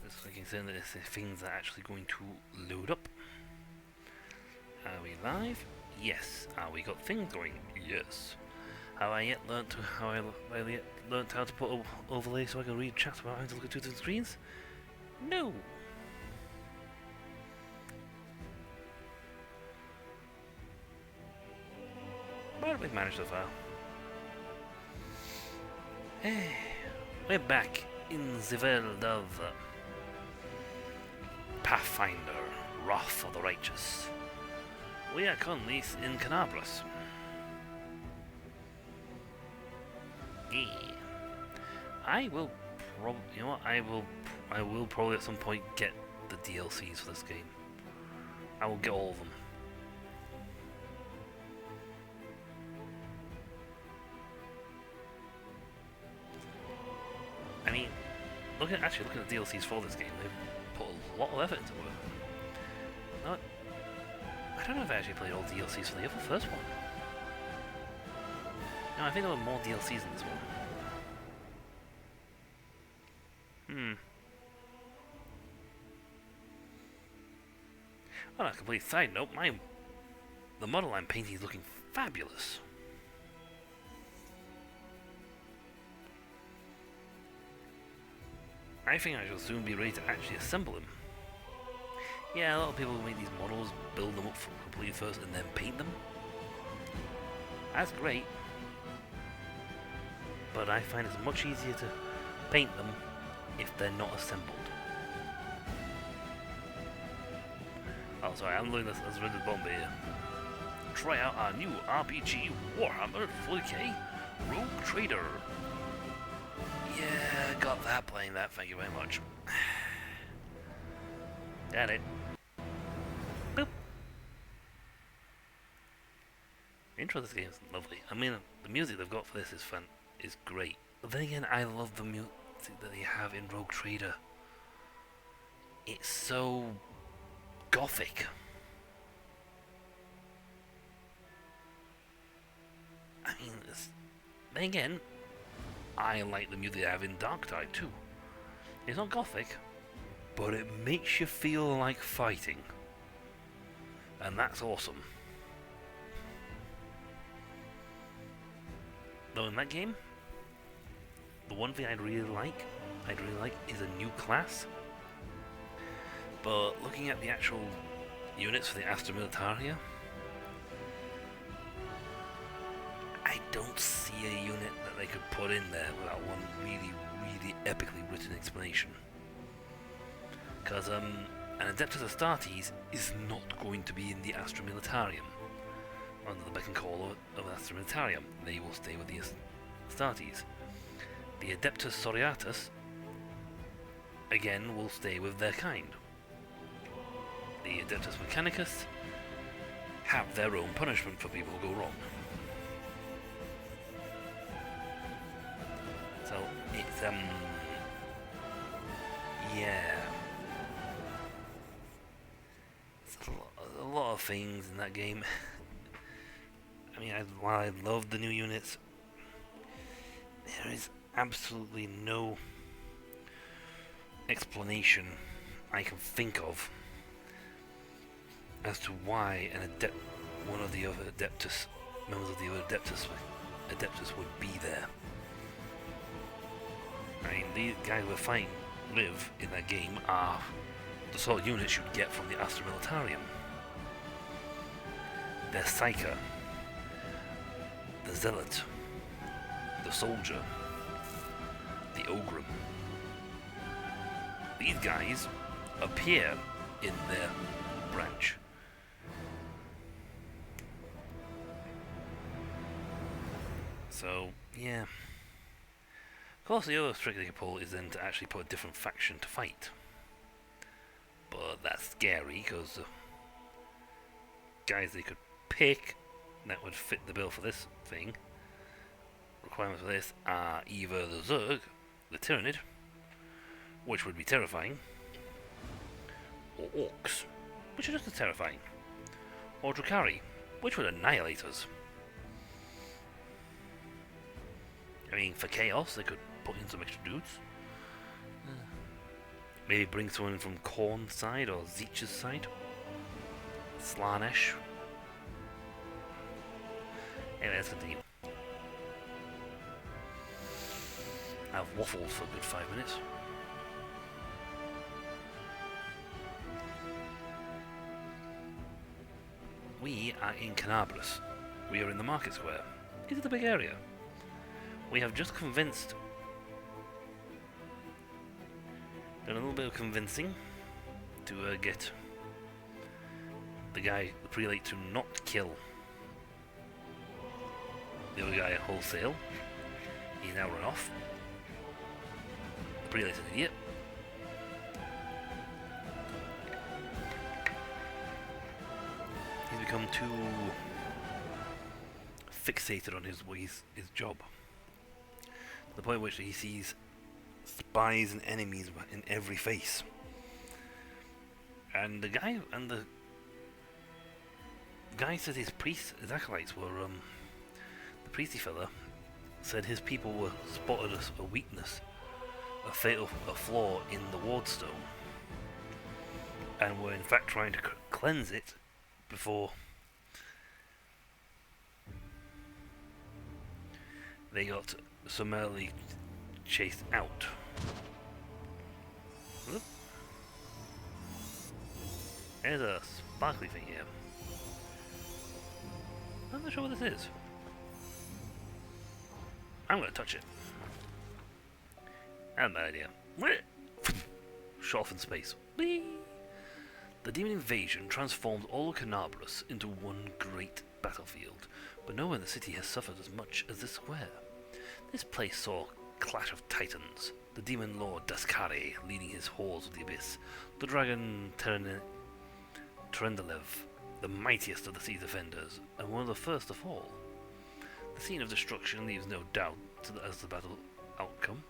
This is concerned that this things are actually going to load up. Are we live? Yes. Are we got things going? Yes. Have I yet learnt how to put overlay so I can read chat without having to look at two different screens? No. But we've managed so far. Hey, we're back in the world of Pathfinder, Wrath of the Righteous. We are currently in Canabras. Yeah. I will probably, you know what, I will probably at some point get the DLCs for this game. I will get all of them. I mean, looking at the DLCs for this game, they've put a lot of effort into it. No, I don't know if I actually played all DLCs for the first one. No, I think there were more DLCs in this one. On a complete side note, the model I'm painting is looking fabulous. I think I shall soon be ready to actually assemble him. Yeah, a lot of people who make these models build them up completely first and then paint them. That's great. But I find it's much easier to paint them if they're not assembled. Oh, sorry, I'm looking at this rendered bomb here. Try out our new RPG Warhammer 40k Rogue Trader. Yeah, got that playing that, thank you very much. Got it. Boop. The intro of this game is lovely. I mean, the music they've got for this is great. But then again, I love the music that they have in Rogue Trader. It's so gothic. I mean, then again, I like the music they have in Darktide too. It's not gothic, but it makes you feel like fighting. And that's awesome. Though in that game, the one thing I'd really like is a new class. But looking at the actual units for the Astra Militaria, I don't see a unit that they could put in there without one really, really epically written explanation. Because an Adeptus Astartes is not going to be in the Astra Militarium. Under the beck and call of Astra Militarium, they will stay with the Astartes. The Adeptus Soriatus, again, will stay with their kind. The Adeptus Mechanicus have their own punishment for people who go wrong. So, it's, yeah. It's a lot of things in that game. I mean, while I love the new units, there is absolutely no explanation I can think of as to why one of the other members of the other Adeptus would be there. I mean, these guys we're fighting with in that game are the sort of units you'd get from the Astra Militarium. They're Psyker, the Zealot, the Soldier, the Ogrim. These guys appear in their branch. So, yeah. Of course, the other trick they could pull is then to actually put a different faction to fight. But that's scary, because the guys they could pick that would fit the bill for this thing, requirements for this, are either the Zerg, the Tyranid, which would be terrifying, or Orcs, which are just as terrifying, or Drukhari, which would annihilate us. I mean, for Chaos, they could put in some extra dudes. Maybe bring someone in from Korn's side or Zeech's side. Slaanesh. Anyway, let's continue. I've waffled for a good 5 minutes. We are in Canabras. We are in the market square. It is a big area. We have just convinced... done a little bit of convincing to get the guy, the prelate, to not kill the other guy wholesale. He's now run off. The prelate's an idiot. He's become too fixated on his job, to the point at which he sees spies and enemies in every face. And the guy said his priests, his acolytes were the priesty fella said his people were spotted a weakness, a flaw in the wardstone, and were in fact trying to cleanse it before they got summarily chased out. Whoop. There's a sparkly thing here. I'm not sure what this is. I'm gonna touch it. I have no idea. Shot off in space. Whee! The demon invasion transformed all of Canabras into one great battlefield, but nowhere in the city has suffered as much as this square. This place saw a clash of titans, the demon lord Daskari leading his hordes of the abyss, the dragon Terendelev, the mightiest of the sea defenders, and one of the first of all. The scene of destruction leaves no doubt as the battle outcome.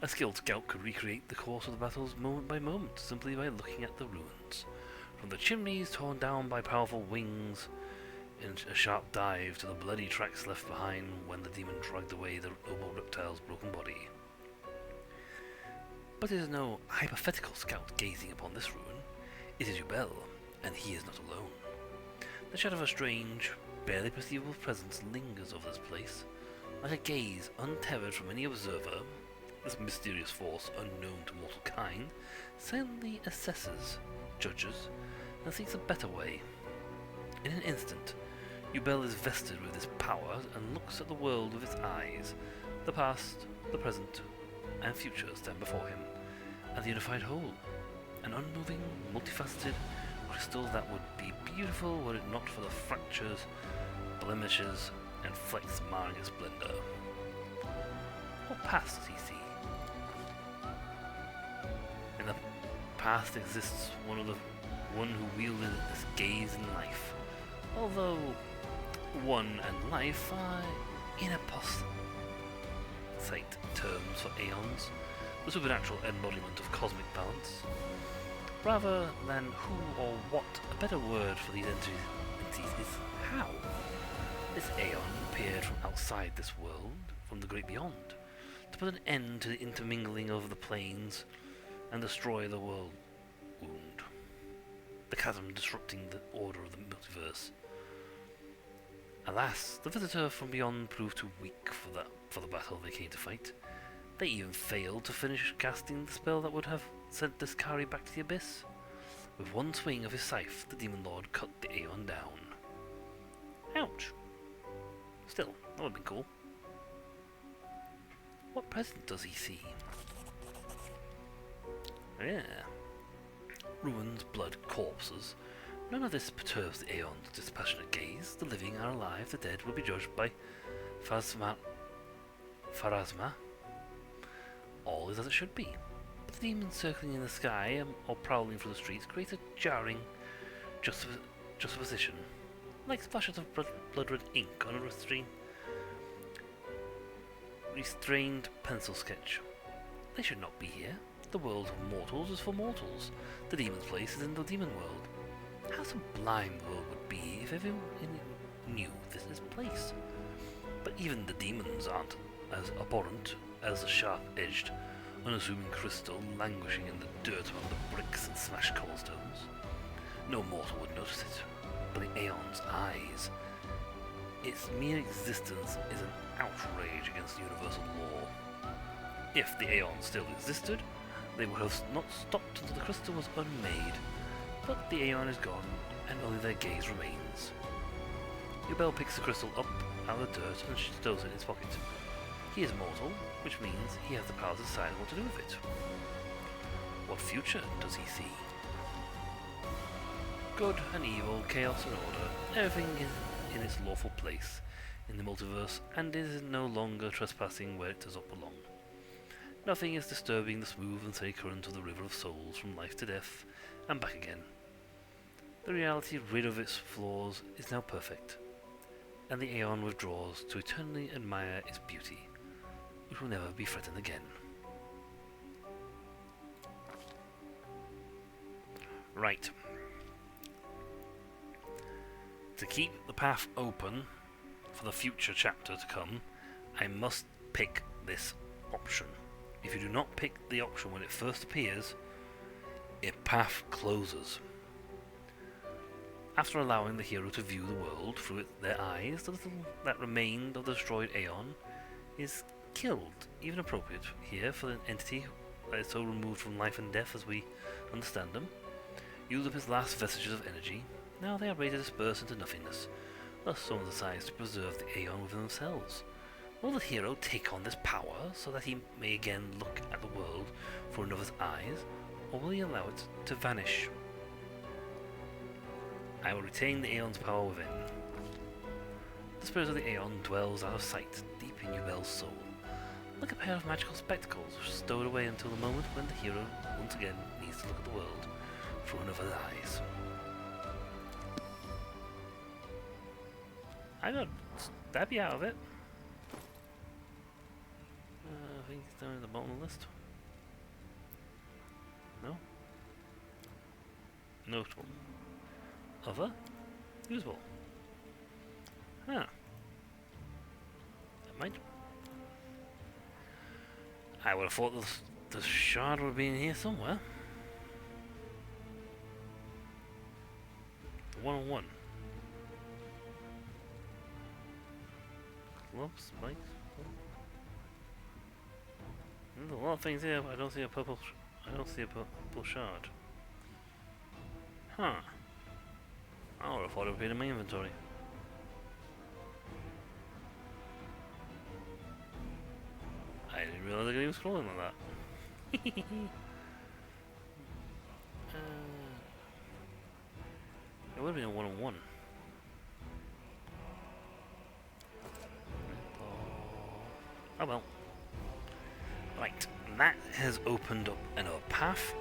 A skilled scout could recreate the course of the battles moment by moment, simply by looking at the ruins. From the chimneys torn down by powerful wings in a sharp dive to the bloody tracks left behind when the demon dragged away the oboe reptile's broken body. But it is no hypothetical scout gazing upon this ruin. It is Ubel, and he is not alone. The shadow of a strange, barely perceivable presence lingers over this place. Like a gaze untethered from any observer, this mysterious force, unknown to mortal kind, silently assesses, judges, and seeks a better way. In an instant, Ubel is vested with this power and looks at the world with its eyes. The past, the present, and future stand before him as a unified whole, an unmoving, multifaceted crystal that would be beautiful were it not for the fractures, blemishes, and flecks marring its splendor. What past does he see? In the past exists one who wielded this gaze in life, although one and life are inapposite terms for aeons, the supernatural embodiment of cosmic balance. Rather than who or what, a better word for these entities is how. This aeon appeared from outside this world, from the great beyond, to put an end to the intermingling of the planes and destroy the world wound, the chasm disrupting the order of the multiverse. Alas, the visitor from beyond proved too weak for the battle they came to fight. They even failed to finish casting the spell that would have sent Daskari back to the abyss. With one swing of his scythe, the demon lord cut the aeon down. Ouch. Still, that would have been cool. What present does he see? Yeah. Ruins, blood, corpses. None of this perturbs the aeon's dispassionate gaze. The living are alive, the dead will be judged by Pharasma. All is as it should be. But the demons circling in the sky or prowling through the streets create a jarring juxtaposition, like splashes of blood-red ink on a restrained pencil sketch. They should not be here. The world of mortals is for mortals. The demon's place is in the demon world. How sublime the world would be if everyone knew this is place. But even the demons aren't as abhorrent as the sharp-edged unassuming crystal languishing in the dirt among the bricks and smashed cobblestones. No mortal would notice it, but the Aeon's eyes. Its mere existence is an outrage against universal law. If the Aeon still existed, they would have not stopped until the crystal was unmade, but the Aeon is gone, and only their gaze remains. Yubel picks the crystal up out of the dirt and stows it in his pocket. He is mortal, which means he has the power to decide what to do with it. What future does he see? Good and evil, chaos and order, everything is in its lawful place in the multiverse, and is no longer trespassing where it does not belong. Nothing is disturbing the smooth and steady current of the river of souls from life to death, and back again. The reality rid of its flaws is now perfect, and the Aeon withdraws to eternally admire its beauty, which will never be threatened again. Right. To keep the path open for the future chapter to come, I must pick this option. If you do not pick the option when it first appears, a path closes. After allowing the hero to view the world through their eyes, the little that remained of the destroyed Aeon is killed, even appropriate here for an entity that is so removed from life and death as we understand them. Use up his last vestiges of energy. Now they are ready to disperse into nothingness. Thus someone decides to preserve the Aeon within themselves. Will the hero take on this power so that he may again look at the world through another's eyes, or will he allow it to vanish? I will retain the Aeon's power within. The spirit of the Aeon dwells out of sight, deep in Yubel's soul, like a pair of magical spectacles stowed away until the moment when the hero once again needs to look at the world through another's eyes. I got Stabby out of it. I think it's down at the bottom of the list. No? Notable. Other? Usable. Huh. That might... I would have thought the shard would be in here somewhere. The 101. Gloves, spikes. There's a lot of things here, but I don't see a purple. I don't see a purple shard. Huh. I would have thought it would be in my inventory. I didn't realize I could even scroll like that. It would have been a 101. Oh well. Right, that has opened up another path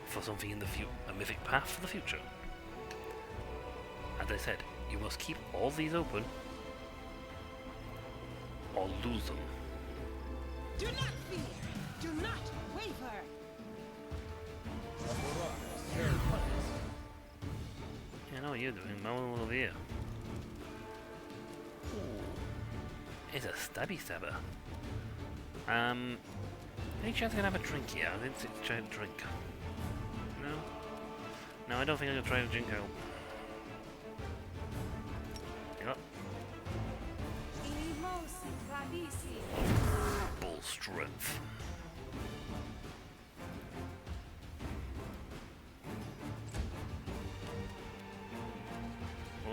for something in the a mythic path for the future. As I said, you must keep all these open or lose them. Do not fear! Do not waver! Yeah, I know what you're doing. My one over here. Ooh. It's a stabby stabber. Any chance I can have a drink here? I didn't try to drink. No? No, I don't think I can try to drink out. Yep. Bull strength.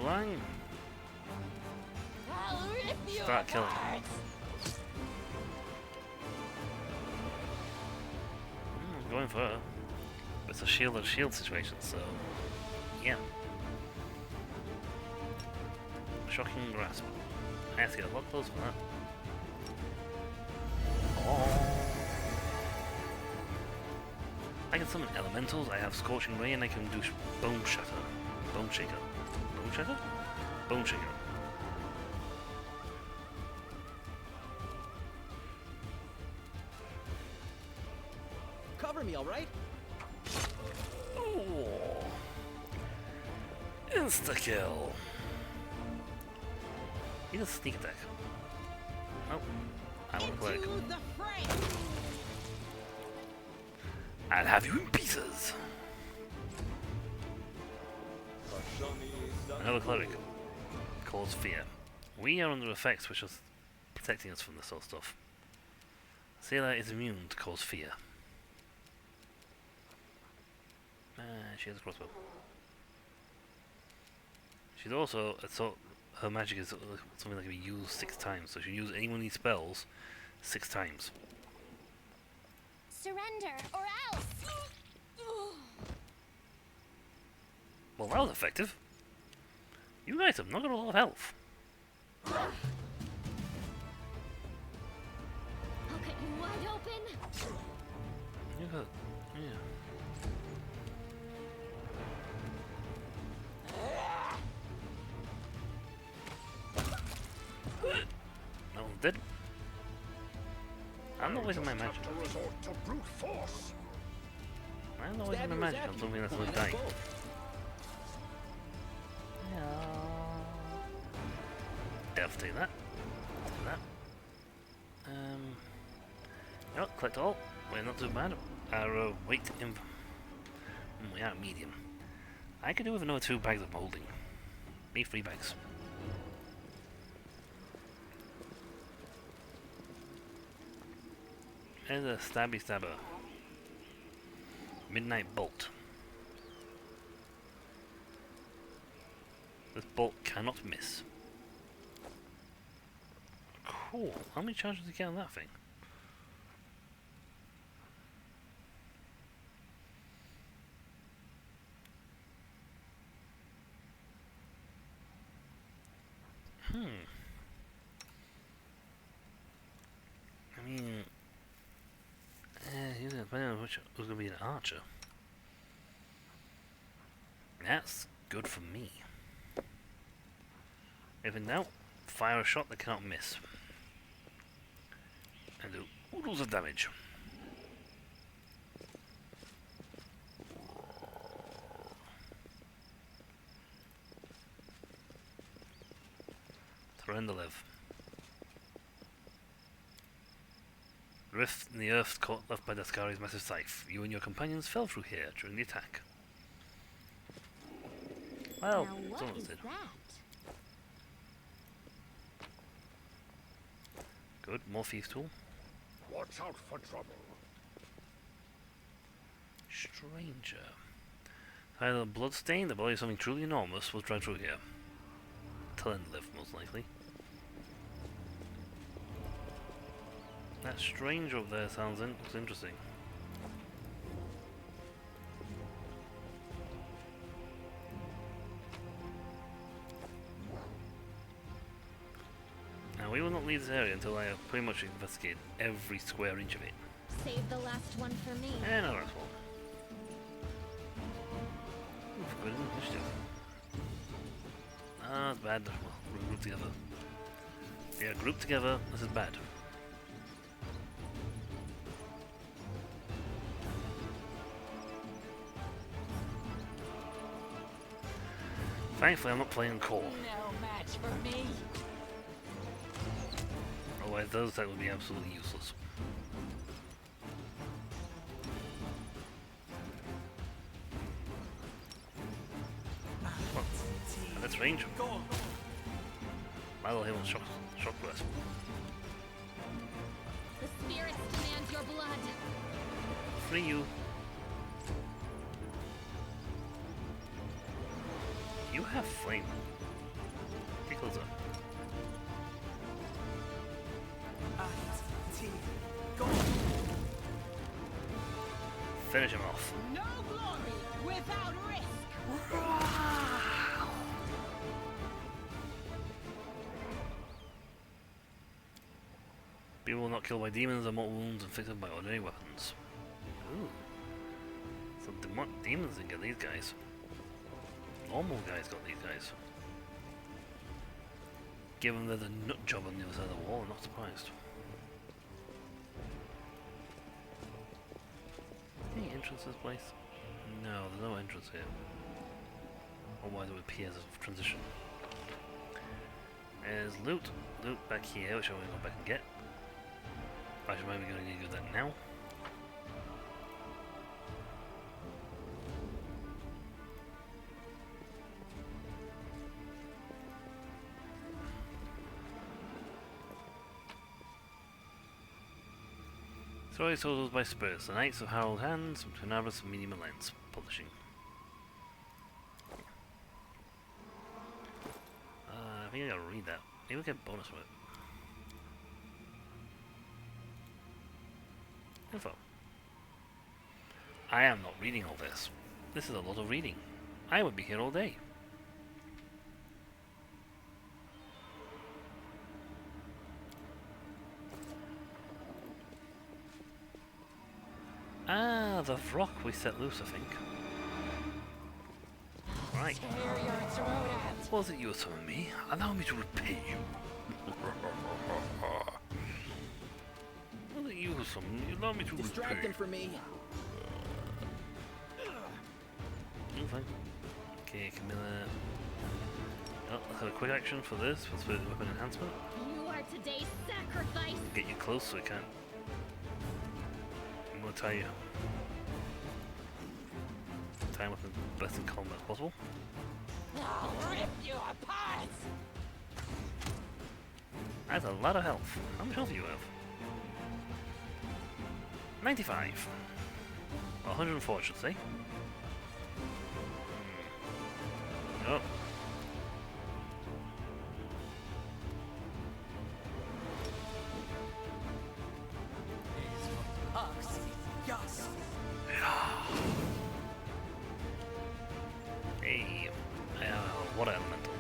Lang. Start killing. Going for her. It's a shield and shield situation, so yeah. Shocking grasp. I have to get a lot closer for that. Oh. I can summon elementals, I have Scorching Ray, and I can do Bone Shatter. Bone Shaker. Bone Shatter? Bone Shaker. Cover me, alright? Oh. Insta-kill. He does sneak attack. Oh. I want to play it. I'll have you in pieces. Another cleric. Cause fear. We are under effects which are protecting us from this sort of stuff. Sailor is immune to cause fear. She has a crossbow. She's also her magic is something that can be used 6 times, so she can use any one of these spells 6 times. Surrender, or else! Well, that was effective. You guys have not got a lot of health. I'll cut you wide open! You got, yeah. No one's dead. I'm not wasting my magic. I'm not wasting my magic on something that's gonna die. Take that. Take that. You know, collect all. We're not too bad. Our weight in. We are medium. I could do with another 2 bags of molding. Maybe 3 bags. There's a stabby stabber. Midnight bolt. This bolt cannot miss. Cool. How many charges do you get on that thing? I mean, he's depending on which was going to be an archer. That's good for me. If in doubt, fire a shot that cannot miss. And do oodles of damage. Threndilev. Rift in the earth caught left by Daskari's massive scythe. You and your companions fell through here during the attack. Well, now what someone is did. that? Good, more thief tool. Watch out for trouble. Stranger. Either bloodstained, the body of something truly enormous was dragged through here. Threndilev, most likely. That strange up there looks interesting. Now we will not leave this area until I have pretty much investigated every square inch of it. Save the last one for me. And no, that's one. Good initiative. Ah, it's bad. Well, we're grouped together. Yeah, grouped together. This is bad. Thankfully, I'm not playing core. No match for me. Otherwise, those that would be absolutely useless. What? That's range. Might as well hit one shock grasp. The spirits demand your blood. Free you. You have flame. Get closer. Finish him off. No glory without risk. People will not killed by demons or mortal wounds inflicted by ordinary weapons. Ooh. So demons didn't get these guys. Normal guys got these guys. Given they're the nut job on the other side of the wall, I'm not surprised. Any entrance to this place? No, there's no entrance here. Otherwise it would appear as a transition. There's loot. Loot back here, which I'm going to go back and get. Actually, maybe going to do that now. Story totals by Spurs. The Knights of Harold Hands, Canabras Medium Lens Publishing. I think I gotta read that. Maybe we'll get bonus for it. Info. I am not reading all this. This is a lot of reading. I would be here all day. Ah, the rock we set loose, I think. Right. Tear your throat out. Was it you or some of me? Allow me to repay you. Was it you or some? Allow me to Distract repay him for me. you. Fine. Okay, Camilla. Oh, let's have a quick action for this. Let's put weapon enhancement. You are today's sacrifice. Get you close so I can't. I'm gonna tie you. Tie him up in best in combat as possible. I'll rip you apart. That's a lot of health. How much health do you have? 95. Well, 104, I should say. Oh. Hey, I have a water elemental.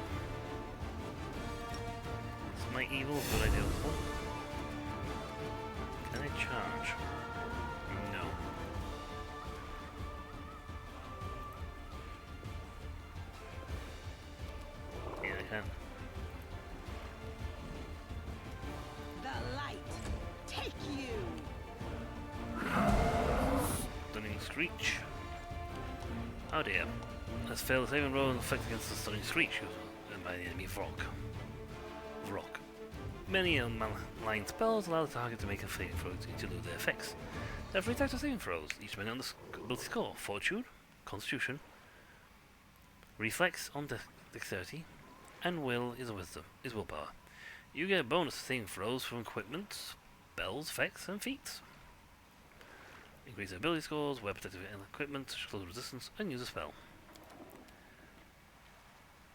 Is my evil good idea? Can I charge? No. Yeah, I can. The light. Take you. Stunning Screech. Oh dear. Let's fail the saving roll and effect against the Stunning Screech used by the enemy Rock. Many malign spells allow the target to make a saving throw to lose their effects. There are 3 types of saving throws, each depending on the ability score: Fortitude, Constitution, Reflex on Dexterity, and Will is willpower. You get a bonus to saving throws from equipment, spells, effects, and feats. Increase ability scores, wear protective equipment, close resistance, and use a spell.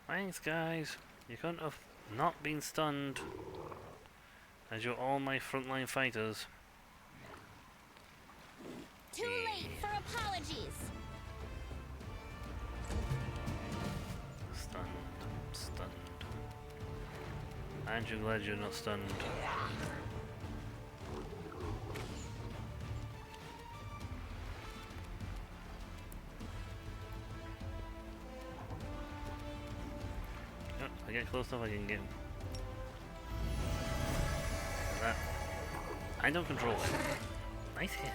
Thanks, guys. You couldn't have not been stunned, as you're all my frontline fighters. Too late for apologies. Stunned. Aren't you glad you're not stunned? If I get close enough, I can get him. Like that. I don't control it. Nice hit.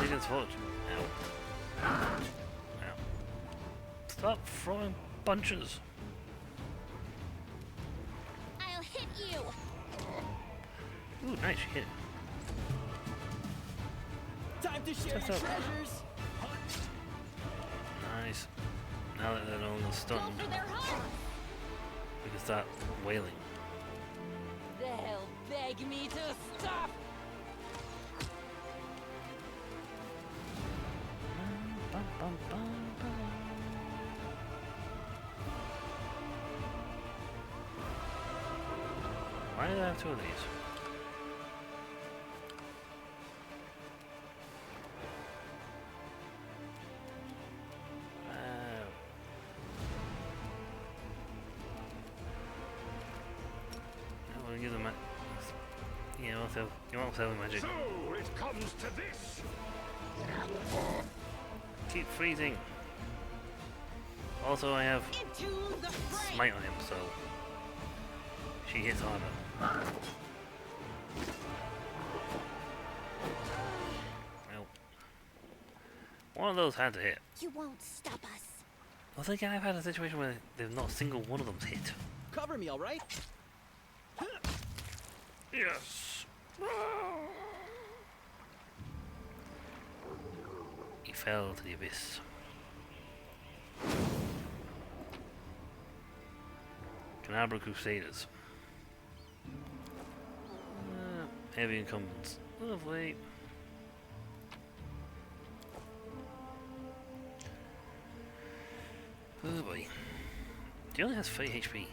Take his foot. Ow. Ow. Stop throwing punches. I'll hit you. Ooh, nice, you hit. Time to share What's your up? treasures. Nice. Now that they're no longer Go stunned, for their heart. we can start wailing. They'll beg me to stop. Bum, bum, bum, bum. Why do I have 2 of these? I will use them. Yeah, you won't sell magic. So it comes to this. Keep freezing. Also, I have Into the fray. smite on him, so she hits harder. Well, one of those had to hit. You won't stop us. Well, then again, I've had a situation where there's not a single one of them's hit. Cover me, all right? Yes. He fell to the abyss. Canabra Crusaders. Heavy incumbents. Lovely. Oh boy. He only has 30 HP.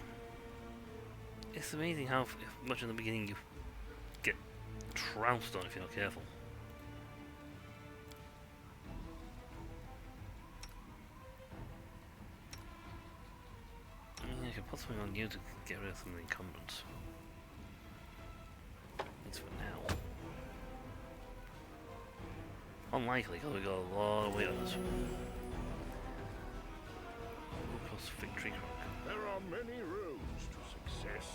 It's amazing how much in the beginning you get trounced on if you're not careful. I mean, I could put something on you to get rid of some of the incumbents. It's for now. Unlikely, because we got a lot of weight on this one. Of course, victory croc. There are many roads to success.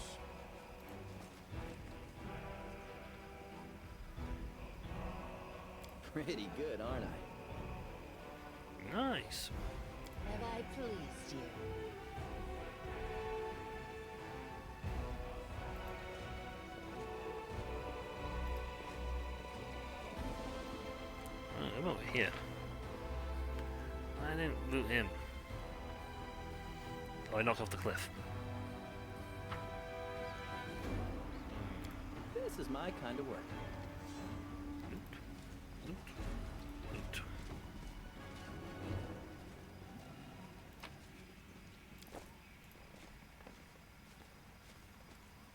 Pretty good, aren't I? Nice. Have I pleased you? Right, I'm over here. I didn't loot him. Oh, I knocked off the cliff. This is my kind of work. Loot. Loot. Loot.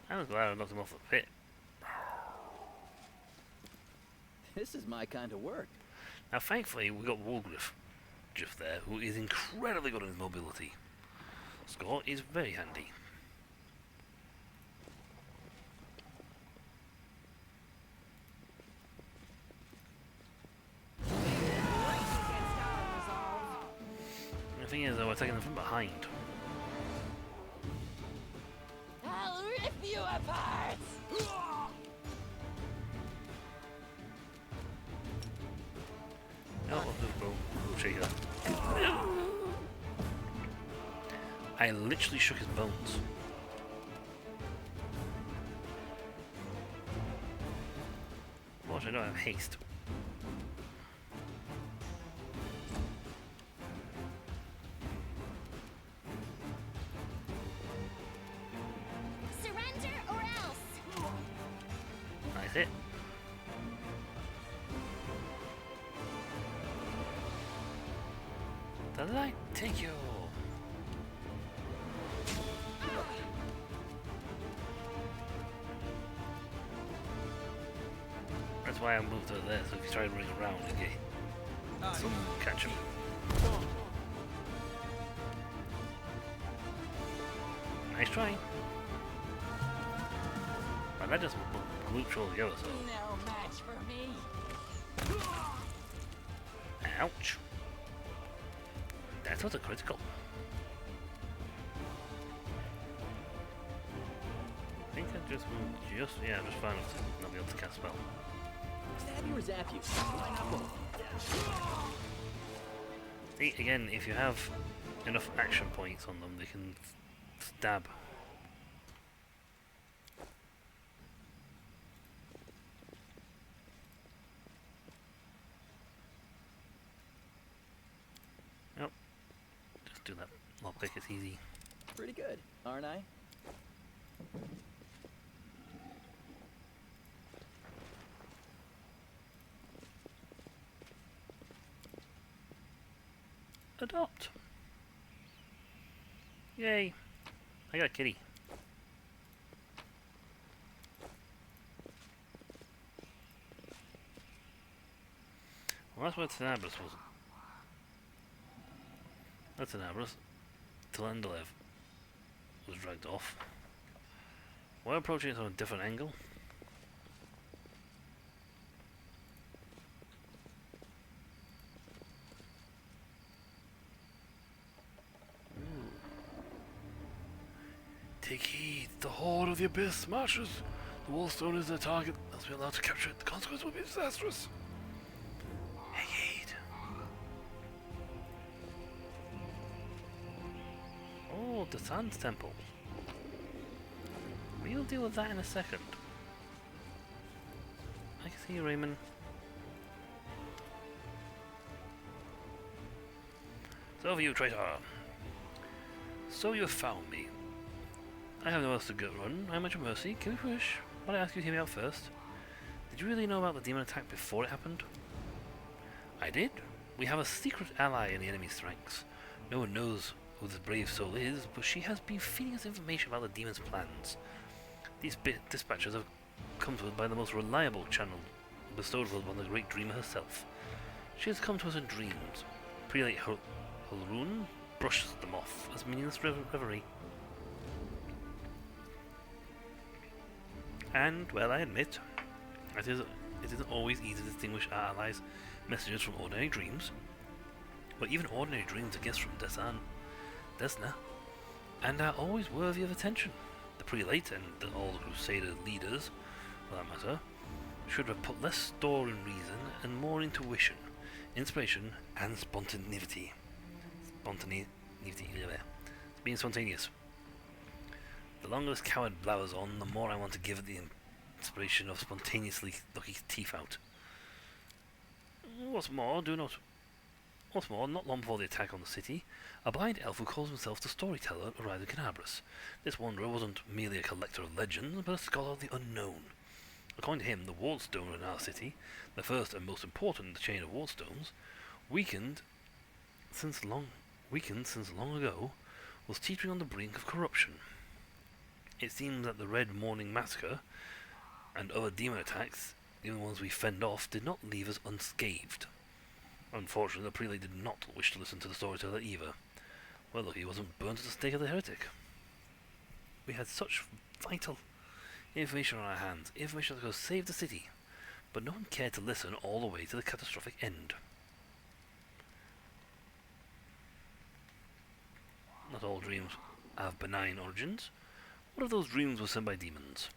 I was glad I knocked him off the pit. This is my kind of work. Now, thankfully, we got Wolgriff just there, who is incredibly good in his mobility. Score is very handy. The thing is, though, we're taking them from behind. I'll rip you apart! Oh, boom. Shake it up. I literally shook his bones. Watch, I don't have haste. Surrender or else. Nice hit. The light take you. That's why I moved over there, so if you try to ring around, you get some catch him. Nice try. But that just gloops all together, so. No match for me. Ouch. That was a critical. I think I just fine enough to not be able to cast spell. Stab you or zap you? Why not both? See, again, if you have enough action points on them, they can stab. Yep. Just do that. Lockpick, it's easy. Pretty good, aren't I? Adopt. Yay. I got a kitty. Well, that's where Tenebris was. That's Tenebris. Telendalev was dragged off. We're approaching it from a different angle. Take heed, the Horde of the Abyss smashes. The Wallstone is their target. Unless we are allowed to capture it, the consequence will be disastrous. Take heed. Oh, the Sand Temple. We'll deal with that in a second. I can see you, Raymond. So over you, traitor. So you have found me. I have no else to go run. I'm at your mercy. Can we push? But I ask you to hear me out first. Did you really know about the demon attack before it happened? I did. We have a secret ally in the enemy's ranks. No one knows who this brave soul is, but she has been feeding us information about the demon's plans. These dispatches have come to us by the most reliable channel bestowed upon the great dreamer herself. She has come to us in dreams. Prelate Hulrun brushes them off as meaningless reverie. And, well, I admit, it isn't always easy to distinguish our allies' messages from ordinary dreams. But even ordinary dreams are gifts from Desna, and are always worthy of attention. The prelate and all the Crusader leaders, for that matter, should have put less store in reason and more intuition, inspiration, and spontaneity. Being spontaneous. The longer this coward blowers on, the more I want to give it the inspiration of spontaneously knocking his teeth out. What's more, not long before the attack on the city, a blind elf who calls himself the Storyteller arrived in Canabras. This wanderer wasn't merely a collector of legends, but a scholar of the unknown. According to him, the wardstone in our city, the first and most important in the chain of wardstones, weakened since long ago, was teetering on the brink of corruption. It seems that the Red Morning Massacre and other demon attacks, even the ones we fend off, did not leave us unscathed. Unfortunately, the prelate did not wish to listen to the storyteller either. Well, look, he wasn't burned at the stake of the heretic. We had such vital information on our hands, information that could save the city, but no one cared to listen all the way to the catastrophic end. Not all dreams have benign origins. What if those dreams were sent by demons?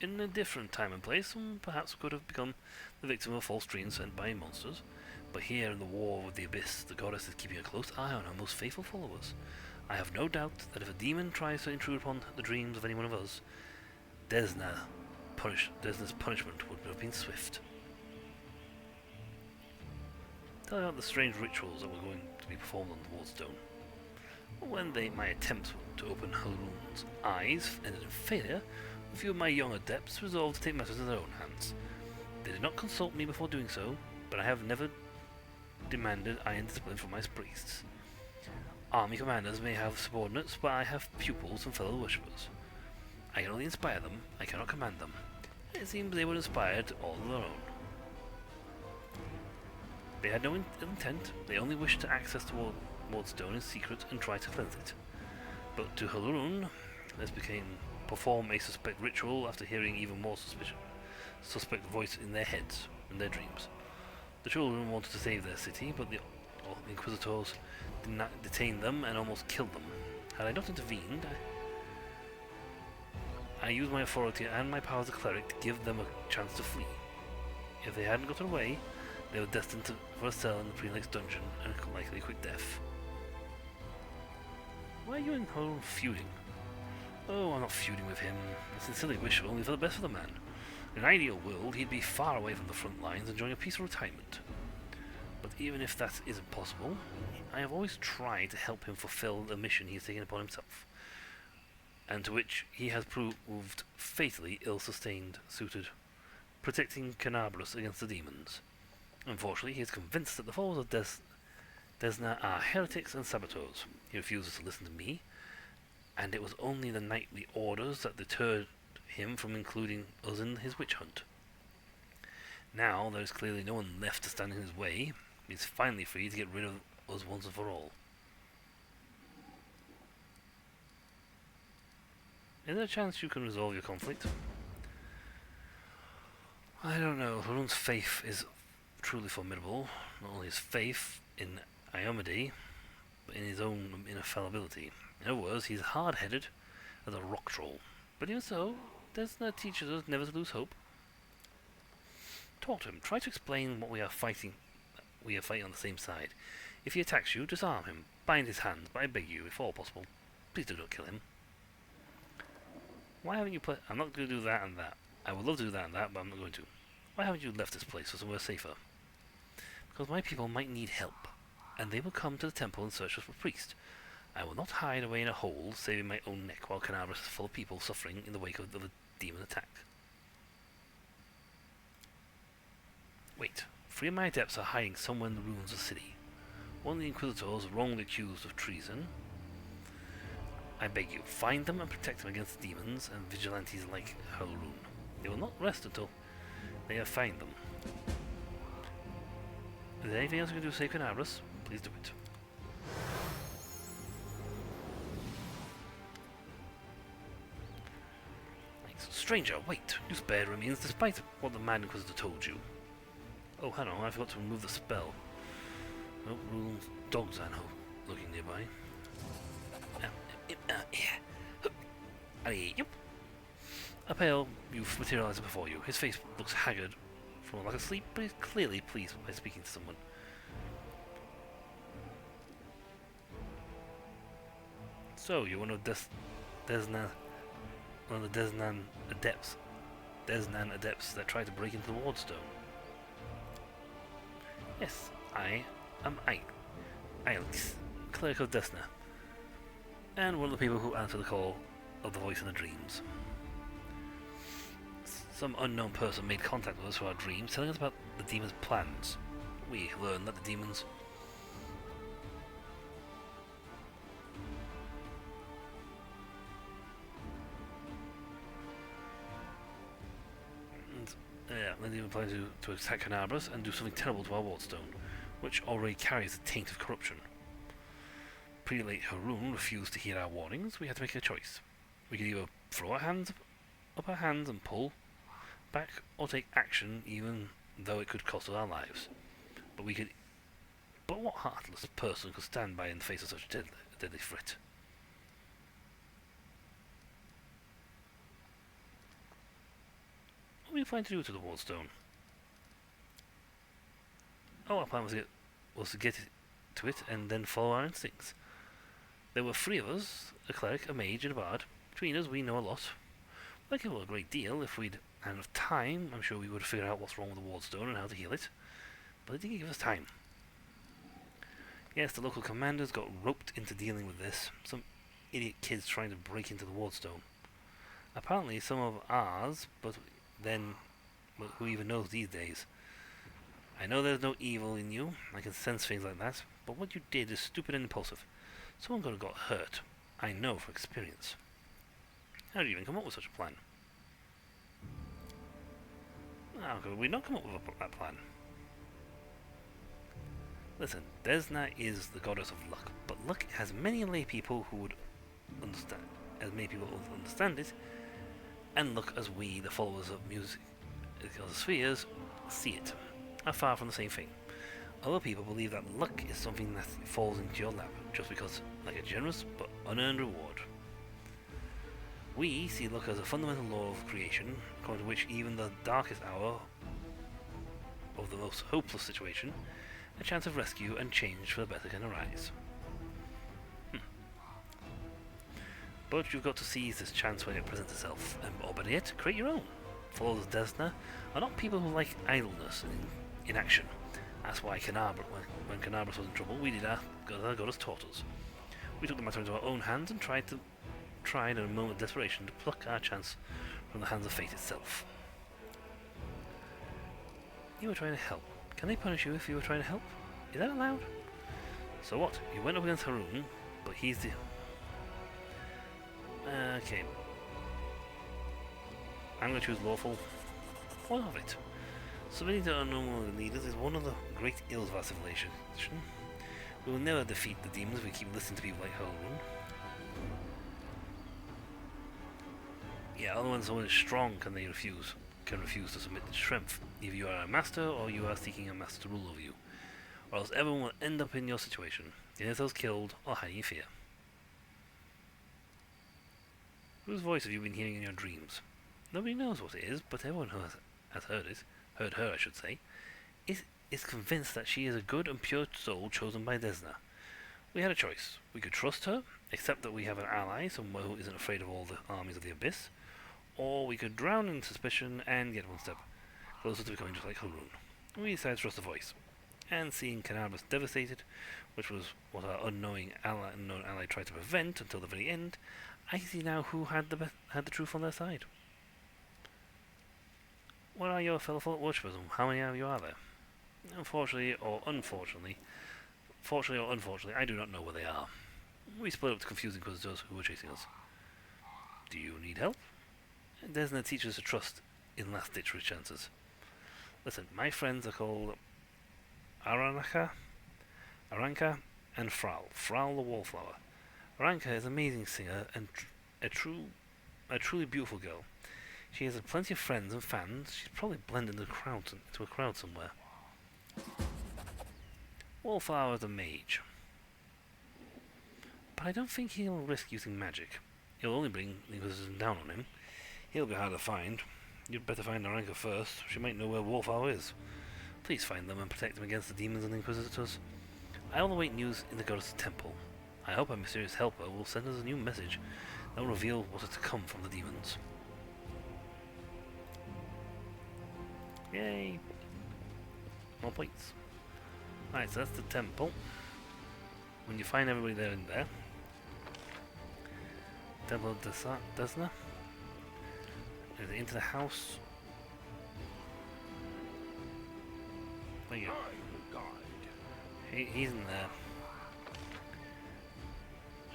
In a different time and place, one perhaps could have become the victim of false dreams sent by monsters, but here in the war with the Abyss, the goddess is keeping a close eye on her most faithful followers. I have no doubt that if a demon tries to intrude upon the dreams of any one of us, Desna's punishment would have been swift. Tell me about the strange rituals that were going to be performed on the wardstone. When my attempts to open Hulrun's eyes ended in failure, a few of my young adepts resolved to take matters in their own hands. They did not consult me before doing so, but I have never demanded iron discipline from my priests. Army commanders may have subordinates, but I have pupils and fellow worshippers. I can only inspire them, I cannot command them. It seems they were inspired all on their own. They had no intent, they only wished to access the wardstone in secret and try to cleanse it. But to Hulrun, this became perform a suspect ritual after hearing even more suspect voice in their heads, in their dreams. The children wanted to save their city, but the Inquisitors detained them and almost killed them. Had I not intervened, I used my authority and my power as a cleric to give them a chance to flee. If they hadn't gotten away, they were destined for a cell in the prelate's dungeon and likely a quick death. Why are you and Hulrun feuding? Oh, I'm not feuding with him. I sincerely wish only for the best for the man. In an ideal world, he'd be far away from the front lines, enjoying a peaceful retirement. But even if that isn't possible, I have always tried to help him fulfill the mission he has taken upon himself, and to which he has proved fatally suited, protecting Canabras against the demons. Unfortunately, he is convinced that the followers of Desna are heretics and saboteurs. He refuses to listen to me, and it was only the knightly orders that deterred him from including us in his witch hunt. Now there is clearly no one left to stand in his way. He is finally free to get rid of us once and for all. Is there a chance you can resolve your conflict? I don't know. Hulrun's faith is truly formidable. Not only his faith in Iomedae, but in his own infallibility. In other words, he's hard-headed as a rock troll. But even so, Desna teaches us never to lose hope. Talk to him. Try to explain what we are fighting. We are fighting on the same side. If he attacks you, disarm him. Bind his hands, but I beg you, if all possible, please do not kill him. Why haven't you I'm not going to do that and that. I would love to do that and that, but I'm not going to. Why haven't you left this place for somewhere safer? Because my people might need help, and they will come to the temple in search of a priest. I will not hide away in a hole, saving my own neck while Canabras is full of people suffering in the wake of the demon attack. Wait, 3 of my adepts are hiding somewhere in the ruins of the city. One of the Inquisitors wrongly accused of treason. I beg you, find them and protect them against demons and vigilantes like Harun. They will not rest until they have found them. Is there anything else you can do to save Canabras? Please do it. Thanks. Stranger, wait! You spared remains despite what the Mad Inquisitor told you. Oh, hang on, I forgot to remove the spell. Oh, rules dogs I know, looking nearby. Yep. A pale youth materializes before you. His face looks haggard from a lack of sleep, but he's clearly pleased by speaking to someone. So, you're one of the Desnan adepts that tried to break into the Wardstone. Yes, I am Alex, cleric of Desna, and one of the people who answer the call of the voice in the dreams. Some unknown person made contact with us through our dreams, telling us about the demon's plans. We learned that the demons the demon plans to attack Canabras and do something terrible to our Wardstone, which already carries the taint of corruption. Prelate Harun refused to heed our warnings. We had to make a choice. We could either throw our hands up our hands and pull back, or take action, even though it could cost us our lives. But what heartless person could stand by in the face of such a deadly threat? What were you planning to do to the Wardstone? Oh, our plan was to get to it and then follow our instincts. There were 3 of us, a cleric, a mage, and a bard. Between us, we know a lot. Well, I give a great deal. If we'd had enough time, I'm sure we would have figured out what's wrong with the Wardstone and how to heal it. But it didn't give us time. Yes, the local commanders got roped into dealing with this. Some idiot kids trying to break into the Wardstone. Apparently some of ours, but then, well, who even knows these days? I know there's no evil in you. I can sense things like that. But what you did is stupid and impulsive. Someone could have got hurt. I know from experience. How did you even come up with such a plan? How could we not come up with that plan? Listen, Desna is the goddess of luck, but luck has many lay people who would understand, it, and luck as we, the followers of music, the spheres, see it, are far from the same thing. Other people believe that luck is something that falls into your lap, just because, like a generous but unearned reward. We see luck as a fundamental law of creation, according to which even the darkest hour of the most hopeless situation, a chance of rescue and change for the better can arise. But you've got to seize this chance when it presents itself, or better yet, create your own. Followers of Desna are not people who like idleness in action. That's why when Canabras was in trouble, we did our goddess taught us. We took the matter into our own hands and tried in a moment of desperation to pluck our chance from the hands of fate itself. You were trying to help. Can they punish you if you were trying to help? Is that allowed? So what? You went up against Harun, but he's the... Okay. I'm going to choose lawful. What of it? Submitting to unknown leaders is one of the great ills of our civilization. We will never defeat the demons if we keep listening to people like Harun. Yeah, other when someone is strong can refuse to submit to strength. Either you are a master or you are seeking a master to rule over you. Or else everyone will end up in your situation, getting themselves killed or hiding in fear. Whose voice have you been hearing in your dreams? Nobody knows what it is, but everyone who has heard her I should say, is convinced that she is a good and pure soul chosen by Desna. We had a choice. We could trust her, accept that we have an ally, someone who isn't afraid of all the armies of the Abyss, or we could drown in suspicion and get one step closer to becoming just like Harun. We decided to trust the voice, and seeing Canabras devastated, which was what our unknown ally tried to prevent until the very end, I see now who had the truth on their side. What are your fellow worshippers, and how many of you are there? Unfortunately or unfortunately, fortunately or unfortunately, I do not know where they are. We split up to confuse Inquisitors who were chasing us. Do you need help? Desna teaches us to trust in last-ditch chances. Listen, my friends are called Aranka, and Frau. Frau the Wallflower. Aranka is an amazing singer and a truly beautiful girl. She has plenty of friends and fans. She's probably blended into a crowd somewhere. Wallflower is a mage, but I don't think he'll risk using magic. He'll only bring the Inquisitors down on him. He'll be hard to find. You'd better find Aranka first. She might know where Wallflower is. Please find them and protect them against the demons and Inquisitors. I will await news in the Goddess Temple. I hope our mysterious helper will send us a new message that will reveal what is to come from the demons. Yay! More points. Right, so that's the temple. When you find everybody there in there, Temple of Desna, into the house. There you go. He's in there.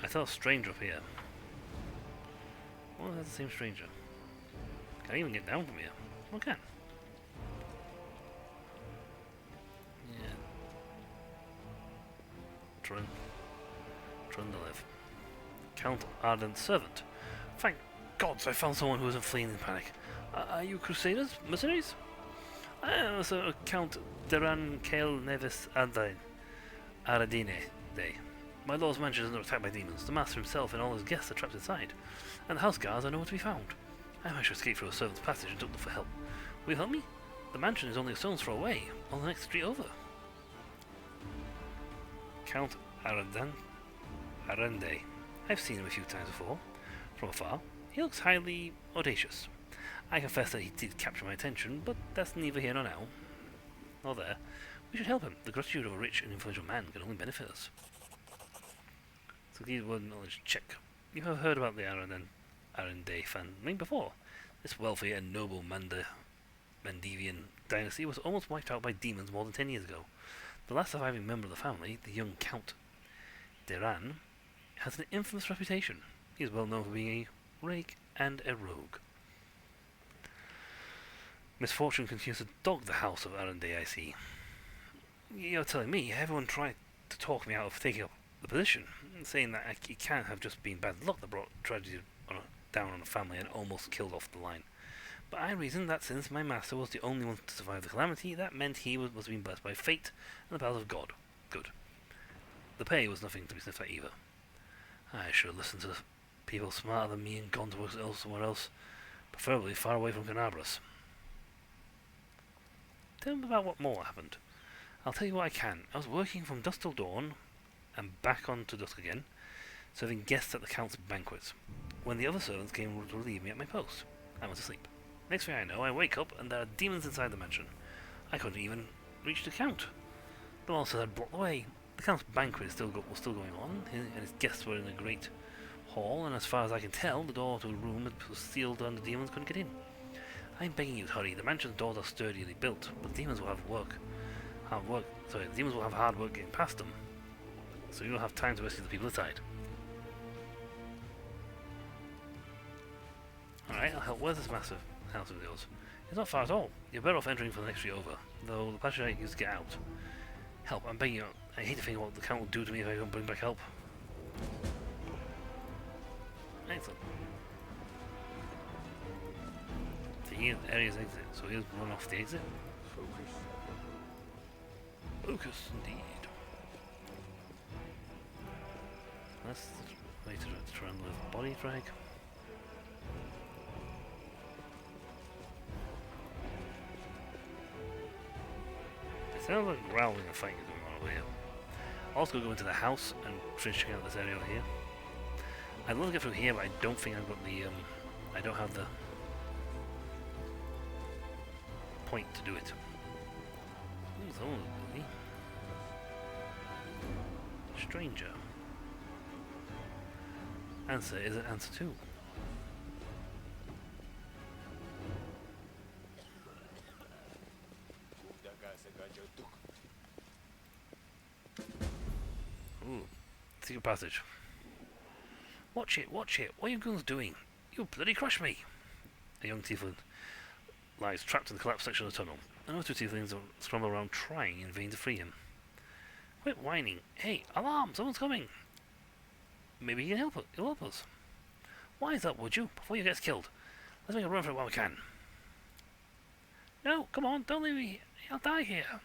I saw a stranger up here. Oh, that's the same stranger. Can't even get down from here. Oh, can. Yeah. Trundlev. Count Ardent's servant. Thank gods I found someone who wasn't fleeing in panic. Are you crusaders? Mercenaries? So Count Deran Kael Nevis Aradine Day. My lord's mansion is under attack by demons. The master himself and all his guests are trapped inside, and the house guards are nowhere to be found. I managed to escape through a servant's passage and took them for help. Will you help me? The mansion is only a stone's throw away, on the next street over. Count Arende. I've seen him a few times before. From afar, he looks highly audacious. I confess that he did capture my attention, but that's neither here nor now. Nor there. We should help him. The gratitude of a rich and influential man can only benefit us. So give word knowledge check. You have heard about the Arende family before. This wealthy and noble Mandevian dynasty was almost wiped out by demons more than 10 years ago. The last surviving member of the family, the young Count Deran, has an infamous reputation. He is well known for being a rake and a rogue. Misfortune continues to dog the house of Arende, I see. You're telling me everyone tried to talk me out of taking up the position, saying that it can't have just been bad luck that brought tragedy down on a family and almost killed off the line. But I reasoned that since my master was the only one to survive the calamity, that meant he was being blessed by fate and the powers of God. Good. The pay was nothing to be sniffed at either. I should have listened to the people smarter than me and gone to work somewhere else, preferably far away from Canabras. Tell me about what more happened. I'll tell you what I can. I was working from dusk till dawn, and back on to dusk again, serving guests at the Count's banquets, when the other servants came to relieve me at my post. I went to sleep. Next thing I know, I wake up, and there are demons inside the mansion. I couldn't even reach the Count. The monsters had blocked the way. The Count's banquet was still going on, and his guests were in a great hall, and as far as I can tell, the door to the room was sealed and the demons couldn't get in. I'm begging you to hurry. The mansion's doors are sturdily built, but the demons will have hard work getting past them. So you'll have time to rescue the people inside. Alright, I'll help. Where's this massive house of yours? It's not far at all. You're better off entering from the next street over, though the passage I use to get out. Help, I'm begging you. I hate to think what the Count will do to me if I don't bring back help. Excellent. So here's the area's exit, so he'll run off the exit. Focus, indeed. That's the way to try and live body drag. It sounds like growling and fighting is going on over here. I'll also go into the house and finish checking out this area over here. I'd love to get through here, but I don't think I've got the I don't have the point to do it. Ooh, that one looks busy. Stranger. Answer is an answer 2. Ooh, secret passage. Watch it, watch it. What are you guns doing? You bloody crushed me. A young tiefling lies trapped in the collapsed section of the tunnel. Another two tieflings scramble around trying in vain to free him. Quit whining. Hey, alarm! Someone's coming! Maybe he can help us. He'll help us. Wise up, would you? Before you get killed. Let's make a run for it while we can. No, come on, don't leave me. I'll die here.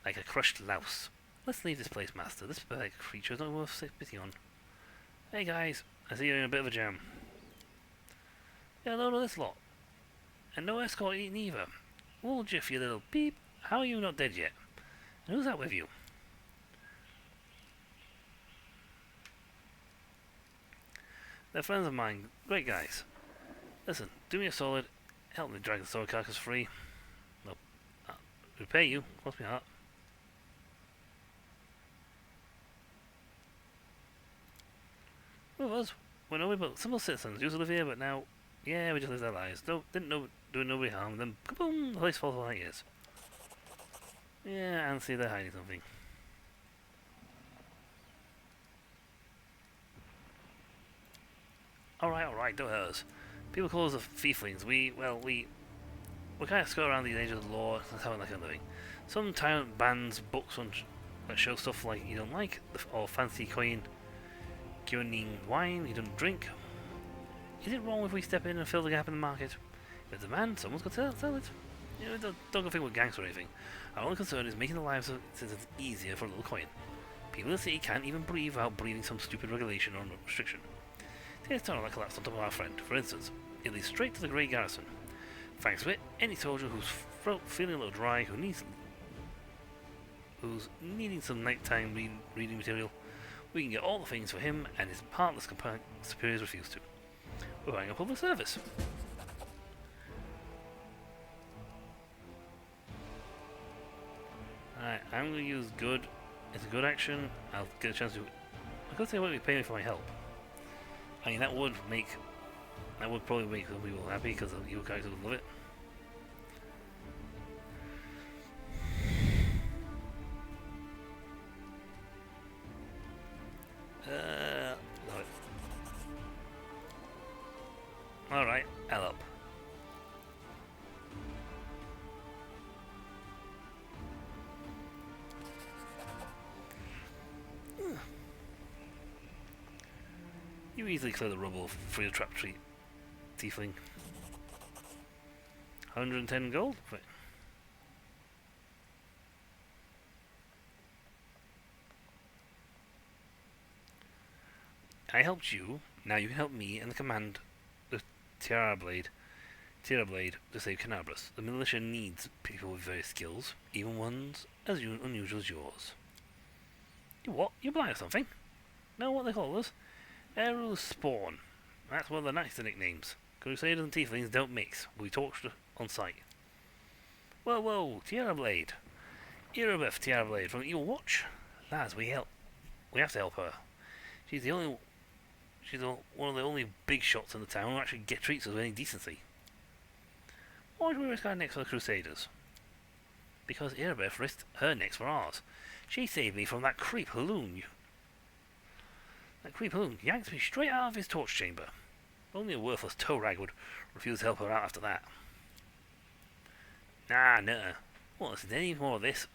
Like a crushed louse. Let's leave this place, master. This pathetic creature is not worth pity on. Hey guys, I see you're in a bit of a jam. Yeah, no, this lot. And no escort neither. Well, Jiff, you little beep. How are you not dead yet? And who's that with you? They're friends of mine. Great guys. Listen, do me a solid. Help me drag the sword carcass free. Well, I'll repay you. Cross my heart. Who of us? We're nobody but simple citizens. Used to live here, but now, yeah, we just live our lives. Didn't know doing nobody harm. Then, kaboom! The place falls on our ears. Yeah, and see they're hiding something. Alright, don't hurt us. People call us the thieflings. We kind of skirt around the edge of the law and having that kind of thing. Some tyrant bans books on that show stuff like you don't like, or fancy coin, curing wine you don't drink. Is it wrong if we step in and fill the gap in the market? If it's a demand, someone's got to sell it. You know, don't go think with gangs or anything. Our only concern is making the lives of citizens easier for a little coin. People in the city can't even breathe without breathing some stupid regulation or restriction. Take a tunnel that collapsed on top of our friend, for instance. It leads straight to the Grey Garrison. Thanks to it, any soldier who's throat feeling a little dry, who's needing some nighttime reading material, we can get all the things for him and his heartless superiors refuse to. We're buying a public service. Alright, I'm going to use good. It's a good action. I'll get a chance to... I could say what would pay me for my help. I mean, that would probably make some people happy because your character would love it. Love it. Alright, L up. You easily clear the rubble for your trap tree, tiefling. 110 gold? Right. I helped you, now you can help me and the command of Tira Blade to save Canabras. The militia needs people with various skills, even ones as unusual as yours. You what? You blind or something? Know what they call us? Eru Spawn. That's one of the nicer nicknames. Crusaders and Tieflings don't mix. We torched on sight. Whoa, Tira Blade. Erebeth Tira Blade from Evil Watch. Lads, we have to help her. She's one of the only big shots in the town who actually treats us with any decency. Why do we risk our necks for the Crusaders? Because Erebeth risked her necks for ours. She saved me from that creep Haloon. That creep Haloon yanked me straight out of his torch chamber. Only a worthless tow rag would refuse to help her out after that. Nah, no. Won't listen to any more of this.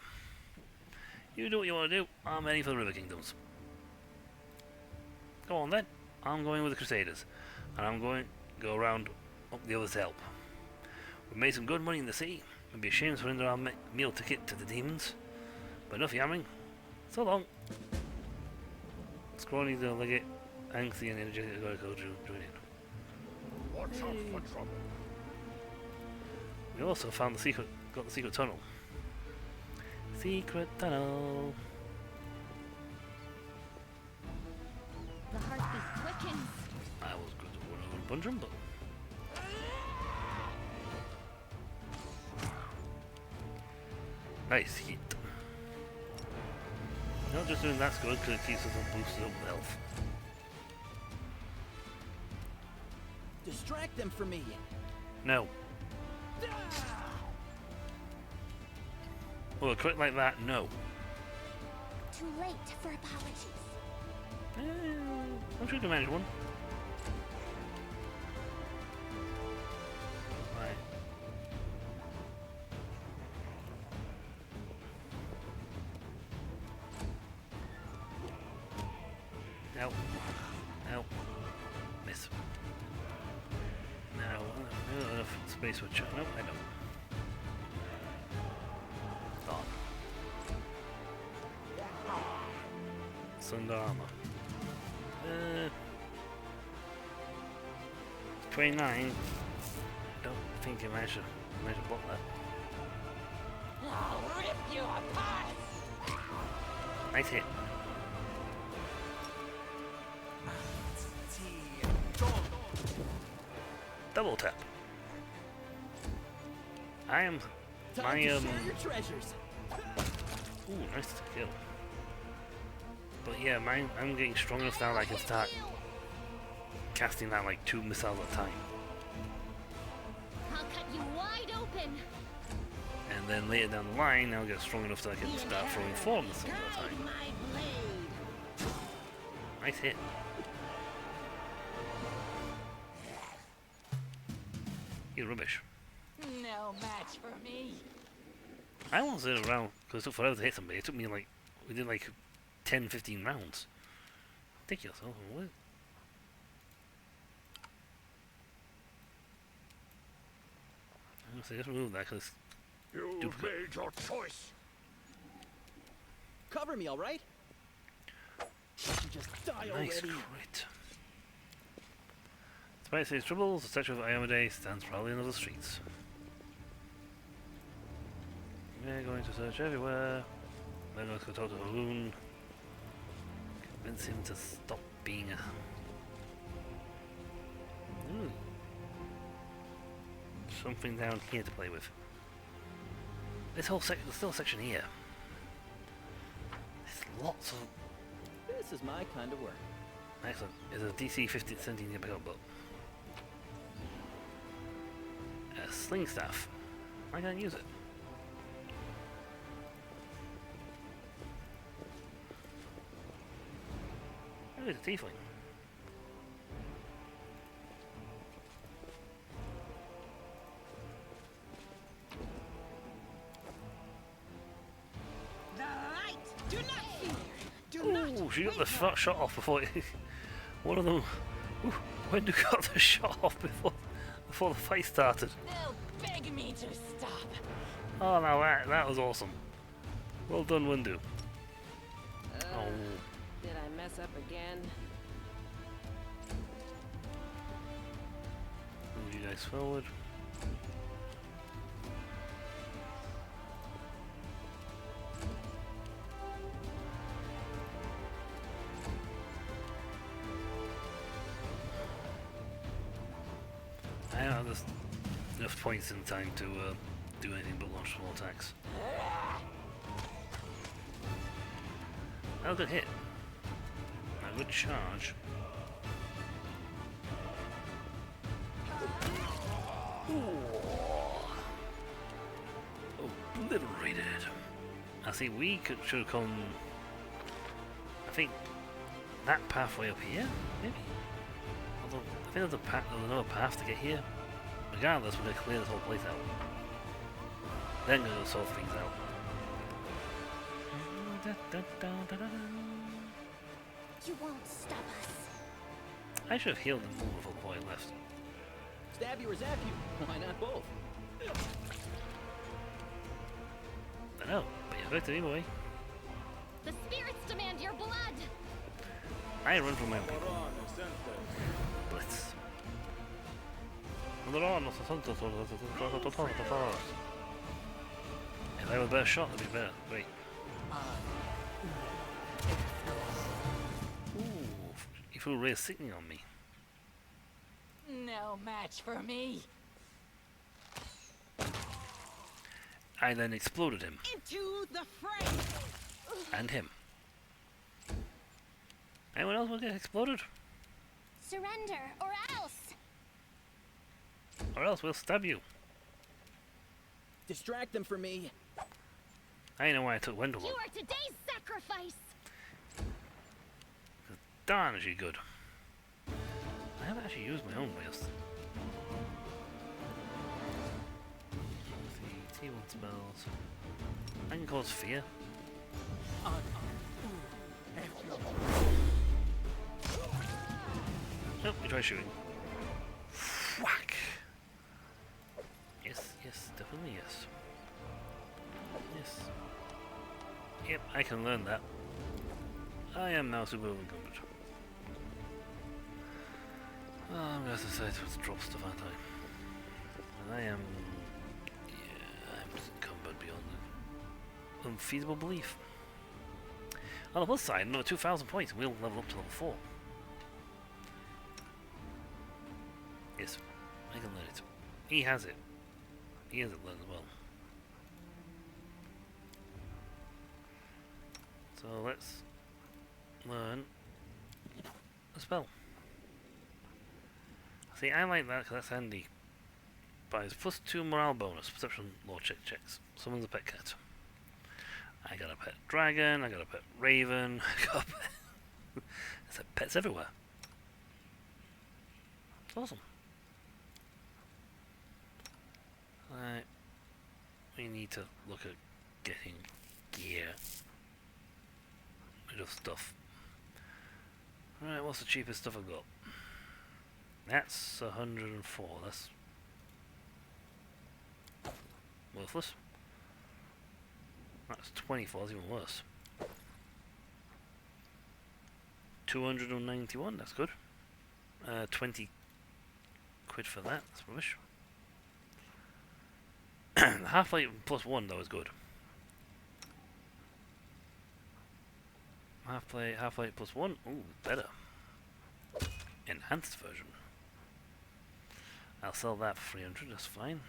You do what you want to do. I'm heading for the River Kingdoms. Go on then. I'm going with the Crusaders. And I'm going to go around up the others to help. We've made some good money in the city. It'd be a shame to surrender our meal ticket to the demons. But enough yammering. So long. Scrawny the legate, angsty and energetic gotta go join in. Watch out for trouble. We also got the secret tunnel. Secret tunnel. The heartbeat quickens. I was good to run over and punch him, but... Nice hit. Not just doing that's good because it keeps us and boosts us up with health. Distract them from me. No. Well, a crit like that, no. Too late for apologies. I'm sure you can manage one. Right. Nope. Nope. Miss. No, I don't have enough space for nope, I don't. Thought. Thunder armor. 29. I don't think I managed to block that. I'll rip you apart! Nice hit. Double tap. I am Time my to share your treasures. ooh, nice kill. But yeah, I'm getting strong enough now that I can start casting that like 2 missiles at a time. I'll cut you wide open. And then later down the line, I'll get strong enough that I can start throwing 4 missiles at a time. My blade! Nice hit. You're rubbish. No match for me. I won't sit around because it took forever to hit somebody. It took me like, we did like 10, 15 rounds. Ridiculous. Oh, what? I'm gonna say, just remove that because You've Duplicate. made your choice. Cover me, all right? You just die nice already. crit. Despite his troubles, the statue of Iomedae stands proudly in the streets. We're going to search everywhere. We're going to go talk to Haroon. Convince him to stop being a... Ooh. Something down here to play with. This whole section, there's still a section here. There's lots of... This is my kind of work. Excellent. It's a DC 15, 17 to pick up, but... A sling staff. I can't use it. Oh, it's a tiefling. The light! Do not fear! Do not Ooh, she got the waver. shot off before it, one of them. Ooh, Wendu got the shot off before the fight started. They'll beg me to stop. Oh, now that was awesome. Well done, Wendu. Oh, Did I mess up again? move you guys forward. I don't have enough points in time to do anything but launch small attacks. That was a good hit. A good charge. Obliterated. I see we should come. I think that pathway up here, maybe. Although I think there's another path to get here. Regardless, we're gonna clear this whole place out. Then we're gonna sort things out. You won't stop us. I should have healed them all before the boy left. Stab you or zap you. Why not both? I know, but you're effective either way. The spirits demand your blood. I run from my people. Blitz. If I have a better shot, that'd be better. Wait. Ooh, he threw Ray Sickening on me. No match for me. I then exploded him. Into the fray. And him. Anyone else want to get exploded? Surrender, or else. Or else we'll stab you. Distract them for me. I know why I took You Wendelin. are today's sacrifice. Darn, is she good. I haven't actually used my own wheels. T1 spells. I can cause fear. Nope, we try shooting. Whack! Yes, yes, definitely yes. Yes. Yep, I can learn that. I am now super encumbered. Oh, I'm gonna decide to drop stuff, aren't I? And I am... yeah, I'm just encumbered beyond unfeasible belief. On the plus side, another 2,000 points, we'll level up to level 4. Yes, I can learn it. He has it. He has it learned as well. So let's learn a spell. See, I like that because that's handy. Buys +2 morale bonus, perception law checks. Summons a pet cat. I got a pet dragon, I got a pet raven, I got a pet... there's pets everywhere. It's awesome. Right. We need to look at getting gear. Rid of stuff. Alright, what's the cheapest stuff I've got? That's 104, that's worthless. That's 24, that's even worse. 291, that's good. 20 quid for that, that's rubbish. The Half-Light +1 though is good. Half-Light +1, ooh, better. Enhanced version. I'll sell that for 300, that's fine.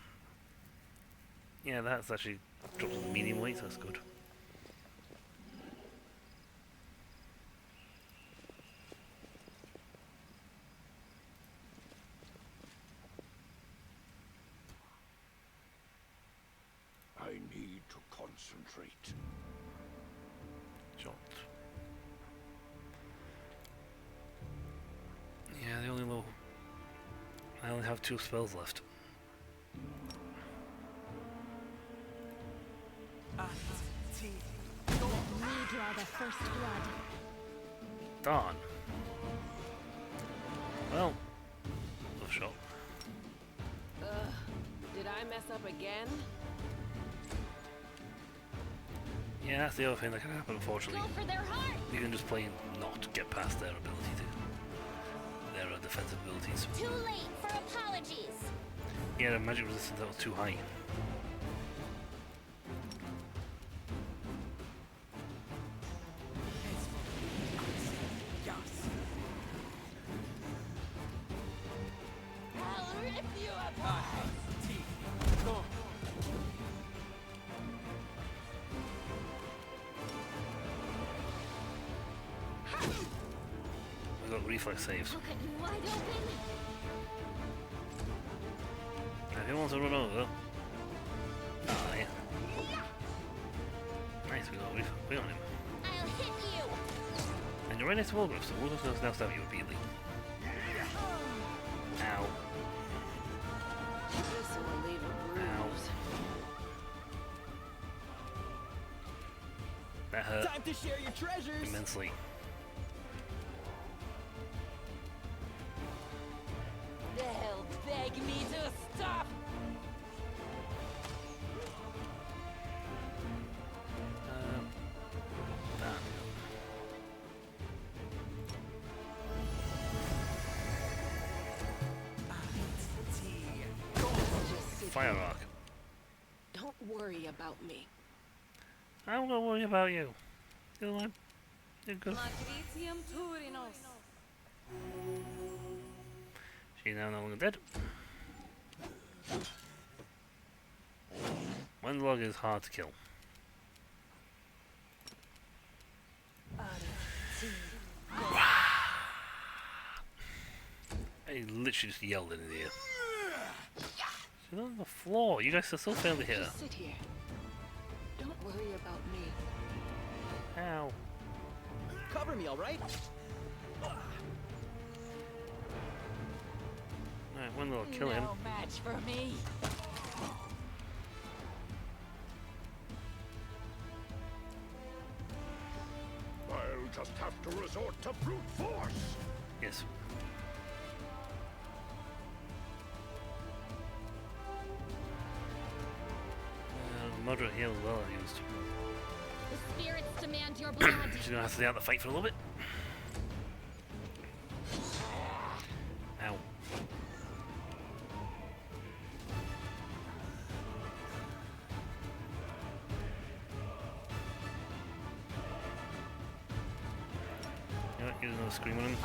Yeah, that's actually drops the medium weight, so that's good. I need to concentrate. Shot. Yeah, the only low. I only have 2 spells left. Let me draw the first blood. Darn. Well, love shot. Did I mess up again? Yeah, that's the other thing that can happen, unfortunately. Go for their heart. You can just plain not get past their ability to... their defensive abilities. Too late for apologies. Yeah, the magic resistance that was too high. I'll rip you apart. We got reflex saves. I'll cut you wide open. Now, who wants to run over? Ah, yeah. Nice, we got reflex. We got him. I'll hit you. And you're right next to Wolgriff, so Wolgriff's going to now stab you repeatedly. Ow. This will leave a bruise. That hurt Time to share your treasures. immensely. They'll beg me to stop. Damn. Fire arc. Don't worry about me. I'm gonna worry about you. You're good. Matricium Turinos. She's now no longer dead. Wendelog is hard to kill. I literally just yelled in his ear. She's on the floor. You guys are still failing to hit her. Just sit here. Don't worry about me. Ow. Cover me, all right? Alright, one little kill him. No match for me. I'll just have to resort to brute force. Yes. Moderate heal as well I used. The spirits demand your blood. She's gonna have to stay out the fight for a little bit. Ow. You know what, use another scream on him.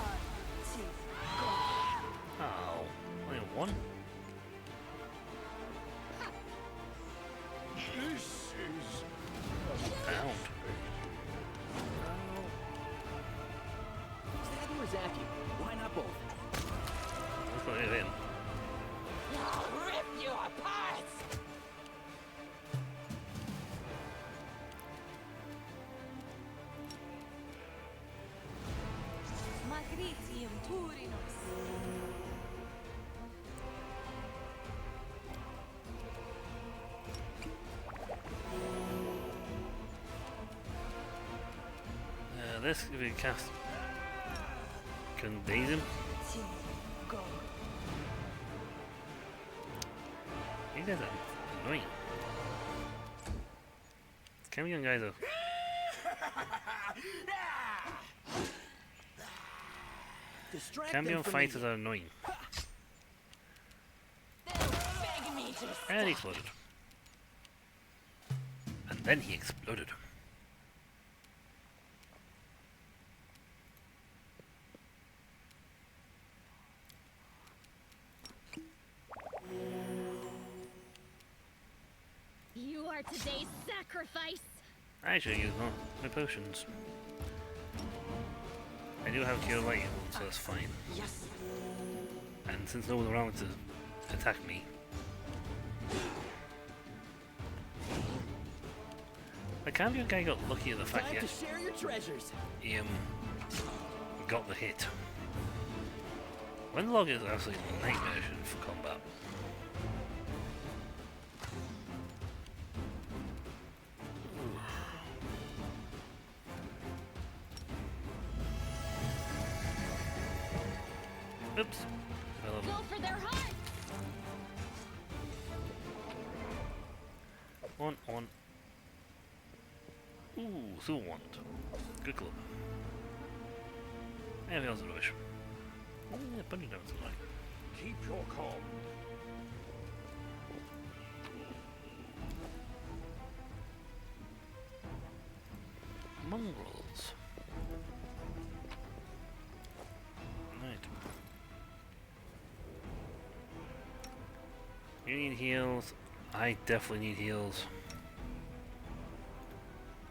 Oh, only one? This is Found. Stab you or zap you? Why not both? Let's not hit him. I'll rip you apart. Magritium Turinos. This, if we cast, can daze him. Go. You guys are annoying. Camion guys are. Distract Camion them from fighters me. are annoying. They'll beg me to And he exploded. And then he exploded. You are today's sacrifice. I should use my potions. I do have Cure Light, so that's fine. Yes. And since no one's around to attack me, the Camion guy got lucky at the fact Time that to share your treasures. he got the hit. Windlog is absolutely nightmare for combat. Oops. Go for their hearts. On. Ooh, Soul Wand. Good club. Anything else rubbish? Yeah, bunny down to like. keep your calm. Mongrels. Right. You need heals. I definitely need heals.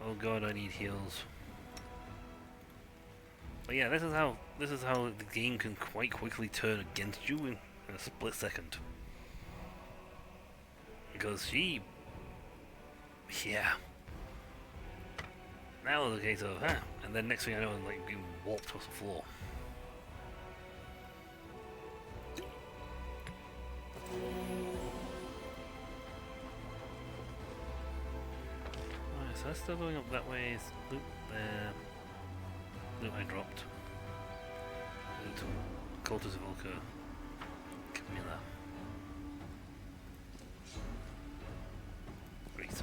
Oh god, I need heals. But yeah, this is how the game can quite quickly turn against you in a split second. Because yeah. Now it's a case of, and then next thing I know, I'm like being warped across the floor. Alright, so that's still going up that way. Loot there. Loot I dropped. Loot. Cultist Volker. Give me that. Great.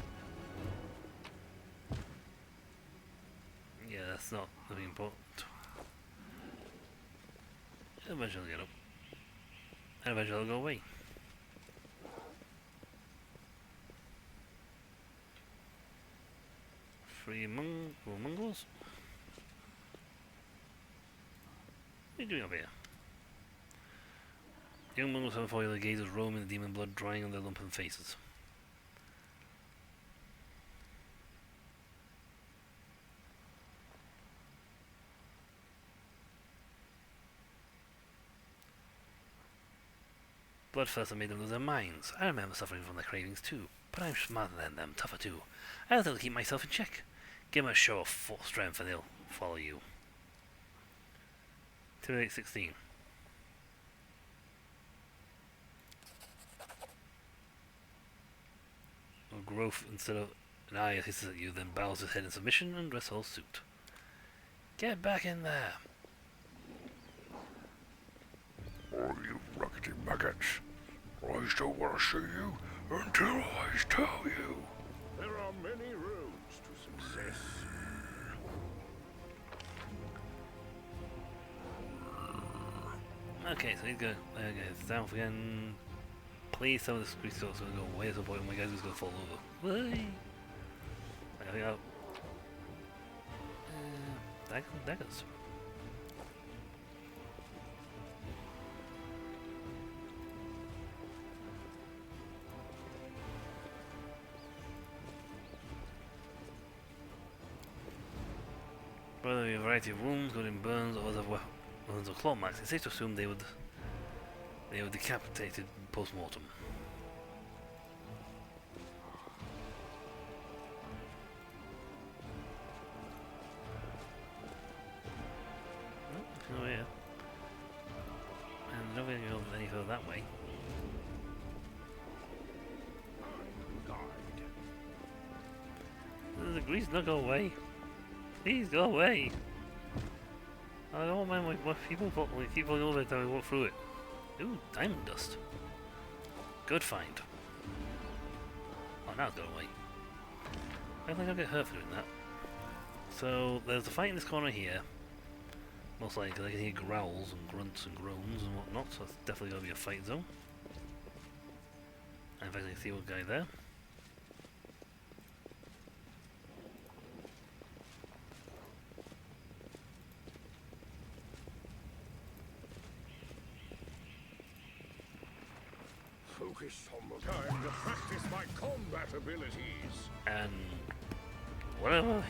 Yeah, that's not really important. Eventually I'll get up. And eventually I'll go away. Free Mongols? What are you doing up here? Young Mongols have foiled the gazers roam in the demon blood drying on their lumpen faces. but first I made them lose their minds. I remember suffering from their cravings too, but I'm smarter than them, tougher too. I have to keep myself in check. Give them a show of full strength and they'll follow you. 2816. Growth instead of an eye hisses at you, then bows his head in submission and dress whole suit. Get back in there! Oh, you raggedy maggots. I still want to see you until I tell you. There are many roads to success. Okay, so he's going to south again. Please, some of the street stores are going to go away at some point and my guy's just going to fall over. Whee! I think daggers. Whether a variety of wounds, including burns or other weapons or claw marks, it's safe to assume they were decapitated post-mortem. Oh yeah. And nobody goes any further that way. The grease not go away. Please go away. I don't mind my people keep falling over every time we walk through it. Ooh, diamond dust. Good find. Oh, now it's gone away. I don't think I'll get hurt for doing that. So, there's a fight in this corner here. Most likely because I can hear growls and grunts and groans and whatnot, so it's definitely going to be a fight zone. And in fact, I can see one guy there. Focus on the time to practice my combat abilities. And what am I?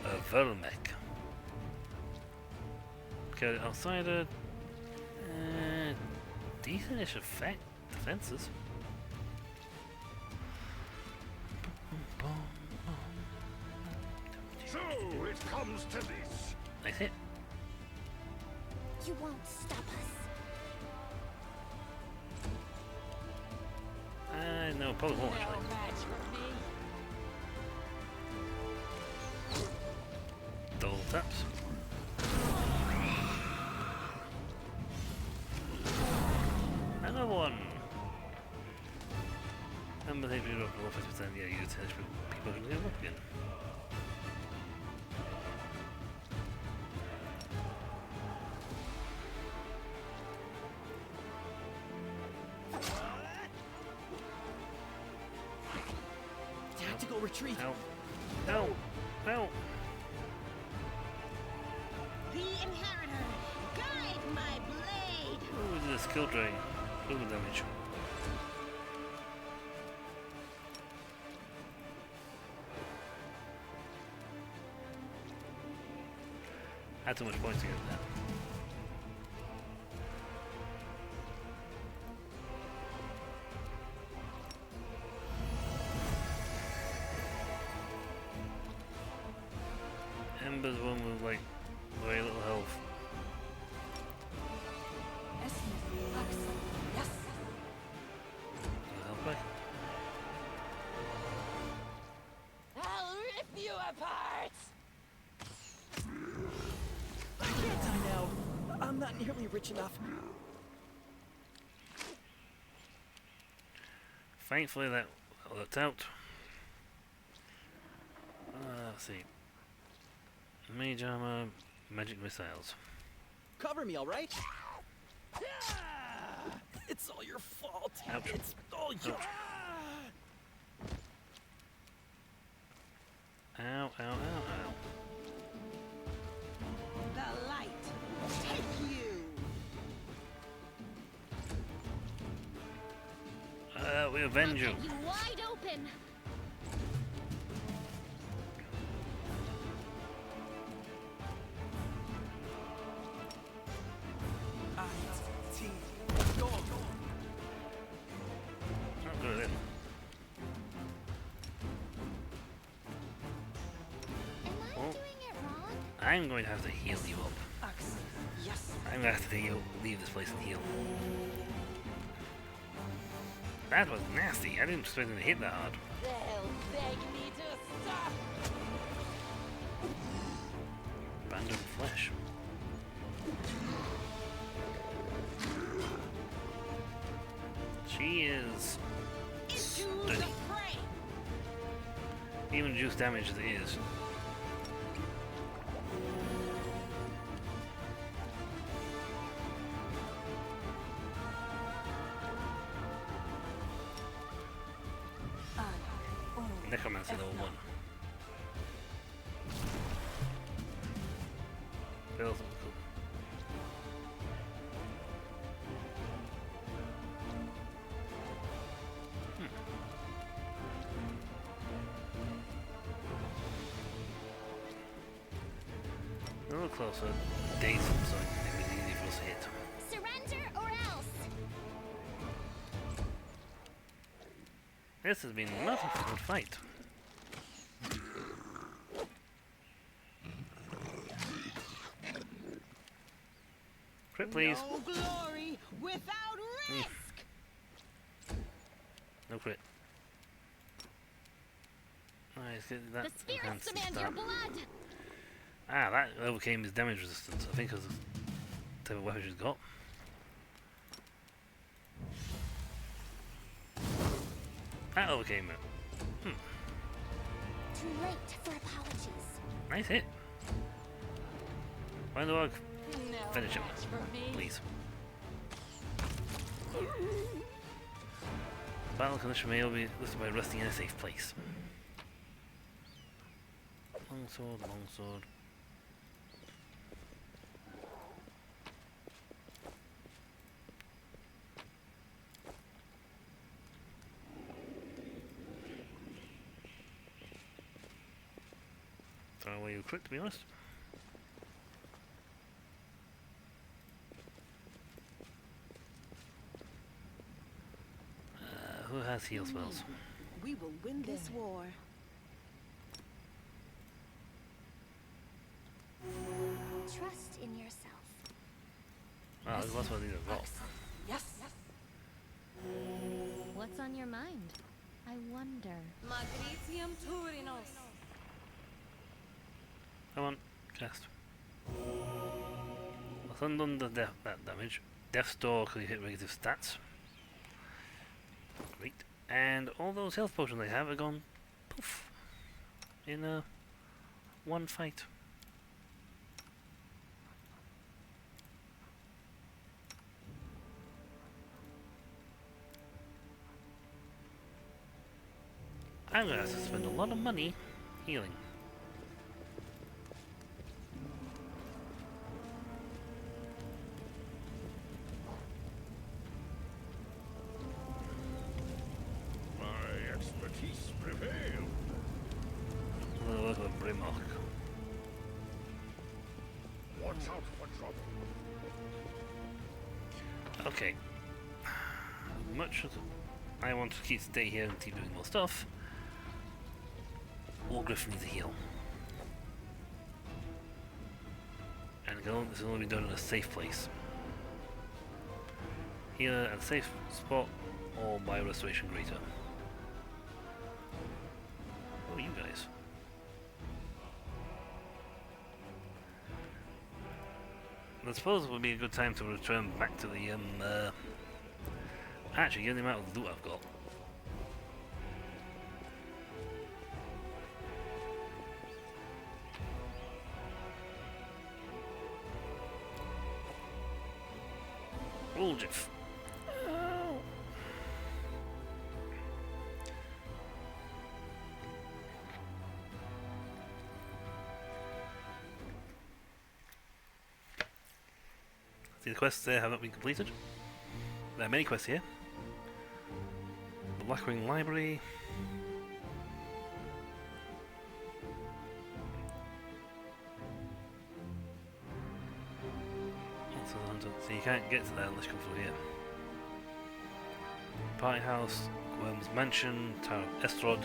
A Vermec. Okay, outsider. Decentish effect defenses. So it comes to this. Nice hit. You won't stop us. No, probably won't actually. No match for me. Double taps. Another one. And the HP drop to 50%. Yeah, you tell people can get up again. Tactical retreat. Help. Help. Help. The Inheritor, guide my blade. Oh, we did a skill drain. Movement damage. Had too much points to get that. Ember's one with like very little health. Yes. Health back. I'll rip you apart. I can't die now. I'm not nearly rich enough. Thankfully that worked out. Let's see. Mage armor, magic missiles. Cover me, all right? It's all your fault. Ouch. It's all your. Ow, ow, ow, ow. The light. Take you. We avenge you. I'll cut you wide open. I'm going to have to heal you up. Axe. Yes. I'm going to have to leave this place and heal. That was nasty. I didn't expect him to hit that hard. They'll beg me to stop. Abandoned flesh. She is Into the stunning. fray. Even reduced damage as it is. Necromancer level 1. Fails on cool. A little closer. Days so it was easy for us to hit. Surrender or else. This has been not a good fight. Crit, please. No glory without risk. No crit. Nice, get that The spirits enhanced demand stat. your blood. Ah, that overcame his damage resistance. I think because of the type of weapon she's got. That overcame it. Too late for apologies. Nice hit. Find the dog. No Finish him, match for me. please. Battle condition may be listed by resting in a safe place. Longsword, longsword. Throw away your crit, to be honest. Who has heal spells? We will win this war. Trust in yourself. Oh, that's what these are got. Yes. What's on your mind? I wonder. Magritium Turinos. Come on, cast. Well, Thundun does that damage. Deathstalk can hit negative stats. Great. And all those health potions I have are gone poof in one fight. I'm gonna have to spend a lot of money healing. My expertise prevailed. I'm gonna work with Brimlock. Watch out for trouble. Okay. Much as I want to stay here and keep doing more stuff, Wargriff needs a heal. And this will only be done in a safe place. Here at a safe spot or by Restoration Greater. Who are you guys? I suppose it would be a good time to return back to the actually, given the amount of loot I've got. Uljif. See, the quests there have not been completed. There are many quests here. The Blackwing Library. So you can't get to there unless you come through here. Party House, Worm's Mansion, Tower of Estrod,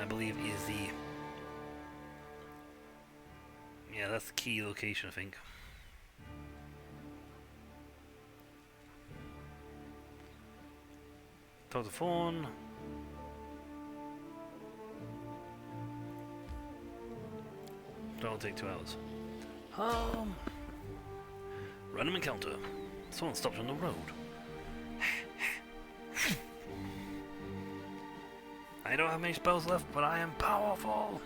I believe is the Yeah, that's the key location, I think. Talk to Fawn. That'll take 2 hours. Random encounter. Someone stopped on the road. I don't have many spells left, but I am powerful.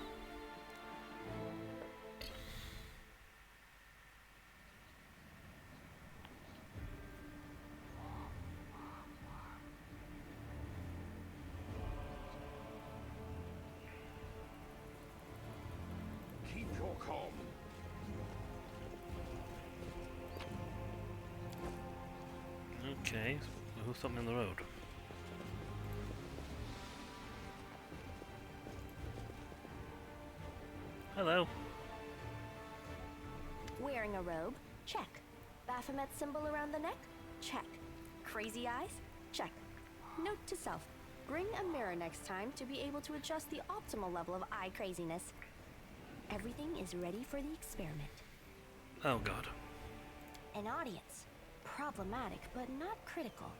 Keep your calm. Okay, so who's stopping on the road? Hello. Wearing a robe? Check. Baphomet symbol around the neck? Check. Crazy eyes? Check. Note to self. Bring a mirror next time to be able to adjust the optimal level of eye craziness. Everything is ready for the experiment. Oh god. An audience. Problematic, but not critical.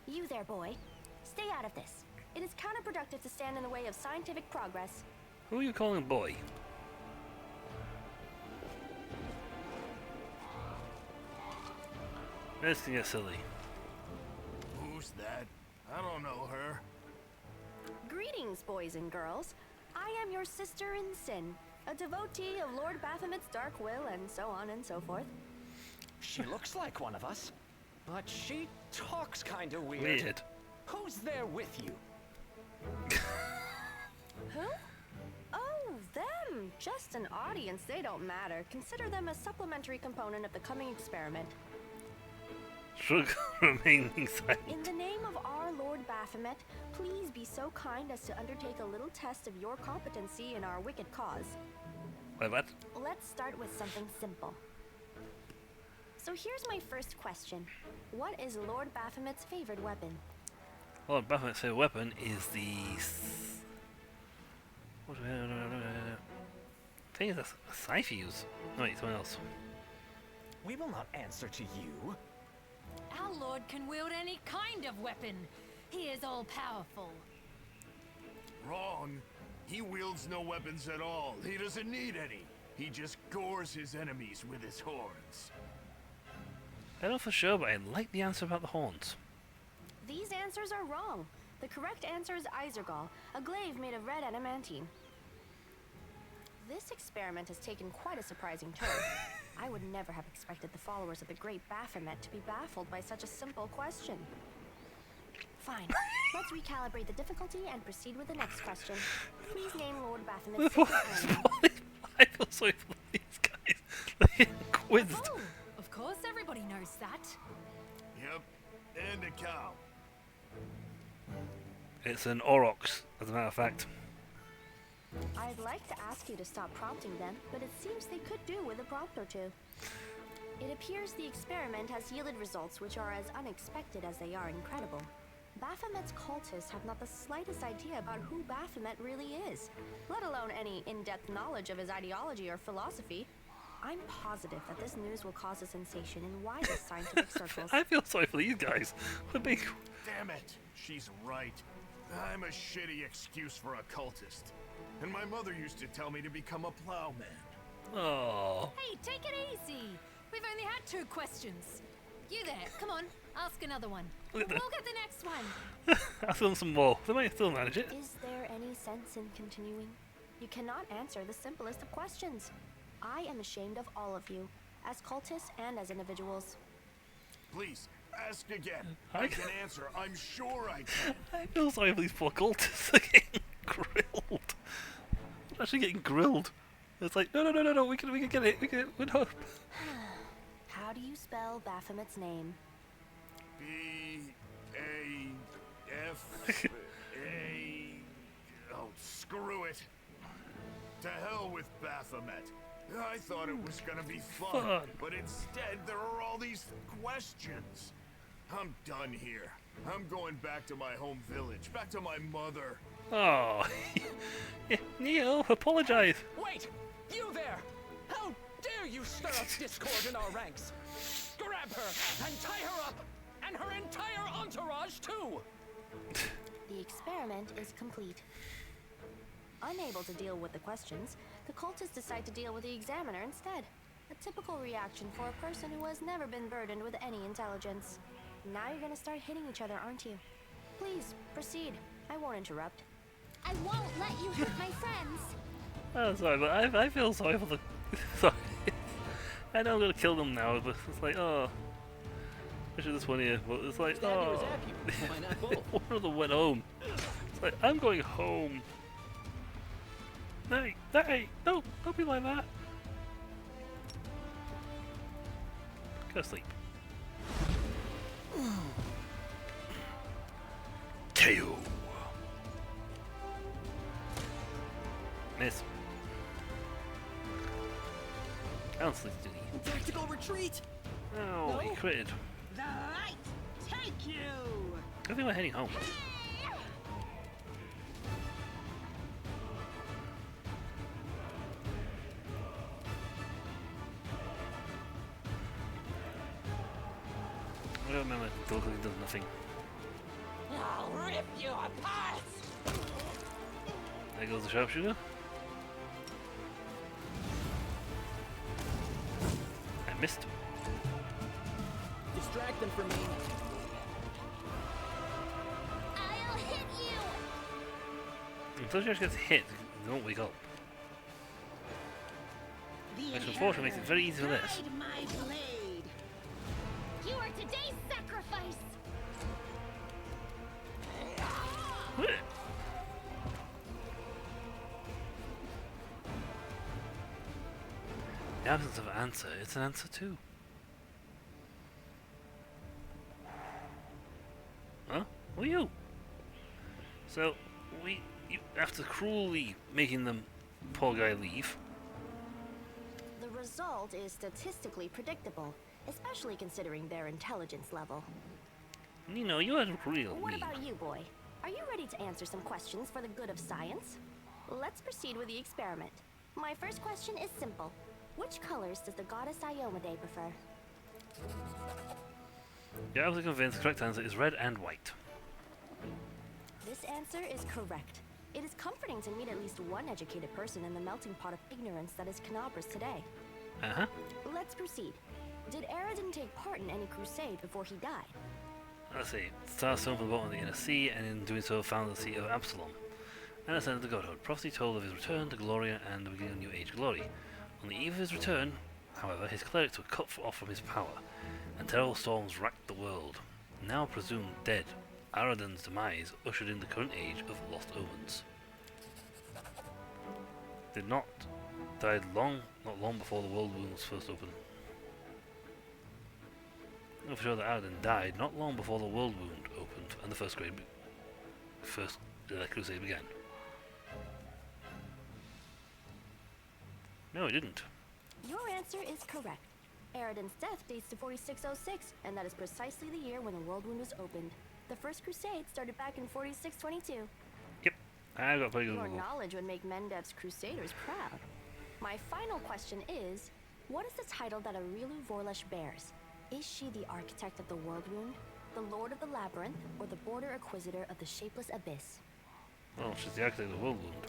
You there, boy. Stay out of this. It is counterproductive to stand in the way of scientific progress. Who are you calling boy? This can get silly. Who's that? I don't know her. Greetings, boys and girls. I am your sister in sin, a devotee of Lord Baphomet's dark will, and so on and so forth. She looks like one of us, but she talks kinda weird. Weird. Who's there with you? Who? Oh, them! Just an audience, they don't matter. Consider them a supplementary component of the coming experiment. Shrug, remaining silent. In the name of our Lord Baphomet, please be so kind as to undertake a little test of your competency in our wicked cause. Wait, what? Let's start with something simple. So here's my first question. What is Lord Baphomet's favorite weapon? Well, Baphomet's favorite weapon is the... What? I think it's a scythe use. No, wait, someone else. We will not answer to you. Our lord can wield any kind of weapon. He is all powerful. Wrong. He wields no weapons at all. He doesn't need any. He just gores his enemies with his horns. I don't know for sure, but I like the answer about the horns. These answers are wrong. The correct answer is Isergal, a glaive made of red adamantine. This experiment has taken quite a surprising turn. I would never have expected the followers of the great Baphomet to be baffled by such a simple question. Fine. Let's recalibrate the difficulty and proceed with the next question. Please name Lord Baphomet's favorite animal. I feel sorry for these guys. They get quizzed. Oh, of course everybody knows that. Yep. And a cow. It's an aurochs, as a matter of fact. I'd like to ask you to stop prompting them, but it seems they could do with a prompt or two. It appears the experiment has yielded results which are as unexpected as they are incredible. Baphomet's cultists have not the slightest idea about who Baphomet really is, let alone any in-depth knowledge of his ideology or philosophy. I'm positive that this news will cause a sensation in widest scientific circles. I feel sorry for these guys. We're being... Damn it. She's right. I'm a shitty excuse for a cultist. And my mother used to tell me to become a plowman. Oh. Hey, take it easy. We've only had 2 questions. You there, come on, ask another one. Look at We'll that. get the next one. Ask them some more. They might still manage it. Is there any sense in continuing? You cannot answer the simplest of questions. I am ashamed of all of you, as cultists and as individuals. Please, ask again. I I can answer. I'm sure I can. I feel sorry for these poor cultists. They're getting grilled. They're actually getting grilled. It's like, no, we can get it. We can with hope. How do you spell Baphomet's name? B-A-F-A... Oh, screw it. To hell with Baphomet. I thought it was gonna be fun, but instead there are all these questions. I'm done here. I'm going back to my home village, back to my mother. Oh. Neo, apologize. Wait! You there! How dare you stir up discord in our ranks? Grab her and tie her up, and her entire entourage too! The experiment is complete. Unable to deal with the questions, the cultists decide to deal with the examiner instead. A typical reaction for a person who has never been burdened with any intelligence. Now you're gonna start hitting each other, aren't you? Please, proceed. I won't interrupt. I won't let you hurt my friends. Oh, sorry, but I feel sorry for the... sorry. I know I'm gonna kill them now, but it's like, oh... I should this one here, but it's like, Stab you or oh... zap you? Why not both? One of them went home. It's like, I'm going home. Hey, no, don't be like that. Go to sleep. KO. Miss. I don't sleep, do you? Tactical retreat! Oh, No? he critted. The light take you! I think we're heading home. I don't remember. Dolcley does nothing. I'll rip you apart! There goes the sharpshooter. I missed. Distract them from me. I'll hit you. Until she actually gets hit, they don't wake up. Which unfortunately makes it very easy for this. Guide my blade. You are today's sacrifice. The absence of an answer, it's an answer too. Huh? Who are you? So, after cruelly making the poor guy leave, The result is statistically predictable, especially considering their intelligence level. you know, you had a real What mean. about you, boy? Are you ready to answer some questions for the good of science? Let's proceed with the experiment. My first question is simple. Which colors does the goddess Iomedae prefer? You're absolutely convinced the correct answer is red and white. This answer is correct. It is comforting to meet at least one educated person in the melting pot of ignorance that is Kenabres today. Uh-huh. Let's proceed. Did Aradin take part in any crusade before he died? Let's see. Starstone from the bottom of the inner sea, and in doing so found the seat of Absalom, and ascended to godhood. Prophecy told of his return to Gloria and the beginning of New Age glory. On the eve of his return, however, his clerics were cut off from his power, and terrible storms racked the world. Now presumed dead, Aradin's demise ushered in the current age of lost omens. Did not died not long before the world wound was first opened. I know for sure that Aradin died not long before the world wound opened and the first crusade began. No, he didn't. Your answer is correct. Aradin's death dates to 4606, and that is precisely the year when the world wound was opened. The first crusade started back in 4622. Yep, I got pretty good. Your Google. knowledge would make Mendev's crusaders proud. My final question is, what is the title that Arilu Vorlesh bears? Is she the architect of the world wound, the lord of the labyrinth, or the border acquisitor of the shapeless abyss? Well, she's the architect of the world wound.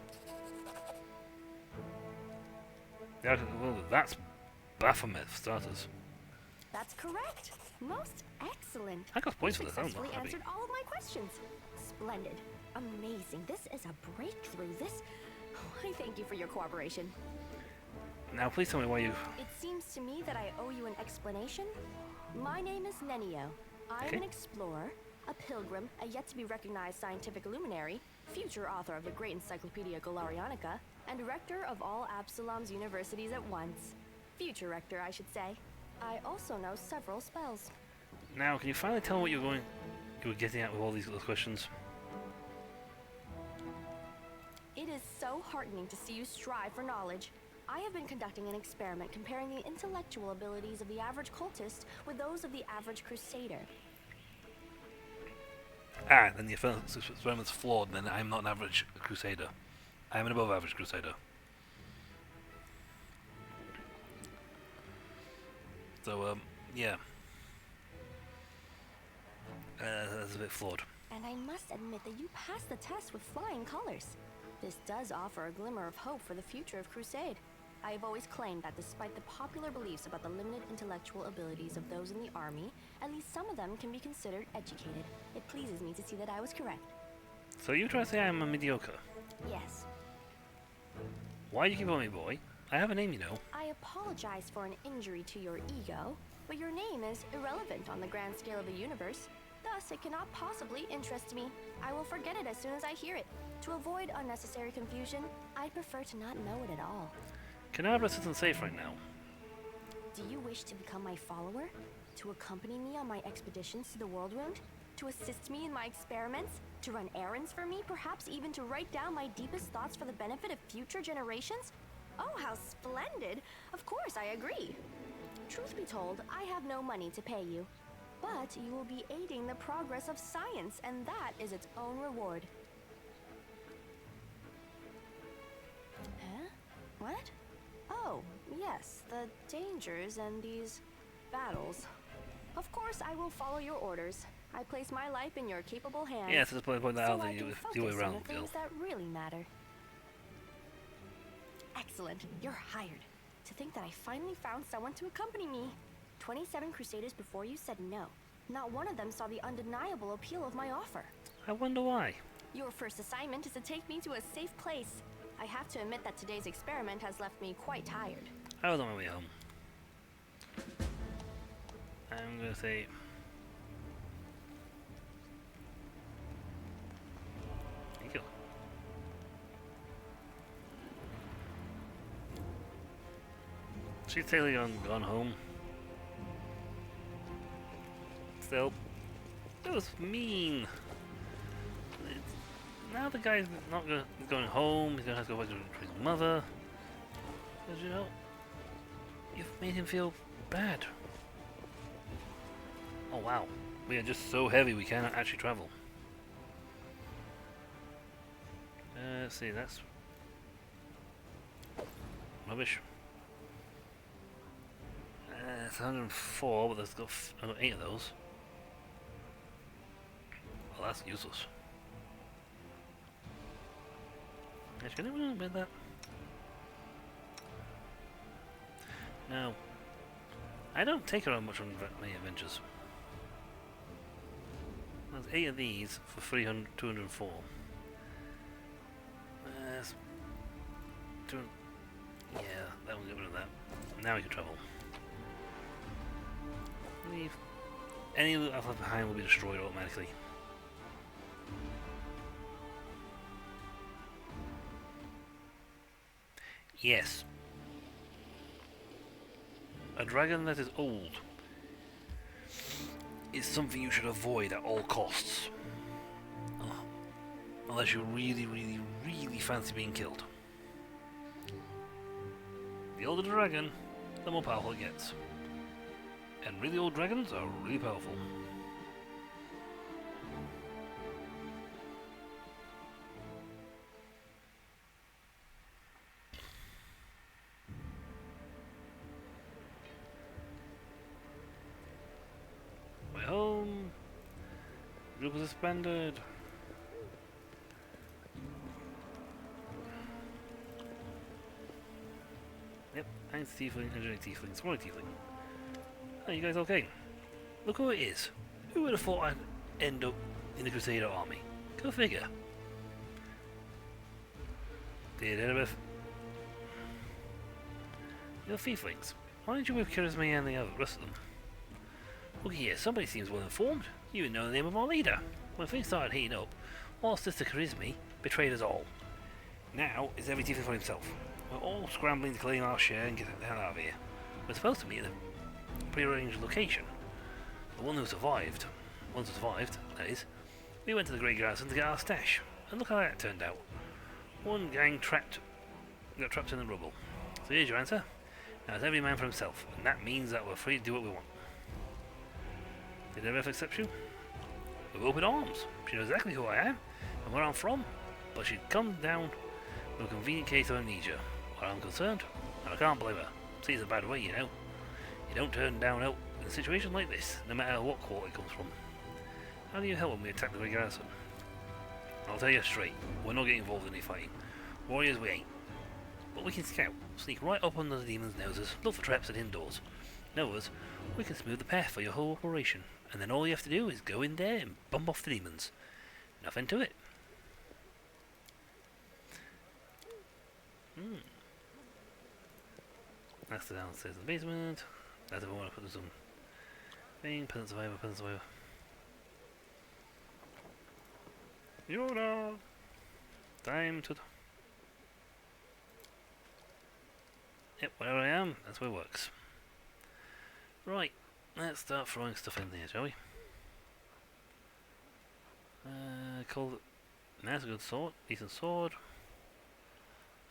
The architect of the world wound, that's Baphomet for starters. That's correct. Most excellent. I got points for You this, I'm not successfully happy. answered all of my questions. Splendid. Amazing. This is a breakthrough. I thank you for your cooperation. Now please tell me why you... It seems to me that I owe you an explanation. My name is Nenio. I am Okay. an explorer, a pilgrim, a yet-to-be-recognized scientific luminary, future author of the great Encyclopedia Galarianica, and rector of all Absalom's universities at once. Future rector, I should say. I also know several spells. Now, can you finally tell me what you were getting at with all these little questions? It is so heartening to see you strive for knowledge. I have been conducting an experiment comparing the intellectual abilities of the average cultist with those of the average crusader. Ah, then the experiment's flawed, then I'm not an average crusader. I'm an above average crusader. So, yeah. That's a bit flawed. And I must admit that you passed the test with flying colors. This does offer a glimmer of hope for the future of Crusade. I have always claimed that despite the popular beliefs about the limited intellectual abilities of those in the army, at least some of them can be considered educated. It pleases me to see that I was correct. So you try to say I'm a mediocre. Yes. Why do you keep calling me boy? I have a name, you know. I apologize for an injury to your ego, but your name is irrelevant on the grand scale of the universe. Thus, it cannot possibly interest me. I will forget it as soon as I hear it. To avoid unnecessary confusion, I'd prefer to not know it at all. Canabras isn't safe right now. Do you wish to become my follower? To accompany me on my expeditions to the World Wound? To assist me in my experiments? To run errands for me? Perhaps even to write down my deepest thoughts for the benefit of future generations? Oh, how splendid! Of course, I agree. Truth be told, I have no money to pay you. But you will be aiding the progress of science, and that is its own reward. Huh? What? Oh, yes, the dangers and these battles. Of course, I will follow your orders. I place my life in your capable hands. Yeah, to point that out so that I you can the focus way on around, the Gil. things that really matter. Excellent, you're hired. To think that I finally found someone to accompany me. 27 Crusaders before you said no. Not one of them saw the undeniable appeal of my offer. I wonder why. Your first assignment is to take me to a safe place. I have to admit that today's experiment has left me quite tired. I was on my way home. I'm gonna say... There you go. She's totally gone home. Still, that was mean. Now the guy's not going home. He's gonna have to go back to his mother. Because, you know, you've made him feel bad. Oh wow, we are just so heavy we cannot actually travel. Let's see, that's rubbish. It's 104, but there's got 8 of those. Well, that's useless. Actually, can I really bet that? No. I don't take around much on my adventures. There's 8 of these for 204. Yeah, that will get rid of that. Now we can travel. Leave. Any loot I've left behind will be destroyed automatically. Yes. A dragon that is old is something you should avoid at all costs. Oh. Unless you really, really, really fancy being killed. The older the dragon, the more powerful it gets. And really old dragons are really powerful. Way home. Group is suspended. Yep, I'm Tiefling, engineering Tiefling, smaller Tiefling. Are you guys okay? Look who it is. Who would have thought I'd end up in the Crusader army? Go figure. Did Elizabeth? You're Tieflings. Why don't you move Charisma and the rest of them? Look here, somebody seems well informed. You even know the name of our leader. When things started heating up, our sister Charisma betrayed us all. Now it's every Tiefling for himself. We're all scrambling to claim our share and get the hell out of here. We're supposed to meet in a prearranged location. The one who survived, that is, we went to the Great Garrison to get our stash. And look how that turned out. One gang got trapped in the rubble. So here's your answer. Now it's every man for himself, and that means that we're free to do what we want. Did Elizabeth accept you? With open arms. She knows exactly who I am and where I'm from, but she'd come down with a convenient case of amnesia. Where I'm concerned, and I can't blame her. Sees a bad way, you know. You don't turn down help in a situation like this, no matter what quarter it comes from. How do you help when we attack the big garrison? I'll tell you straight, we're not getting involved in any fighting. Warriors we ain't. But we can scout, sneak right up under the demons' noses, look for traps and indoors. Know us, we can smooth the path for your whole operation, and then all you have to do is go in there and bump off the demons. Nothing to it. That's the downstairs in the basement. That's if I want to put some thing. Peasant survivor, peasant survivor. Yoda! Time to... Yep, wherever I am, that's where it works. Right, let's start throwing stuff in there, shall we? Call it... That's a good sword, decent sword.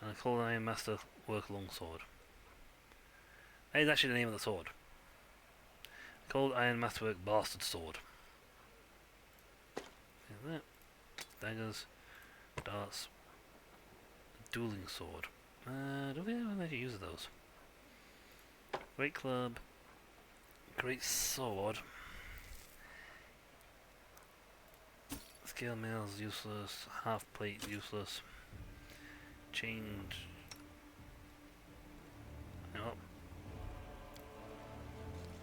And I call Iron Master Work Long Sword. That is actually the name of the sword. Called Iron Masterwork Bastard Sword. There's that. Daggers, darts, dueling sword. Don't think anyone actually uses those. Great club, great sword. Scale mail's useless. Half plate useless. Change. You know,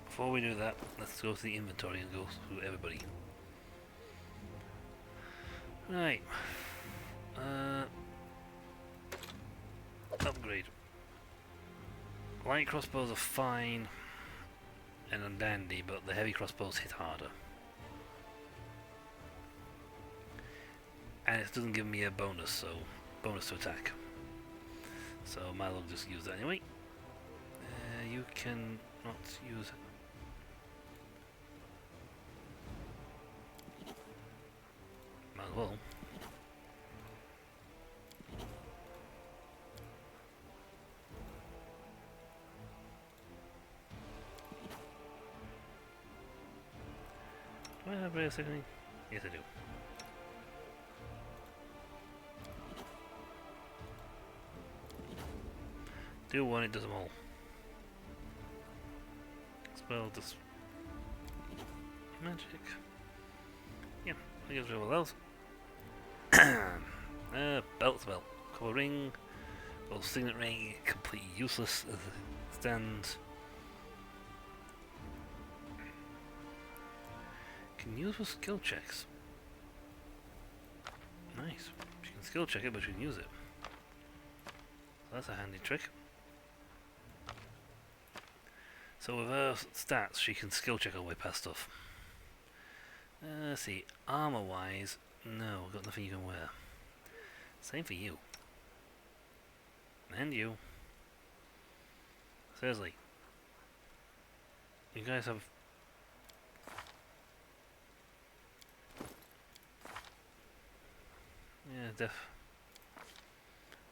before we do that, let's go to the inventory and go through everybody. Right. Upgrade. Light crossbows are fine and dandy, but the heavy crossbows hit harder. And it doesn't give me a bonus, so bonus to attack. So might as well just use that anyway. You can not use it. Might as well. Do I have a second? Yes, I do. Do one, it does them all. Spell this magic. Yeah, I guess we'll else. Belt spell. Cover ring. Well, signet ring, completely useless as it stands. Can use for skill checks. Nice. She can skill check it, but she can use it. So that's a handy trick. So with her stats, she can skill check her way past stuff. Let's see, armor wise, no, I've got nothing you can wear. Same for you. And you. Seriously. You guys have... Yeah, def...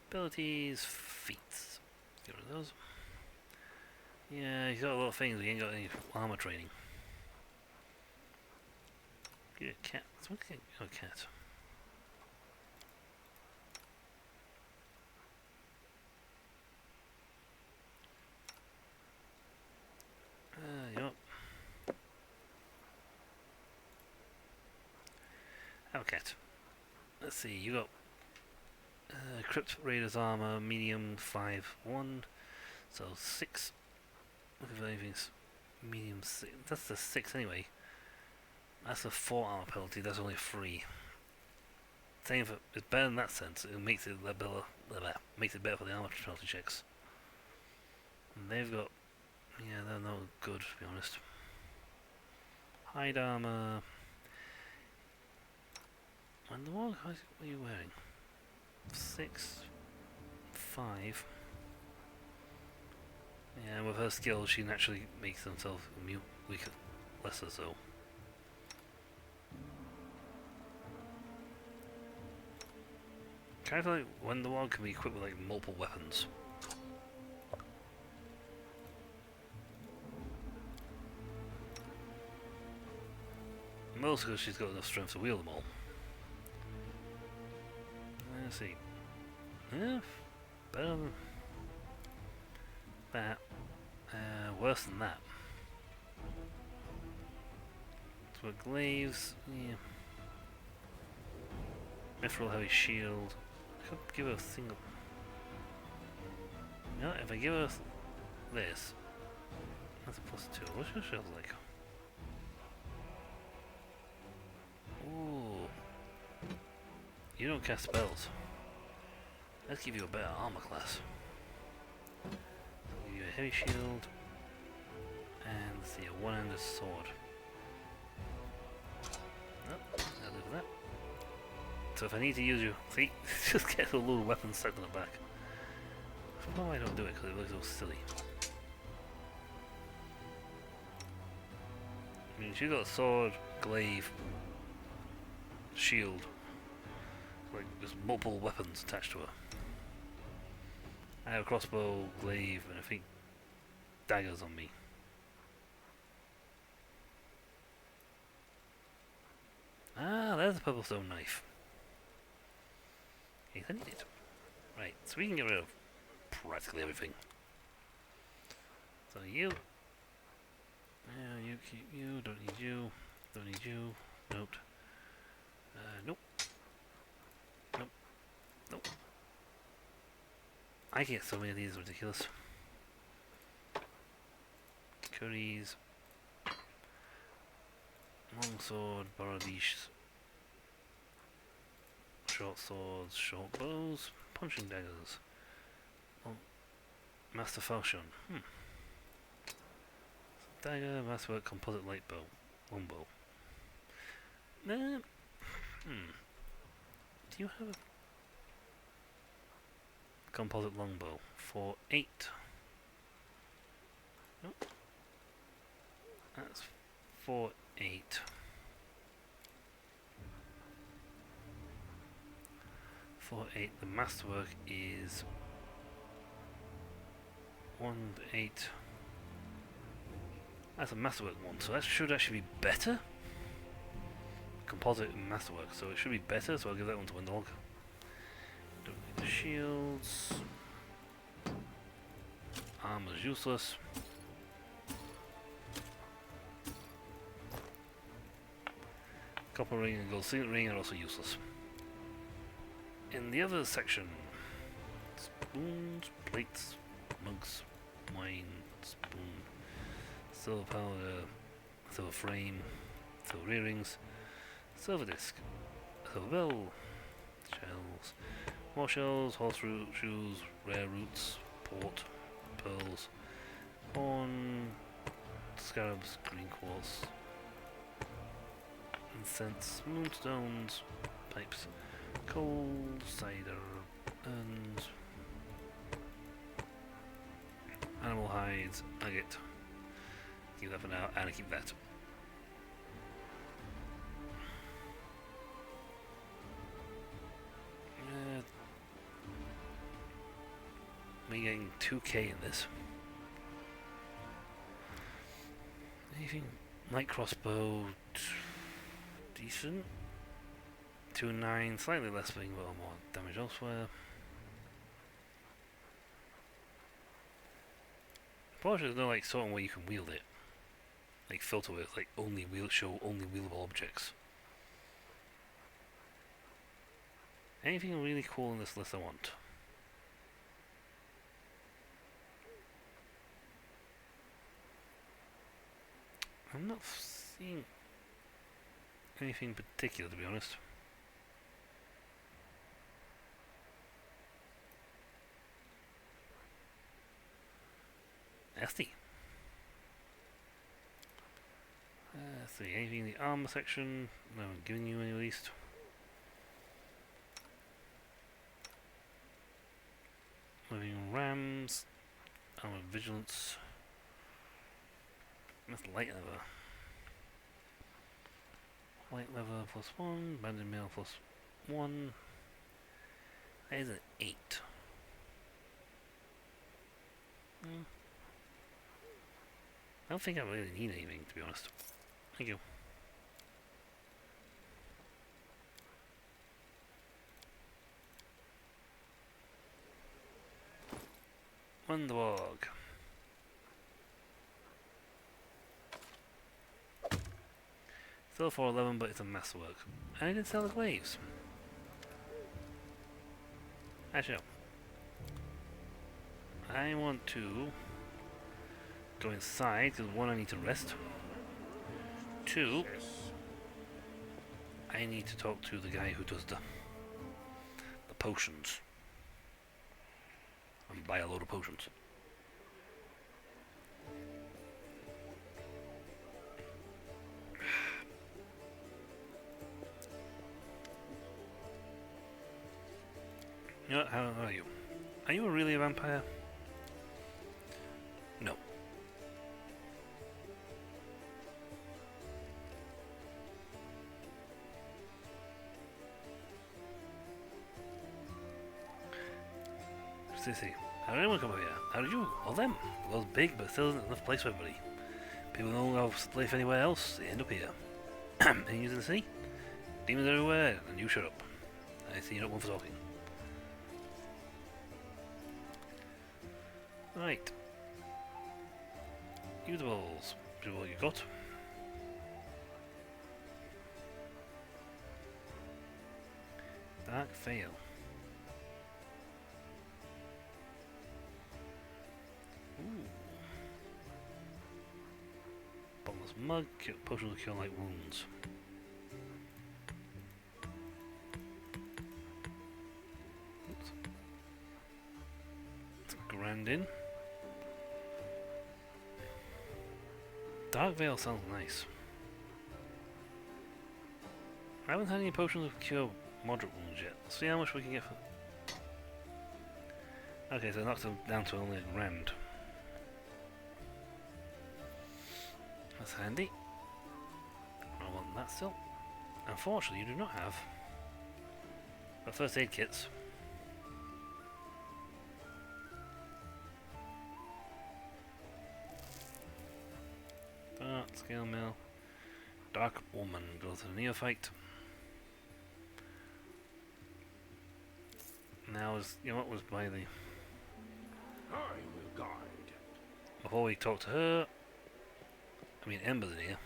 Abilities, feats. Get rid of those. Yeah, he's got a lot of things, he ain't got any armor training. Get a cat. Someone can get a cat. Yup. Have a cat. Let's see, you got Crypt Raiders armor, medium 5-1, so 6. Look if anything's medium 6. That's the 6 anyway. That's a 4 armor penalty. That's only 3. Same for it's better in that sense. It makes it better. Makes it better for the armor penalty checks. And they've got they're no good to be honest. Hide armor. And the what are you wearing? 6, 5. Yeah, with her skill, she naturally makes herself weaker, lesser so. Kind of like Wonderwall can be equipped with like multiple weapons. Mostly because she's got enough strength to wield them all. Let's see. Yeah, better than that. Worse than that. Masterwork glaives, yeah. Mithril heavy shield. I could give her a single. You know, if I give her this, that's a +2. What's your shield like? Ooh. You don't cast spells. Let's give you a better armor class. Give you a heavy shield. And let's see, a one-handed sword. Nope, I'll live with that. So if I need to use you, see, just get a load of weapons stuck on the back. Probably I don't do it because it looks so silly. I mean, she's got a sword, glaive, shield. Like, there's multiple weapons attached to her. I have a crossbow, glaive, and I think daggers on me. Ah, there's a purple stone knife. Yes, I need it. Right, so we can get rid of practically everything. So you. Yeah, you keep you. Don't need you. Don't need you. Nope. Nope. Nope. Nope. I get so many of these, ridiculous. Curries. Longsword, Baradish. Short swords, short bows, punching daggers. Oh, Master Falchion. Dagger, Masterwork, composite light bow. Longbow. Do you have a composite longbow for 8? Nope. That's 4, 8. 4, 8. The masterwork is 1, 8. That's a masterwork one, so that should actually be better. Composite and masterwork, so it should be better. So I'll give that one to Windog. Don't need the shields. Armor's useless. Copper ring and gold signet ring are also useless. In the other section, spoons, plates, mugs, wine, spoon, silver powder, silver frame, silver earrings, silver disc, silver bell, shells, more shells, horse root, shoes, rare roots, port, pearls, horn, scarabs, green quartz, incense, moonstones, pipes, coal, cider, and animal hides, agate. Keep that for now, and I keep that. We're getting 2k in this. Anything? Light crossbow, decent. 2-9, slightly less thing, but more damage elsewhere. Unfortunately, there's no like certain way you can wield it. Like filter with like only show only wieldable objects. Anything really cool in this list I want? I'm not seeing anything particular, to be honest. Nasty. Let's see, anything in the armor section? No, I'm giving you any at least. Living rams, armor vigilance. That's light leather. Light leather +1, banded mail +1. That is an 8. I don't think I really need anything, to be honest. Thank you. Wundawog. Still 411, but it's a masterwork. And I didn't sell the glaives. Actually, no. I want to go inside, because one, I need to rest. Two, I need to talk to the guy who does the potions. And buy a load of potions. You know, how are you? Are you really a vampire? No. Sissy, how did anyone come over here? How did you? All them. The world's big, but still isn't enough place for everybody. People don't have life anywhere else, they end up here. And you in the sea? Demons everywhere, and you shut up. I see you're not one for talking. Right. Use the balls. Do what you got. Dark Veil. Ooh. Bottomless mug. Potion will cure light wounds. Oops. Let's grind in. Dark Veil sounds nice. I haven't had any potions of cure moderate wounds yet. Let's see how much we can get for... Okay, so it knocks them down to only a grand. That's handy. I want that still. Unfortunately, you do not have first aid kits. Scale mail. Dark Omen. Go to the Neophyte. Now is what was by the... I will guide. Before we talk to her... I mean, Ember's in here.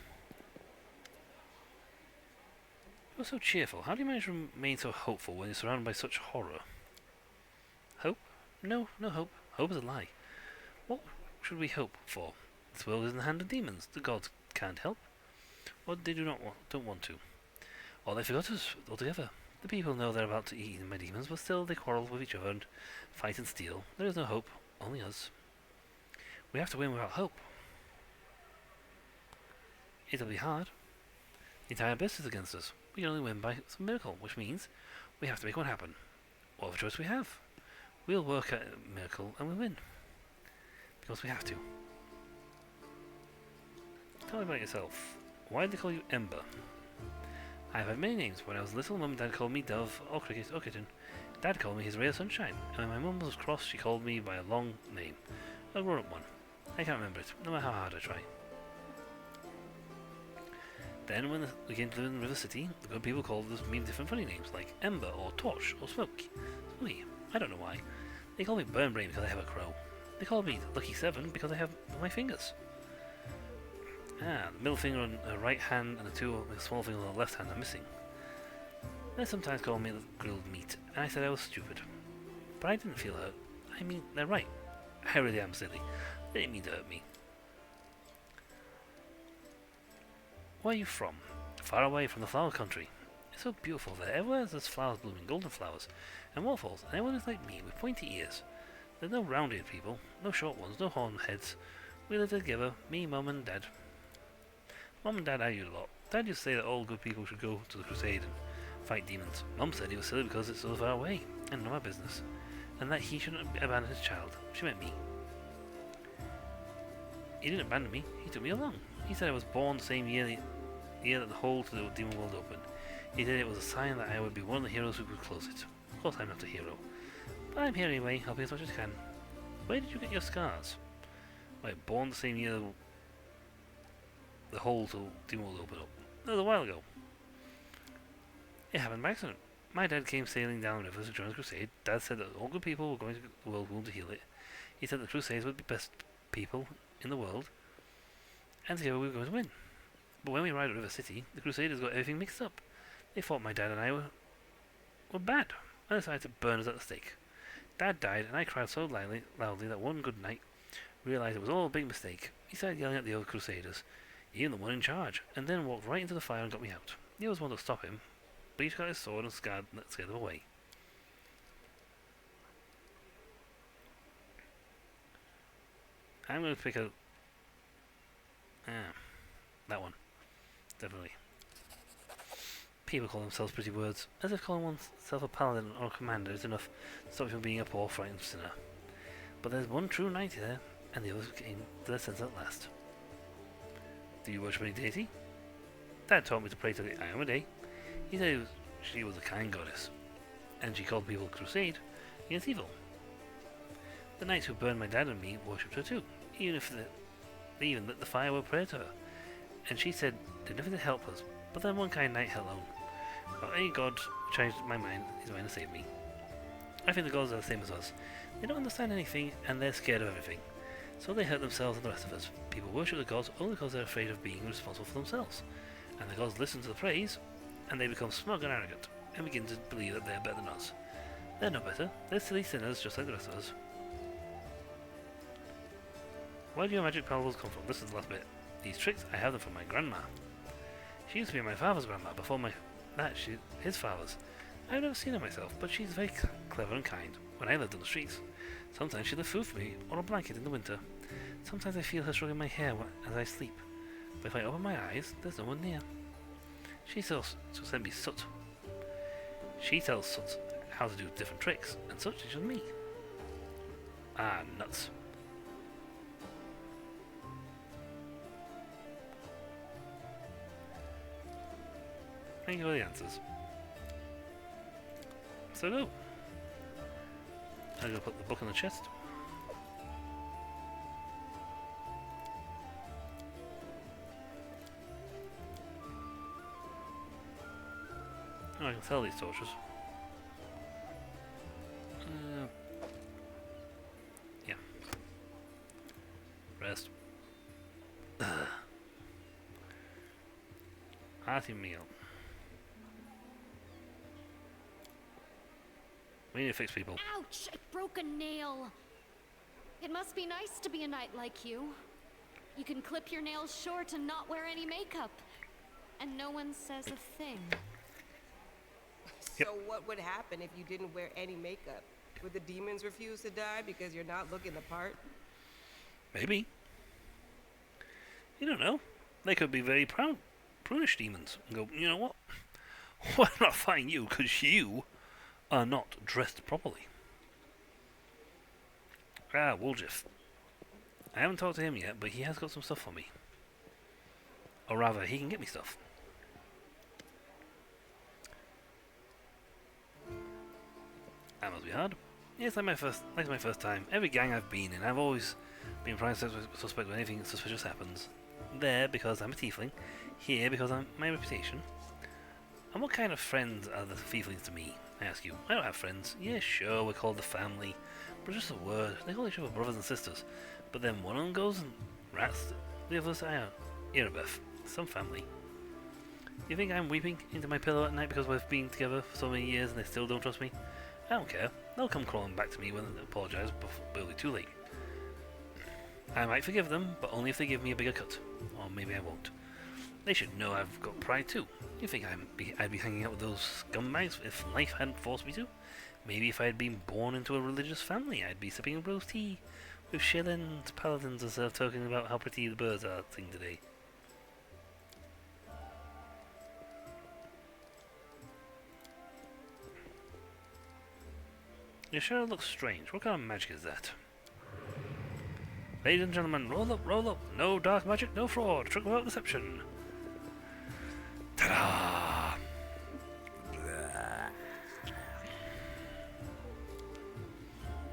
You're so cheerful. How do you manage to remain so hopeful when you're surrounded by such horror? Hope? No, no hope. Hope is a lie. What should we hope for? This world is in the hand of demons. The gods can't help. Or they don't want to. Or they forgot us altogether. The people know they're about to be eaten by demons, but still they quarrel with each other and fight and steal. There is no hope, only us. We have to win without hope. It'll be hard. The entire abyss is against us. We can only win by some miracle, which means we have to make one happen. Whatever choice we have. We'll work at a miracle and we'll win. Because we have to. Tell me about yourself. Why did they call you Ember? I've had many names. When I was little, Mum and Dad called me Dove or Cricket or Kitten. Dad called me his ray of sunshine, and when my mum was cross, she called me by a long name. A grown-up one. I can't remember it, no matter how hard I try. Then, when we came to live in River City, the good people called us me different funny names, like Ember or Torch or Smoke. Smoky. I don't know why. They call me Burn Brain because I have a crow. They call me Lucky 7 because I have my fingers. The middle finger on the right hand and the two small fingers on the left hand are missing. They sometimes call me grilled meat, and I said I was stupid. But I didn't feel hurt. I mean, they're right. I really am silly. They didn't mean to hurt me. Where are you from? Far away from the flower country. It's so beautiful there. Everywhere there's flowers blooming, golden flowers, and waterfalls, and everyone is like me, with pointy ears. There's no round-eared people, no short ones, no horn heads. We live together, me, Mum, and Dad. Mum and Dad argued a lot. Dad used to say that all good people should go to the crusade and fight demons. Mum said he was silly because it's so far away, and none of my business, and that he shouldn't abandon his child. She meant me. He didn't abandon me, he took me along. He said I was born the same year that the hole to the demon world opened. He said it was a sign that I would be one of the heroes who could close it. Of course I'm not a hero. But I'm here anyway, helping as much as I can. Where did you get your scars? I was born the same year the hole to the demon world opened up. That was a while ago. It happened by accident. My dad came sailing down the river to join the crusade. Dad said that all good people were going to the world wound to heal it. He said the crusades would be best people in the world, and together we were going to win. But when we arrived at River City, the Crusaders got everything mixed up. They thought my dad and I were bad, and decided to burn us at the stake. Dad died, and I cried so loudly that one good night realized it was all a big mistake. He started yelling at the other Crusaders, even the one in charge, and then walked right into the fire and got me out. The others wanted to stop him, but he took out his sword and scared them away. I'm going to pick a... that one. Definitely. People call themselves pretty words, as if calling oneself a paladin or a commander is enough to stop you from being a poor, frightened sinner. But there's one true knight there, and the others came to their senses at last. Do you worship any deity? Dad taught me to pray to the Iomedae. He said she was a kind goddess, and she called people crusade against evil. The knights who burned my dad and me worshipped her too, even that the fire were prayer to her, and she said did nothing to help us, but then one kind knight held on. Well, any god changed his mind to save me. I think the gods are the same as us. They don't understand anything, and they're scared of everything. So they hurt themselves and the rest of us. People worship the gods only because they're afraid of being responsible for themselves. And the gods listen to the praise, and they become smug and arrogant, and begin to believe that they're better than us. They're no better. They're silly sinners just like the rest of us. Where do your magic parables come from? This is the last bit. These tricks, I have them from my grandma. She used to be my father's grandma before his father's. I've never seen her myself, but she's very clever and kind. When I lived on the streets, sometimes she left food for me, or a blanket in the winter. Sometimes I feel her stroking my hair as I sleep. But if I open my eyes, there's no one near. She sent me Soot. She tells Soot how to do different tricks, and Soot teaches me. Ah, nuts. Thank you for the answers. So go. I'm gonna put the book in the chest. Oh, I can sell these torches. Yeah. Rest. Hearty meal. We need to fix people. Ouch! I broke a nail. It must be nice to be a knight like you. You can clip your nails short and not wear any makeup. And no one says a thing. So what would happen if you didn't wear any makeup? Would the demons refuse to die because you're not looking the part? Maybe. You don't know. They could be very prunish demons and go, you know what? Why not find you? Because you are not dressed properly. Ah, Woljif. I haven't talked to him yet, but he has got some stuff for me. Or rather, he can get me stuff. That must be hard. Yeah, it's like my first time. Every gang I've been in, I've always been prime suspect when anything suspicious happens. There, because I'm a tiefling. Here, because I'm my reputation. And what kind of friends are the tieflings to me? I ask you. I don't have friends. Yeah, sure, we're called the family. But it's just a word. They call each other brothers and sisters. But then one of them goes and rats the others out. Erebeth. Some family. You think I'm weeping into my pillow at night because we've been together for so many years and they still don't trust me? I don't care. They'll come crawling back to me when they apologise, but it'll be too late. I might forgive them, but only if they give me a bigger cut. Or maybe I won't. They should know I've got pride too. You think I'd be hanging out with those scumbags if life hadn't forced me to? Maybe if I had been born into a religious family, I'd be sipping rose tea with shillings, paladins, instead of talking about how pretty the birds are thing today. Your shadow looks strange. What kind of magic is that? Ladies and gentlemen, roll up, roll up. No dark magic, no fraud. Trick without deception. Ta-da!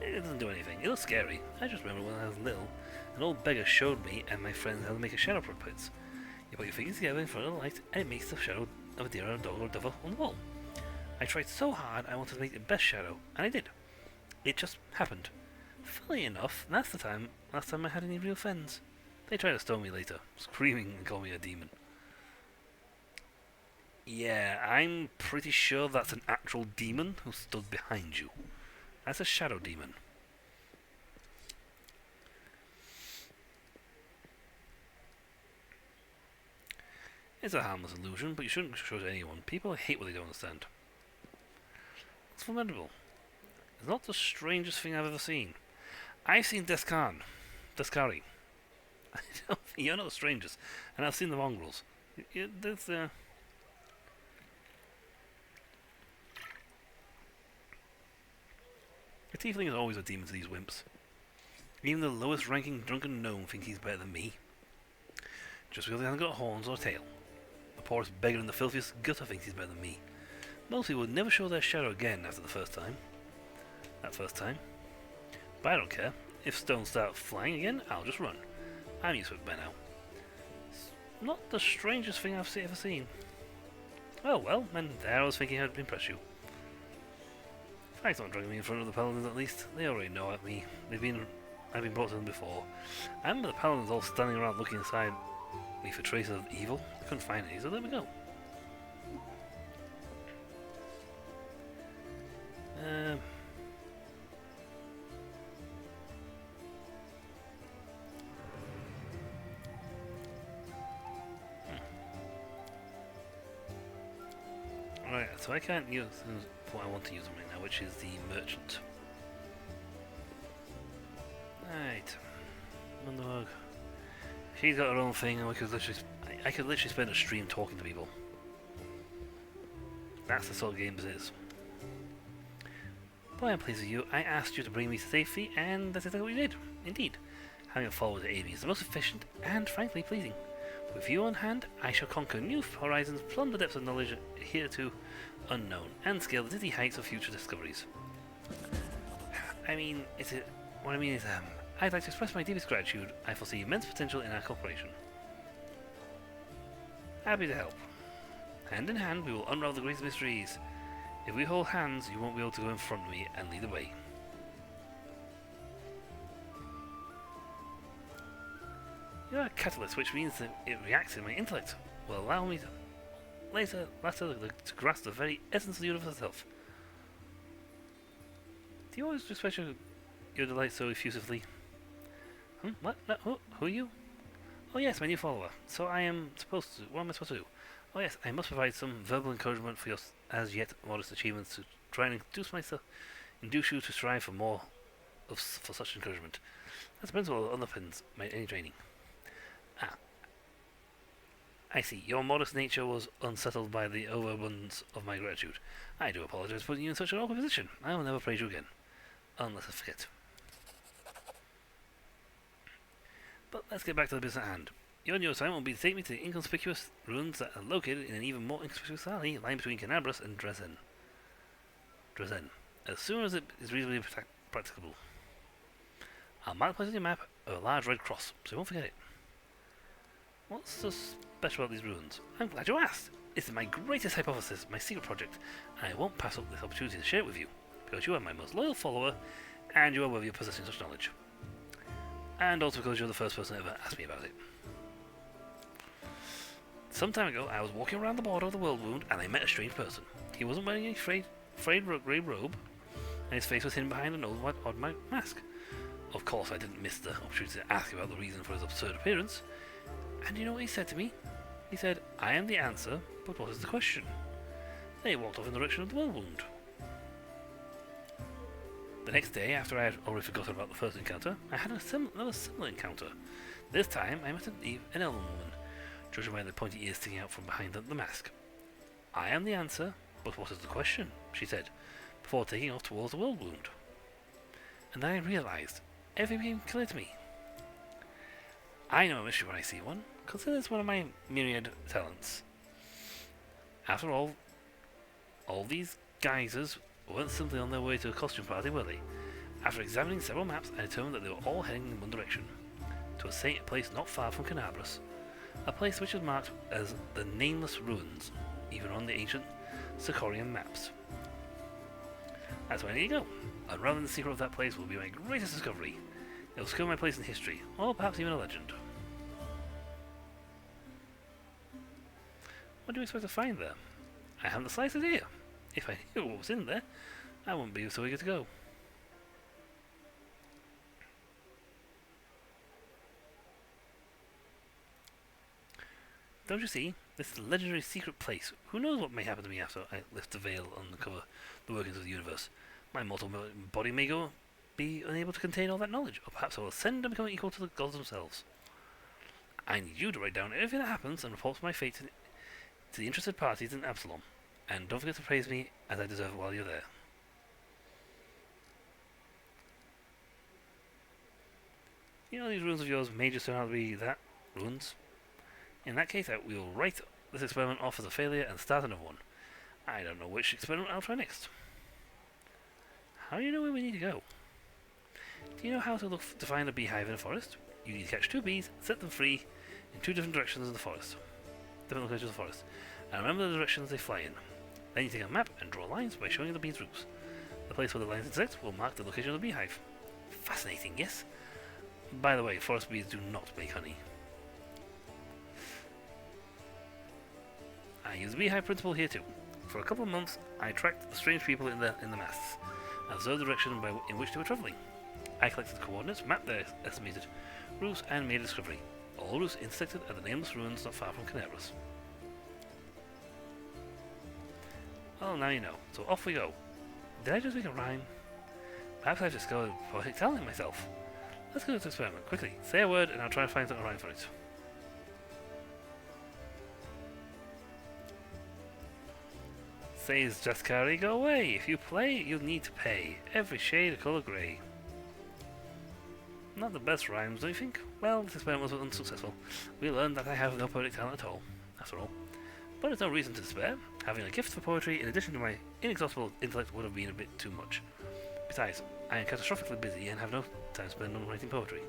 It doesn't do anything. It looks scary. I just remember when I was little, an old beggar showed me and my friends how to make a shadow puppets. You put your fingers together in front of the light and it makes the shadow of a deer or a dog or a dove on the wall. I tried so hard I wanted to make the best shadow, and I did. It just happened. Funny enough, last time I had any real friends. They tried to stone me later, screaming and call me a demon. Yeah, I'm pretty sure that's an actual demon who stood behind you. That's a shadow demon. It's a harmless illusion, but you shouldn't show it to anyone. People hate what they don't understand. It's formidable. It's not the strangest thing I've ever seen. I've seen Descan. Descari. You're not the strangest. And I've seen the mongrels. There's the tiefling is always a demon to these wimps. Even the lowest ranking drunken gnome thinks he's better than me. Just because he hasn't got horns or a tail. The poorest beggar in the filthiest gutter thinks he's better than me. Most people would never show their shadow again after the first time. That first time. But I don't care. If stones start flying again, I'll just run. I'm used to it by now. It's not the strangest thing I've ever seen. Oh well, and there I was thinking I'd impress you. Thanks for not dragging me in front of the paladins at least. They already know at me. I've been brought to them before. I remember the paladins all standing around looking inside me for traces of evil. I couldn't find any, so there we go. Right, so I can't use what I want to use them right now, which is the merchant. Right, Mundahog. She's got her own thing, and I could literally spend a stream talking to people. That's the sort of game this is. Boy, I'm pleased with you. I asked you to bring me to safety, and that's exactly what you did. Indeed, having a follower to aid me is the most efficient and, frankly, pleasing. With you on hand, I shall conquer new horizons, plumb the depths of knowledge hitherto unknown, and scale the dizzy heights of future discoveries. I mean, I'd like to express my deepest gratitude. I foresee immense potential in our cooperation. Happy to help. Hand in hand, we will unravel the greatest mysteries. If we hold hands, you won't be able to go in front of me and lead the way. You are a catalyst, which means that it reacts in my intellect. Will allow me to later to grasp the very essence of the universe itself. Do you always express your delight so effusively? What? No, who are you? Oh yes, my new follower. So I am supposed to... What am I supposed to do? Oh yes, I must provide some verbal encouragement for your as yet modest achievements to try and induce you to strive for more for such encouragement. That's the principle that underpins any training. I see. Your modest nature was unsettled by the overabundance of my gratitude. I do apologize for putting you in such an awkward position. I will never praise you again. Unless I forget. But let's get back to the business at hand. Your new assignment will be to take me to the inconspicuous ruins that are located in an even more inconspicuous alley lying between Canabras and Drezen. As soon as it is reasonably practicable. I'll mark the place on your map with a large red cross, so you won't forget it. What's so special about these ruins? I'm glad you asked. It's my greatest hypothesis, my secret project, and I won't pass up this opportunity to share it with you, because you are my most loyal follower, and you are worthy of possessing such knowledge. And also because you're the first person to ever ask me about it. Some time ago, I was walking around the border of the World Wound, and I met a strange person. He wasn't wearing any frayed grey robe, and his face was hidden behind an old odd mask. Of course, I didn't miss the opportunity to ask about the reason for his absurd appearance. And you know what he said to me? He said, I am the answer, but what is the question? Then he walked off in the direction of the World Wound. The next day, after I had already forgotten about the first encounter, I had another similar encounter. This time, I met an elven woman, judging by the pointy ears sticking out from behind the mask. I am the answer, but what is the question? She said, before taking off towards the World Wound. And then I realized, everything became clear to me. I know a mystery when I see one. Consider this one of my myriad talents. After all these geysers weren't simply on their way to a costume party, were they? After examining several maps, I determined that they were all heading in one direction, to a place not far from Canabras, a place which was marked as the Nameless Ruins, even on the ancient Sicorian maps. That's where I need to go. Unraveling the secret of that place will be my greatest discovery. It will secure my place in history, or perhaps even a legend. What do you expect to find there? I haven't the slightest idea. If I knew what was in there, I wouldn't be so eager to go. Don't you see? This is a legendary secret place. Who knows what may happen to me after I lift the veil and uncover the workings of the universe? My mortal body may be unable to contain all that knowledge, or perhaps I will ascend and become equal to the gods themselves. I need you to write down everything that happens and report my fate to the interested parties in Absalom. And don't forget to praise me as I deserve while you're there. You know these runes of yours may just turn out to be that, runes. In that case, we will write this experiment off as a failure and start another one. I don't know which experiment I'll try next. How do you know where we need to go? Do you know how to find a beehive in a forest? You need to catch 2 bees, set them free in 2 different directions in the forest. Different locations of the forest. And remember the directions they fly in. Then you take a map and draw lines by showing the bees' routes. The place where the lines intersect will mark the location of the beehive. Fascinating, yes? By the way, forest bees do not make honey. I use the beehive principle here too. For a couple of months, I tracked the strange people in the masts, and observed the direction in which they were travelling. I collected coordinates, mapped their estimated routes, and made a discovery. All routes intersected at the nameless ruins not far from Caneris. Well, now you know. So off we go. Did I just make a rhyme? Perhaps I've discovered poetic talent in myself. Let's go to this experiment. Quickly, say a word and I'll try to find a rhyme for it. Says Jaskari, go away. If you play, you'll need to pay. Every shade of colour grey. Not the best rhymes, don't you think? Well, this experiment was unsuccessful. We learned that I have no poetic talent at all, after all. But there's no reason to despair. Having a gift for poetry, in addition to my inexhaustible intellect, would have been a bit too much. Besides, I am catastrophically busy and have no time to spend on writing poetry.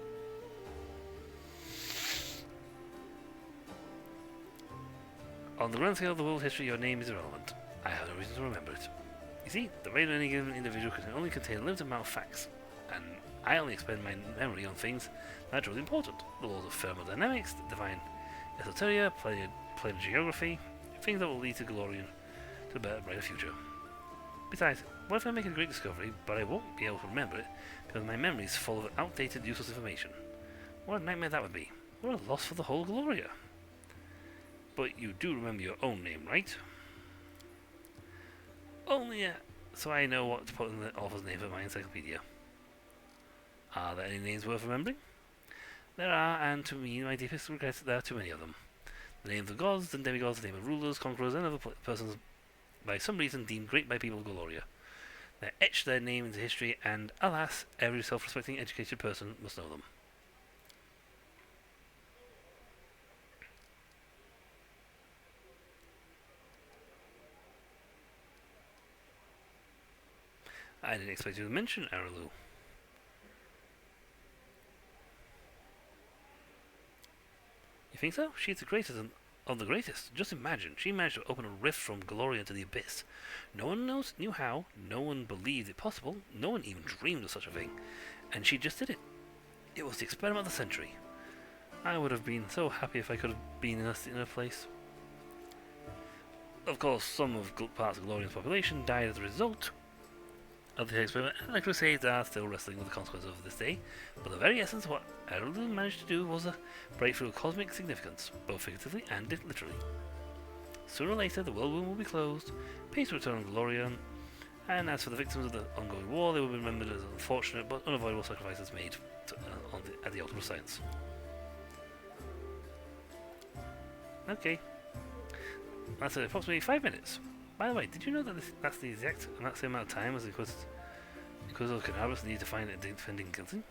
On the grand scale of the world's history, your name is irrelevant. I have no reason to remember it. You see, the brain of any given individual can only contain a limited amount of facts, and I only expend my memory on things that are truly important. The laws of thermodynamics, divine esoteria, planar geography, things that will lead to Golarion to a better, brighter future. Besides, what if I make a great discovery, but I won't be able to remember it because my memory is full of outdated, useless information? What a nightmare that would be. What a loss for the whole Gloria. But you do remember your own name, right? Only so I know what to put in the author's name for my encyclopedia. Are there any names worth remembering? There are, and to me, my deepest regret, there are too many of them. The names of gods and demigods, the name of rulers, conquerors, and other persons by some reason deemed great by people of Goloria. They etch their name into history, and alas, every self-respecting, educated person must know them. I didn't expect you to mention Aralu. You think so? She's the greatest of the greatest. Just imagine, she managed to open a rift from Gloria into the abyss. No one knew how, no one believed it possible, no one even dreamed of such a thing. And she just did it. It was the experiment of the century. I would have been so happy if I could have been in her place. Of course, some of parts of Glorian's population died as a result of the experiment, and the Crusades are still wrestling with the consequences of this day, but the very essence of what Aralu managed to do was a breakthrough of cosmic significance, both figuratively and literally. Sooner or later, the world womb will be closed, peace will return on Golarion, and as for the victims of the ongoing war, they will be remembered as unfortunate but unavoidable sacrifices made at the altar of science. Okay. That's approximately 5 minutes. By the way, did you know that that's the exact same amount of time as the Inquisitor Caneris needed to find a defending guilty?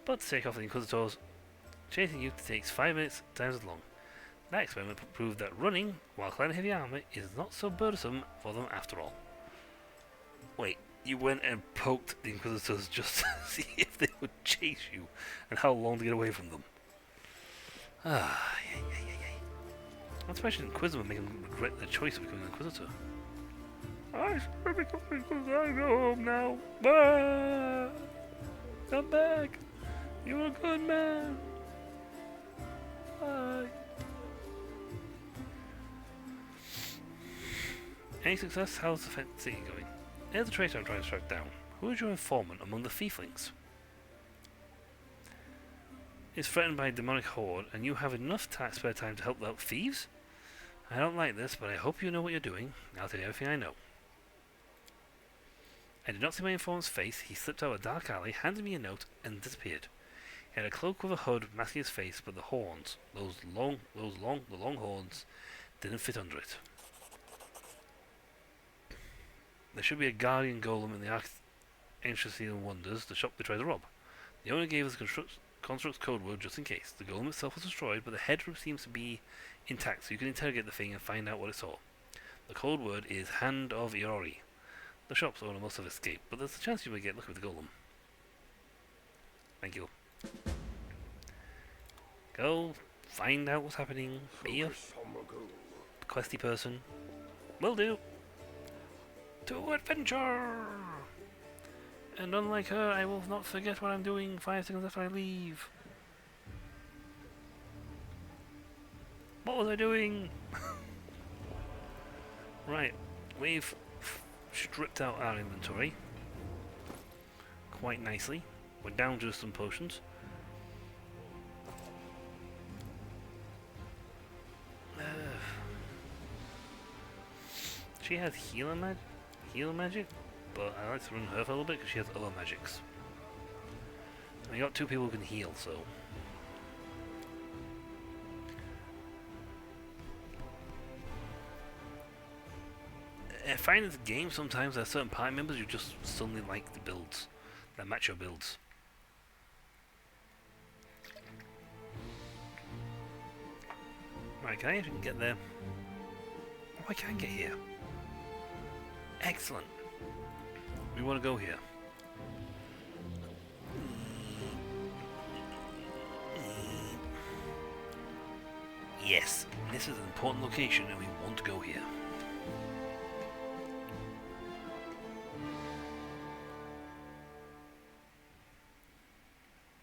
But to take off the Inquisitors, chasing you takes 5 minutes times as long. That experiment proved that running while climbing heavy armor is not so burdensome for them after all. Wait, you went and poked the Inquisitors just to see if they would chase you and how long to get away from them. Ah, yeah. I'm surprised Inquisitor would make him regret the choice of becoming an Inquisitor. I should become an Inquisitor. I go home now. Bye. Come back. You're a good man. Bye. Any success? How's the city going? Here's the traitor I'm trying to track down. Who is your informant among the thieflings? Is threatened by a demonic horde, and you have enough spare time to help out thieves? I don't like this, but I hope you know what you're doing. I'll tell you everything I know. I did not see my informant's face. He slipped out a dark alley, handed me a note, and disappeared. He had a cloak with a hood masking his face, but the horns, the long horns, didn't fit under it. There should be a guardian golem in the Ancient Seal Wonders, the shop they tried to rob. The owner gave us the construct's code word just in case. The golem itself was destroyed, but the head seems to be intact, so you can interrogate the thing and find out what it saw. The code word is Hand of Iori. The shop's owner must have escaped, but there's a chance you may get lucky with the golem. Thank you. Go find out what's happening. Be a questy person. Will do. To adventure! And unlike her, I will not forget what I'm doing 5 seconds after I leave. What was I doing? Right, we've stripped out our inventory quite nicely. We're down to some potions. She has healer magic, but I like to run her for a little bit because she has other magics. And we got 2 people who can heal, so. I find in the game sometimes there are certain party members you just suddenly like the builds that match your builds. Right, can I even get there? Oh, I can get here. Excellent. We want to go here. Yes, this is an important location and we want to go here.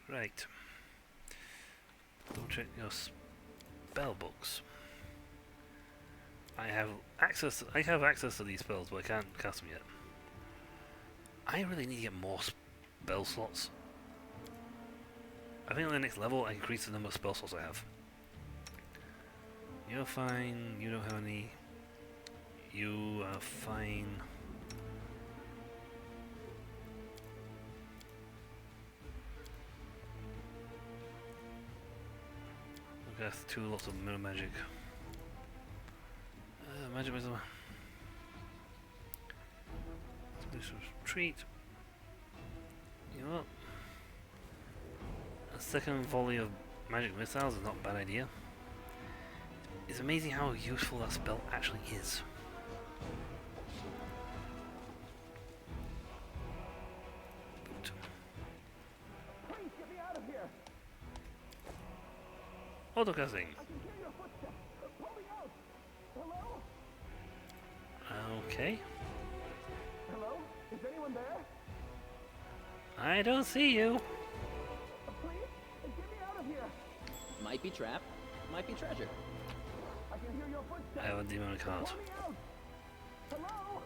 Right. Double check your spell books. I have access to these spells, but I can't cast them yet. I really need to get more spell slots. I think on the next level I increase the number of spell slots I have. You're fine, you don't have any. You are fine. Okay, that's 2 lots of mirror magic. Magic Wisdom. Retreat. You know what? A second volley of magic missiles is not a bad idea. It's amazing how useful that spell actually is. Please get me out of here. Autocasting. I can hear your footsteps. Pull me out. Hello? Okay. Hello? Is anyone there? I don't see you. Please? Get me out of here. Might be trap, might be treasure. I can hear your footsteps. I have a demonic heart. Pull me out. Hello?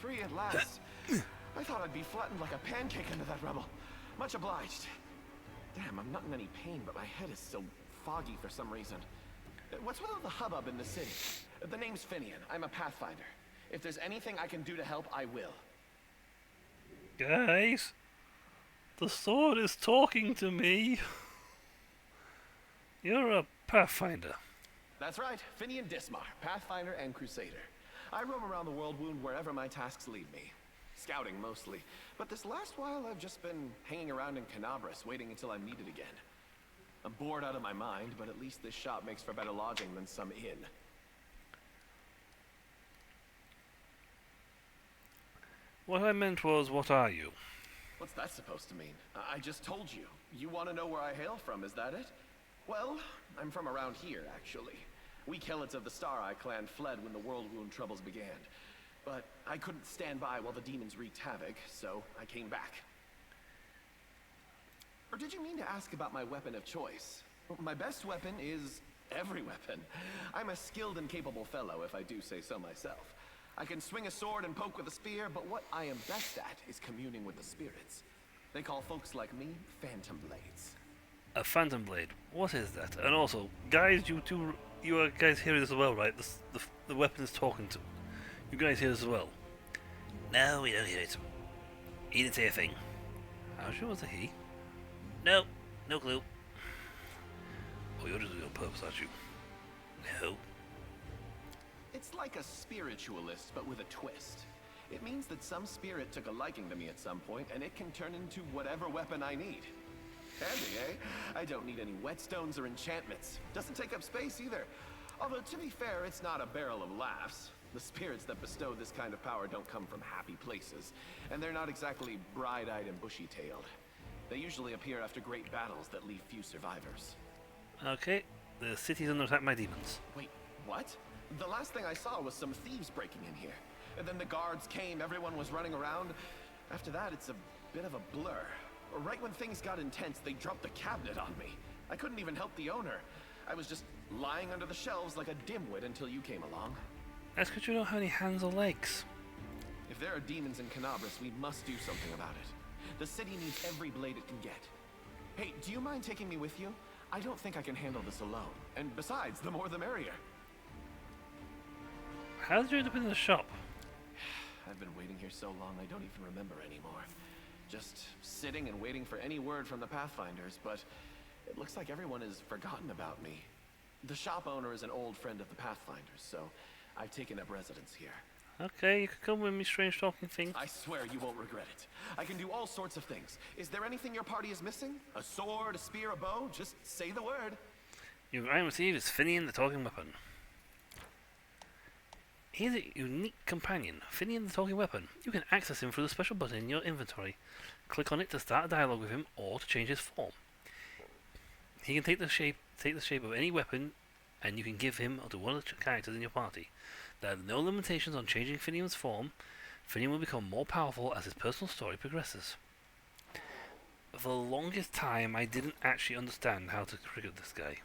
Free at last. I thought I'd be flattened like a pancake under that rubble. Much obliged. Damn, I'm not in any pain, but my head is still foggy for some reason. What's with all the hubbub in the city? The name's Finian. I'm a Pathfinder. If there's anything I can do to help, I will. Guys, the sword is talking to me. You're a Pathfinder. That's right, Finian Dismar, Pathfinder and Crusader. I roam around the world wound wherever my tasks lead me. Scouting mostly, but this last while I've just been hanging around in Canabras, waiting until I'm needed again. I'm bored out of my mind, but at least this shop makes for better lodging than some inn. What I meant was, what are you? What's that supposed to mean? I just told you. You want to know where I hail from, is that it? Well, I'm from around here, actually. We Kelots of the Star Eye clan fled when the World Wound troubles began. But I couldn't stand by while the demons wreaked havoc, so I came back. Or did you mean to ask about my weapon of choice? My best weapon is every weapon. I'm a skilled and capable fellow, if I do say so myself. I can swing a sword and poke with a spear, but what I am best at is communing with the spirits. They call folks like me Phantom Blades. A Phantom Blade. What is that? And also, guys, you are guys hearing this as well, right? The weapon is talking to. You guys hear this as well? No, we don't hear it. He didn't say a thing. How sure was it he? No, no clue. Oh, you're just doing it on purpose, aren't you? No. It's like a spiritualist, but with a twist. It means that some spirit took a liking to me at some point, and it can turn into whatever weapon I need. Handy, eh? I don't need any whetstones or enchantments. Doesn't take up space either. Although, to be fair, it's not a barrel of laughs. The spirits that bestow this kind of power don't come from happy places, and they're not exactly bright-eyed and bushy-tailed. They usually appear after great battles that leave few survivors. Okay, the city's under attack by demons. Wait, what? The last thing I saw was some thieves breaking in here. And then the guards came, everyone was running around. After that, it's a bit of a blur. Right when things got intense, they dropped the cabinet on me. I couldn't even help the owner. I was just lying under the shelves like a dimwit until you came along. That's because you don't have any hands or legs. If there are demons in Canabras, we must do something about it. The city needs every blade it can get. Hey, do you mind taking me with you? I don't think I can handle this alone. And besides, the more the merrier. How did you end up in the shop? I've been waiting here so long I don't even remember anymore. Just sitting and waiting for any word from the Pathfinders, but it looks like everyone has forgotten about me. The shop owner is an old friend of the Pathfinders, so I've taken up residence here. Okay, you can come with me, strange talking thing. I swear you won't regret it. I can do all sorts of things. Is there anything your party is missing? A sword, a spear, a bow? Just say the word. Your item received is Finian the Talking Weapon. He's a unique companion, Finian the Talking Weapon. You can access him through the special button in your inventory. Click on it to start a dialogue with him or to change his form. He can take the shape of any weapon, and you can give him to one of the characters in your party. There are no limitations on changing Finian's form. Finian will become more powerful as his personal story progresses. For the longest time, I didn't actually understand how to trigger this guy.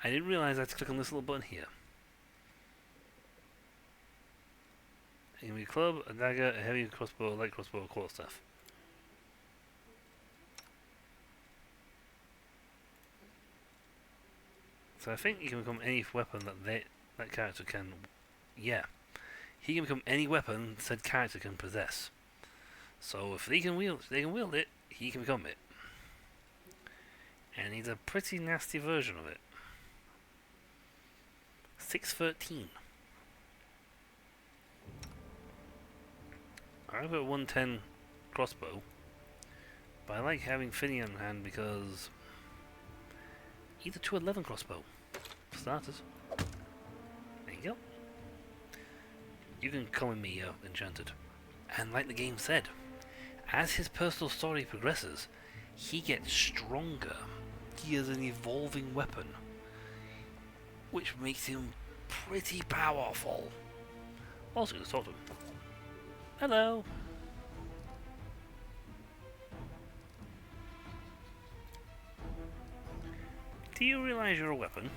I didn't realize I had to click on this little button here. It can be a club, a dagger, a heavy crossbow, a light crossbow, or quarterstaff. So I think he can become any weapon that character can. Yeah, he can become any weapon said character can possess. So if they can wield it, he can become it. And he's a pretty nasty version of it. 613. I've got a 110 crossbow, but I like having Finian on hand because he's a 211 crossbow. For starters. There you go. You can come with me, Enchanted. And like the game said, as his personal story progresses, he gets stronger. He is an evolving weapon, which makes him pretty powerful. Also, let's talk to him. Hello. Do you realize you're a weapon?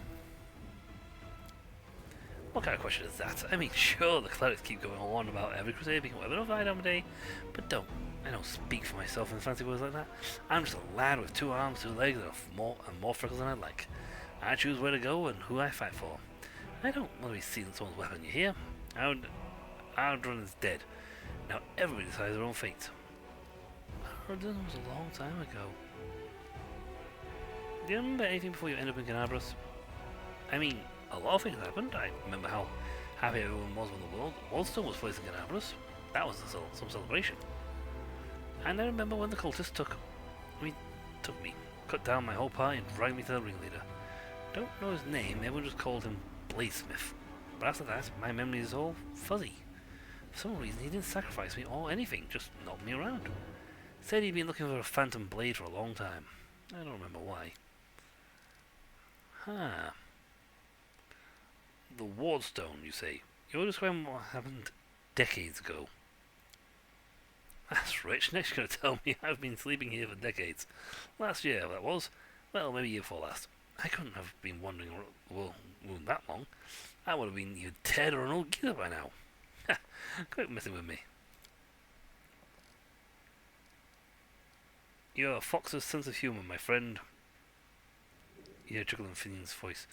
What kind of question is that? I mean, sure, the clerics keep going on about every crusade being a weapon of item a day, but I don't speak for myself in fancy words like that. I'm just a lad with 2 arms, 2 legs, and more freckles than I'd like. I choose where to go and who I fight for. I don't want to be stealing someone's weapon, you hear? Aldrin is dead. Now everybody decides their own fate. Aldrin was a long time ago. Do you remember anything before you end up in Canabras? I mean, a lot of things happened. I remember how happy everyone was when the Worldstone was placed in Canabras. That was some celebration. And I remember when the cultists took me, cut down my whole party and dragged me to the ringleader. Don't know his name, everyone just called him Bladesmith. But after that, my memory is all fuzzy. For some reason, he didn't sacrifice me or anything, just knocked me around. Said he'd been looking for a phantom blade for a long time. I don't remember why. Huh. The Wardstone, you say? You're describing what happened decades ago. That's rich. Next you're going to tell me I've been sleeping here for decades. Last year, that was. Well, maybe year before last. I couldn't have been wandering the wound that long. I would have been either dead or an old geezer by now. Quit messing with me. You have a fox's sense of humour, my friend. You hear a chuckle in Finian's voice.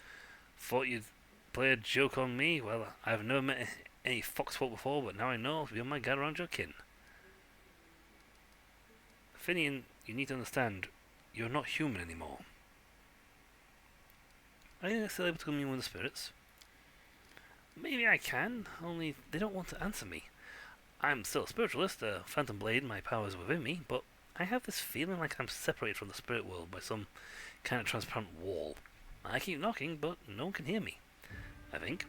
Thought you'd play a joke on me? Well, I've never met any fox folk before, but now I know to be on my guard around your kin. Finian, you need to understand, you're not human anymore. Are you still able to commune with the spirits? Maybe I can, only they don't want to answer me. I'm still a spiritualist, a phantom blade, my powers are within me, but I have this feeling like I'm separated from the spirit world by some kind of transparent wall. I keep knocking, but no one can hear me. I think.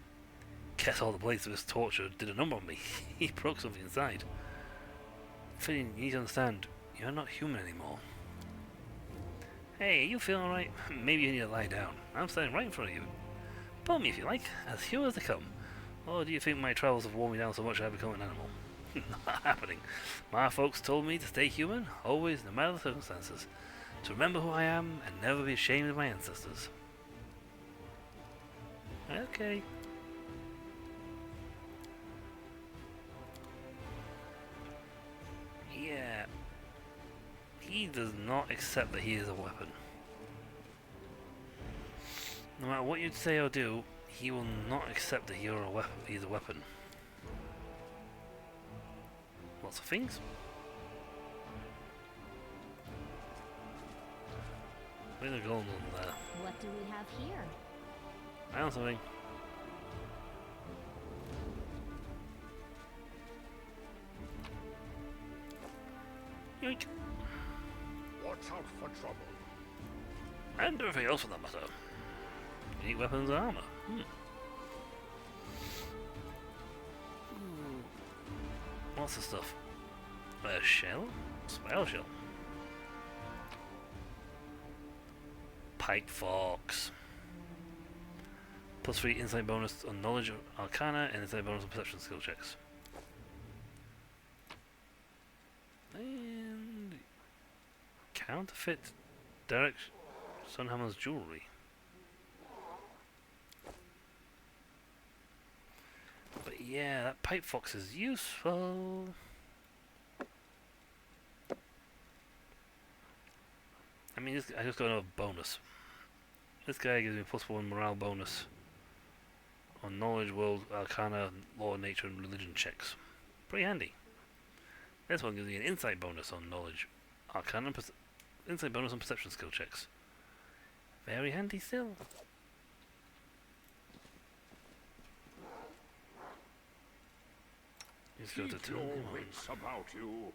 Guess all the blades of his torture did a number on me. He broke something inside. Finian, you need to understand, you're not human anymore. Hey, you feeling alright? Maybe you need to lie down. I'm standing right in front of you. Pull me if you like, as human as they come. Or do you think my travels have worn me down so much I've become an animal? Not happening. My folks told me to stay human, always, no matter the circumstances. To remember who I am and never be ashamed of my ancestors. Okay. Yeah. He does not accept that he is a weapon. No matter what you'd say or do, he will not accept that you're a weapon. He's a weapon. Lots of things. Where's the golem there? What do we have here? I found something. Yoink. Watch out for trouble. And everything else for that matter. Unique weapons and armor. Lots of stuff. A shell? Spell shell. Pipe Fox. +3 insight bonus on knowledge of arcana and insight bonus on perception skill checks. And counterfeit Derek Sunhammer's jewelry. But yeah, that Pipe Fox is useful. I mean, I just got another bonus. This guy gives me a +1 morale bonus on knowledge, world, arcana, law, nature, and religion checks. Pretty handy. This one gives me an insight bonus on knowledge, arcana, and insight bonus on perception skill checks. Very handy still. Let's go to Keep your wits about you.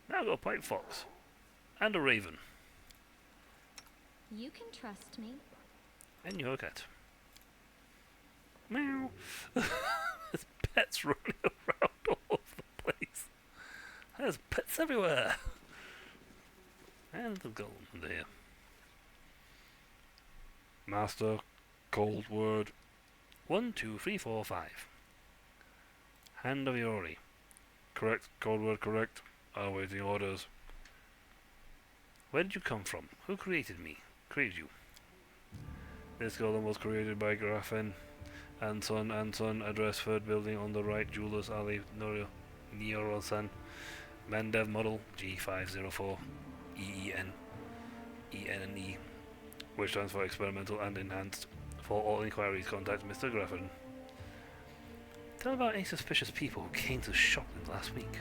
Now I've got a Pipe Fox. And a Raven. You can trust me. And your cat. Meow. There's pets running around all over the place. There's pets everywhere. And the golem under here. Master, cold word. 1, 2, 3, 4, 5. Hand of Iori. Correct, cold word correct. Awaiting orders. Where did you come from? Who created me? Created you? This golem was created by Grafen and Son, address third building on the right, Jewelers Alley, Neo-San. Mandev model G504 EEN ENE, which stands for experimental and enhanced. For all inquiries, contact Mr. Grafen. Tell about any suspicious people who came to the shop last week.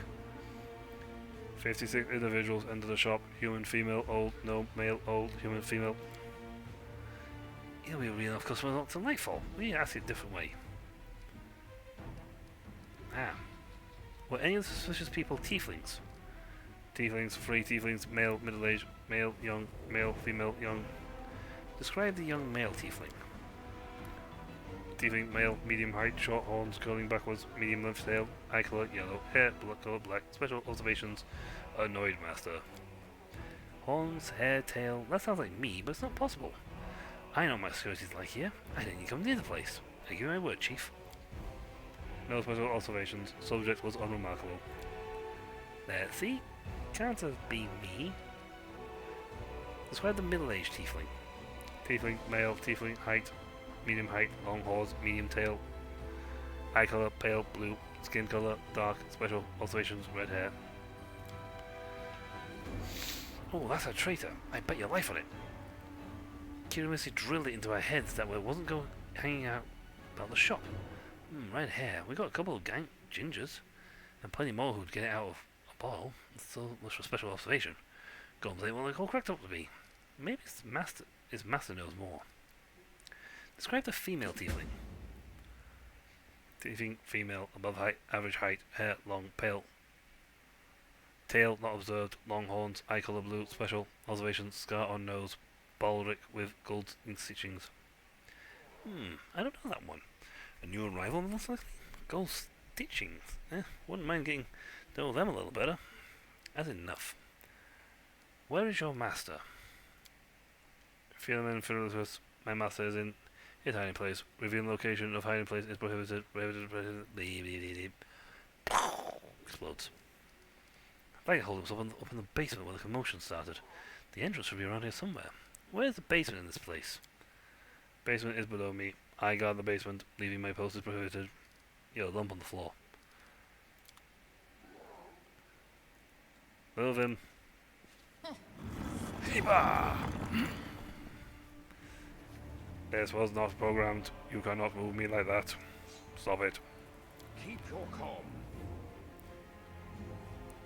56 individuals entered the shop. Human, female, old, no, male, old, human, female. You'll be a real enough customer not till nightfall. We ask it a different way. Ah. Were any of the suspicious people tieflings? Tieflings, 3 tieflings, male, middle-aged, male, young, male, female, young. Describe the young male tiefling. Tiefling, male, medium height, short horns, curling backwards, medium length tail, eye colour, yellow, hair, blood colour, black. Special observations, annoyed master. Horns, hair, tail, that sounds like me, but it's not possible. I know my security's like here. I didn't even come near the place. I give you my word, chief. No special observations. Subject was unremarkable. There, see? Can't have been me. Describe the middle-aged tiefling. Tiefling, male, tiefling, height, medium height, long horns, medium tail, eye colour, pale, blue, skin colour, dark, special, observations, red hair. Oh, that's a traitor. I bet your life on it. Curiosity drilled it into our heads that we wasn't going hanging out about the shop. Red hair. We got a couple of gang gingers, and plenty more who'd get it out of a bottle. So much for special observation. Goblins ain't what they call cracked up to be. Maybe his master knows more. Describe the female tiefling. Tiefling, female, above height, average height, hair, long, pale. Tail, not observed, long horns, eye colour blue, special, observations, scar on nose, baldric with gold stitchings. I don't know that one. A new arrival, most likely? Gold stitchings. Wouldn't mind getting to know them a little better. That's enough. Where is your master? Philemon Philosopher, my master is in his hiding place. Revealing location of hiding place is prohibited. Explodes. Like hold himself up in the basement where the commotion started. The entrance should be around here somewhere. Where's the basement in this place? Basement is below me. I guard the basement. Leaving my post is prohibited. Yo, lump on the floor. Move him. Heba! This was not programmed. You cannot move me like that. Stop it. Keep your calm.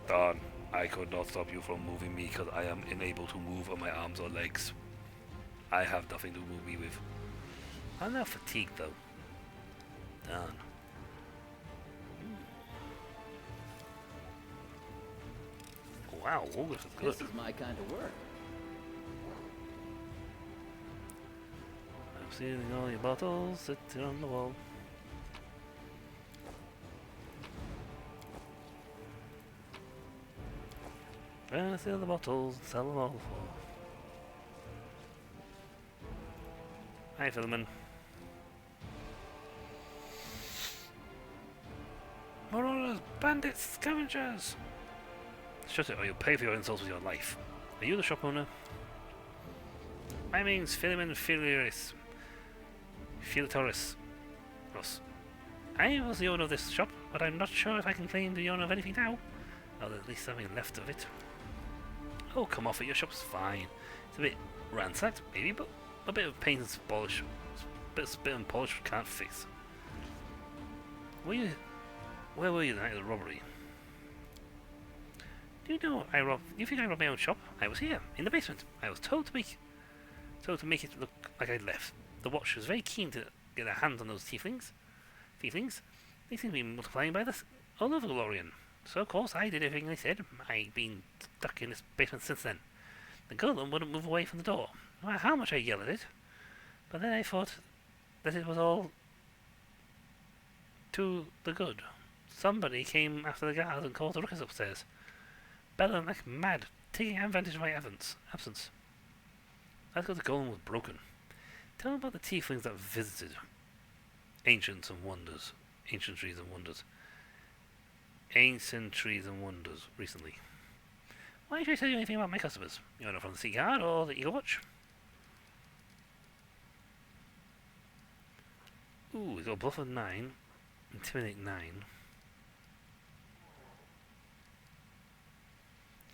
Don, I could not stop you from moving me because I am unable to move on my arms or legs. I have nothing to move me with. I'm not fatigued though. Don. Wow, this is good. This is my kind of work. I'm seeing all your bottles sitting on the wall. Gonna steal the bottles and sell them all for. Hi, Philemon. Marauders, bandits, scavengers! Shut it or you'll pay for your insults with your life. Are you the shop owner? My name's Philemon Philitoris. Ross. I was the owner of this shop, but I'm not sure if I can claim the owner of anything now. Or at least something left of it. Oh, come off it, your shop's fine. It's a bit ransacked, maybe, but a bit of paint and polish, a bit of spit and polish can't fix. Where were you the night of the robbery? Do you know you think I robbed my own shop? I was here, in the basement. I was told to make it look like I'd left. The watch was very keen to get their hands on those tieflings. They seem to be multiplying by this all over Lorien. So of course I did everything they said. I've been stuck in this basement since then. The golem wouldn't move away from the door, no matter how much I yelled at it. But then I thought that it was all to the good. Somebody came after the guards and caused a ruckus upstairs, bellowing like mad, taking advantage of my absence. That's because the golem was broken. Tell me about the tieflings that visited Ancient Trees and Wonders recently. Why should I tell you anything about my customers? You're not from the Sea Guard or the Eagle Watch? Ooh, he's got a bluff of 9, intimidate 9.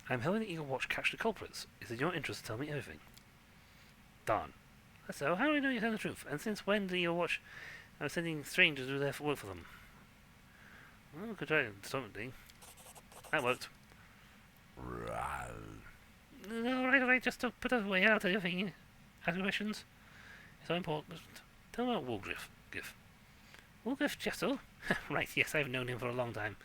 I'm helping the Eagle Watch catch the culprits. Is it your interest to tell me everything? Darn. So, how do I know you're telling the truth? And since when do Eagle Watch sending strangers to do their work for them? Well, could try something. That worked. Alright, just to put a way out of your thing. Ask questions. It's so important. Tell me about Wolgriff. Wolgriff Jessel? Right, yes, I've known him for a long time.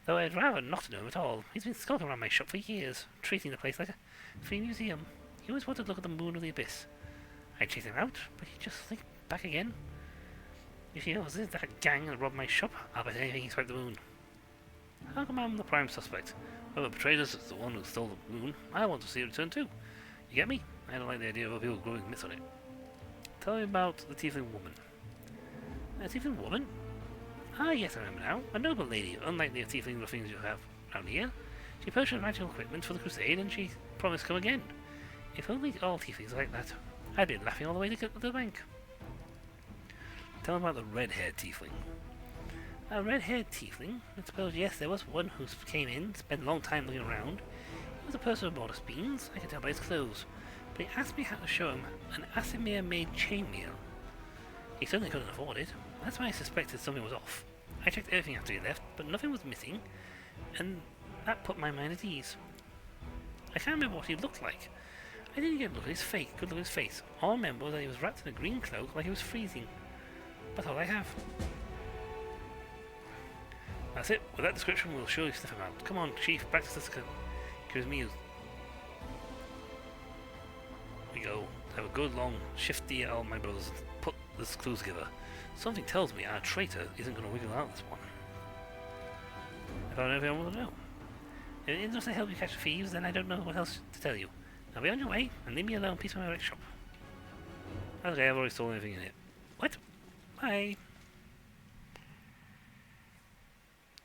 Though I'd rather not know him at all. He's been skulking around my shop for years, treating the place like a free museum. He always wanted to look at the moon of the abyss. I chased him out, but he just slipped back again. If he knows that gang that robbed my shop, I'll bet anything he swiped the moon. How come I'm the prime suspect? Whoever betrayed us is the one who stole the moon. I want to see it return too. You get me? I don't like the idea of people growing myths on it. Tell me about the tiefling woman. A tiefling woman? Ah, yes, I remember now. A noble lady, unlike the tiefling things you have around here. She purchased magical equipment for the crusade, and she promised to come again. If only all tieflings like that, I'd be laughing all the way to get to the bank. Tell them about the red-haired tiefling. A red-haired tiefling? I suppose, yes, there was one who came in, spent a long time looking around. He was a person of modest means, I could tell by his clothes, but he asked me how to show him an Asimir-made chainmail. He certainly couldn't afford it. That's why I suspected something was off. I checked everything after he left, but nothing was missing, and that put my mind at ease. I can't remember what he looked like. I didn't get a look at his face. Good look at his face. All I remember was that he was wrapped in a green cloak like he was freezing. That's all I have. That's it. With that description, we'll surely sniff him out. Come on, Chief, back to Sisika. Here's me. We go. Have a good, long, shifty all my brothers. Put this clue together. Something tells me our traitor isn't going to wiggle out this one. I don't know if I want to know. If it doesn't help you catch thieves, then I don't know what else to tell you. Now be on your way, and leave me alone, peace of my wreck shop. Okay, I've already stolen everything in it. What? Bye.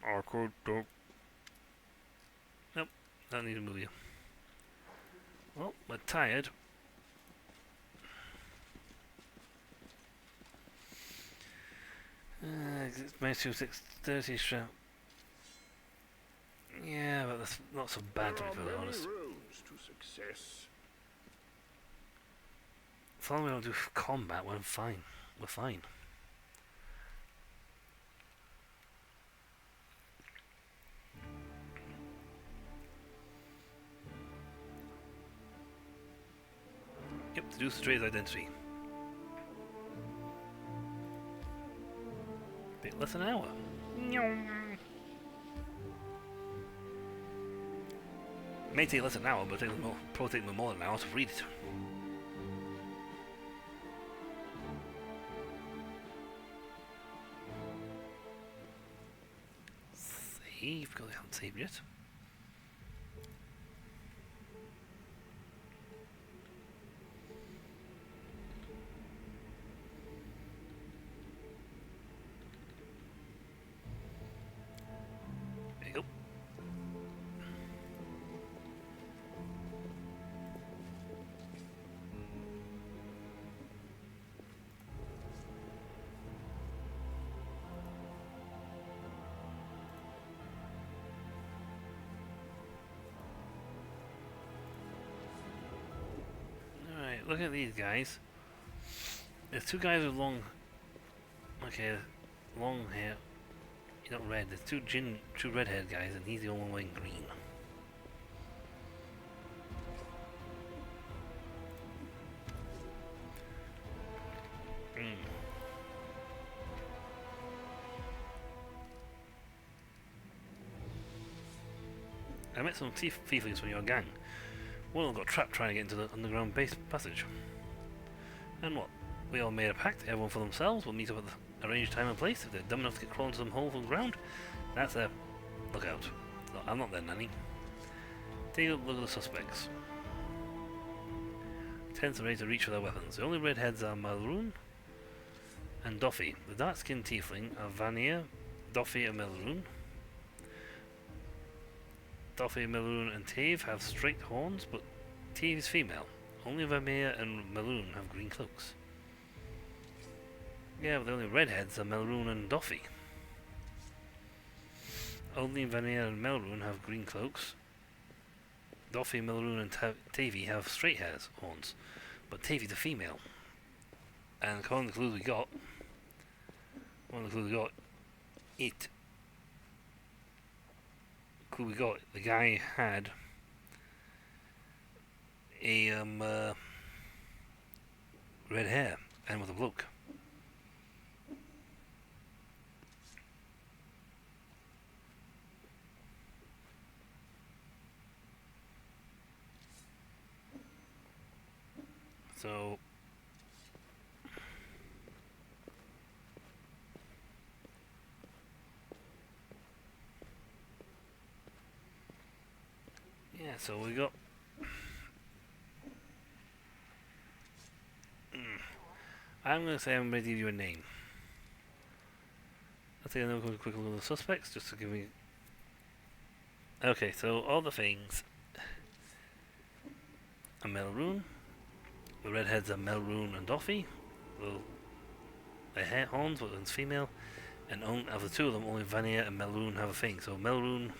Awkward dog. Nope, don't need to move you. Well, we're tired. It's made to 6:30 show. Yeah, but that's not so bad to be fairly honest. Roads to success. As long as we don't do combat, we're fine. We're fine. Yep, deduce the trader's identity. Bit less than an hour. May take less than an hour, but it'll probably take me more than an hour to read it. Save, because I haven't saved yet. There you go. Alright, look at these guys. There's two guys with long... Okay, long hair. Not red, there's two red-haired guys, and he's the only one wearing green. I met some tieflings from your gang. One of them got trapped trying to get into the underground base passage. And what? We all made a pact, everyone for themselves, we'll meet up at the arranged time and place. If they're dumb enough to get crawled into some hole from the ground, that's their lookout. No, I'm not their nanny. Take a look at the suspects. Tents are ready to reach for their weapons. The only redheads are Melroon and Doffy. The dark-skinned tiefling are Vanir, Doffy and Melroon. Doffy, Melroon and Tave have straight horns, but Tave is female. Only Vanir and Melroon have green cloaks. Yeah, but the only redheads are Melroon and Doffy. Only Vanir and Melroon have green cloaks. Doffy, Melroon and Tavy have straight hairs, horns, but Tavy's a female. And according to the clues we got, the guy had a red hair and was a bloke. So yeah, so we got I'm going to say I'm ready to give you a name. I'll take another quick look at the suspects just to give me... Okay, so all the things. and Melroon. The redheads are Melroon and Doffy. Well, their hair horns, but one's female. And of the two of them, only Vania and Melroon have a thing. So Melroon.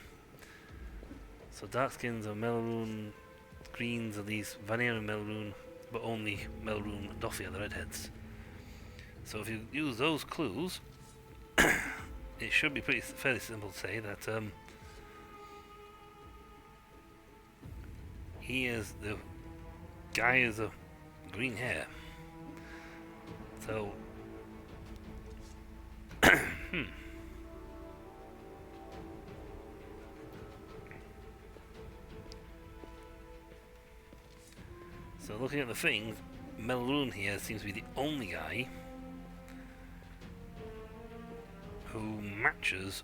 So darkskins are Melroon, greens are these Vania and Melroon, but only Melroon and Doffy are the redheads. So if you use those clues, it should be fairly simple to say that he is the guy is the green hair. So So looking at the things, Melroon here seems to be the only guy who matches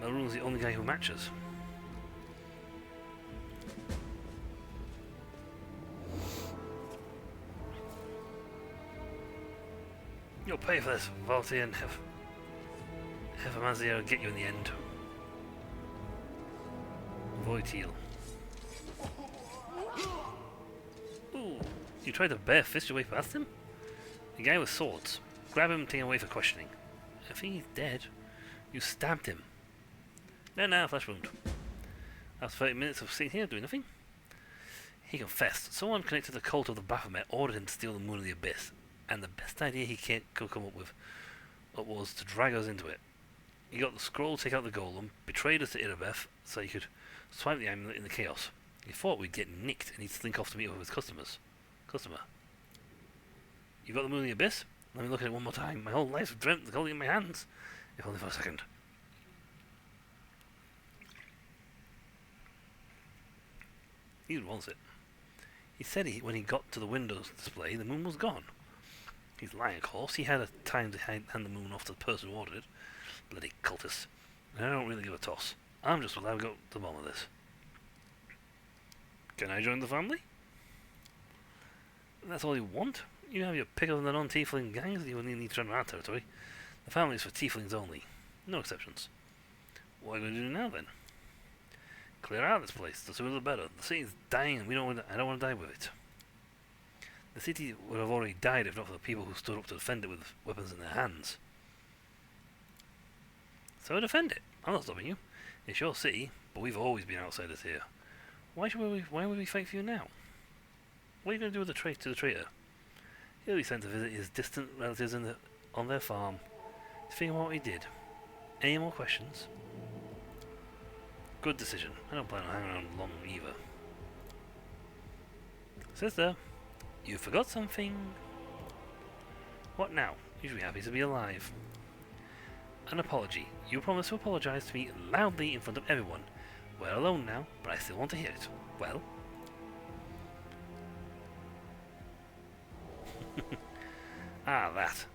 Melroon's the only guy who matches. You'll pay for this, Valti, and Hefamazia will get you in the end. Voitil. Ooh, you tried to bare fist your way past him? The guy with swords. Grab him and take him away for questioning. I think he's dead. You stabbed him. No, flesh wound. After 30 minutes of sitting here doing nothing, he confessed. Someone connected to the cult of the Baphomet ordered him to steal the Moon of the Abyss, and the best idea he could come up with was to drag us into it. He got the scroll to take out the golem, betrayed us to Irabeth so he could swipe the amulet in the chaos. He thought we'd get nicked and he'd slink off to meet up with his customer. You got the Moon of the Abyss? Let me look at it one more time. My whole life I've dreamt of holding it in my hands. If only for a second. He wants it. He said when he got to the Windows display, the moon was gone. He's lying, of course. He had a time to hand the moon off to the person who ordered it. Bloody cultist. And I don't really give a toss. I'm just allowed to go to the bottom of this. Can I join the family? That's all you want? You have your pick of the non-tiefling gangs, you only need to run around territory. The family is for tieflings only. No exceptions. What are you going to do now then? Clear out this place. The sooner the better. The city's dying and I don't want to die with it. The city would have already died if not for the people who stood up to defend it with weapons in their hands. So defend it. I'm not stopping you. It's your city, but we've always been outsiders here. Why would we fight for you now? What are you going to do with the traitor? He'll be sent to visit his distant relatives on their farm. Think about what he did. Any more questions? Good decision. I don't plan on hanging around long either. Sister, you forgot something. What now? You should be happy to be alive. An apology. You promised to apologize to me loudly in front of everyone. We're alone now, but I still want to hear it. Well? That.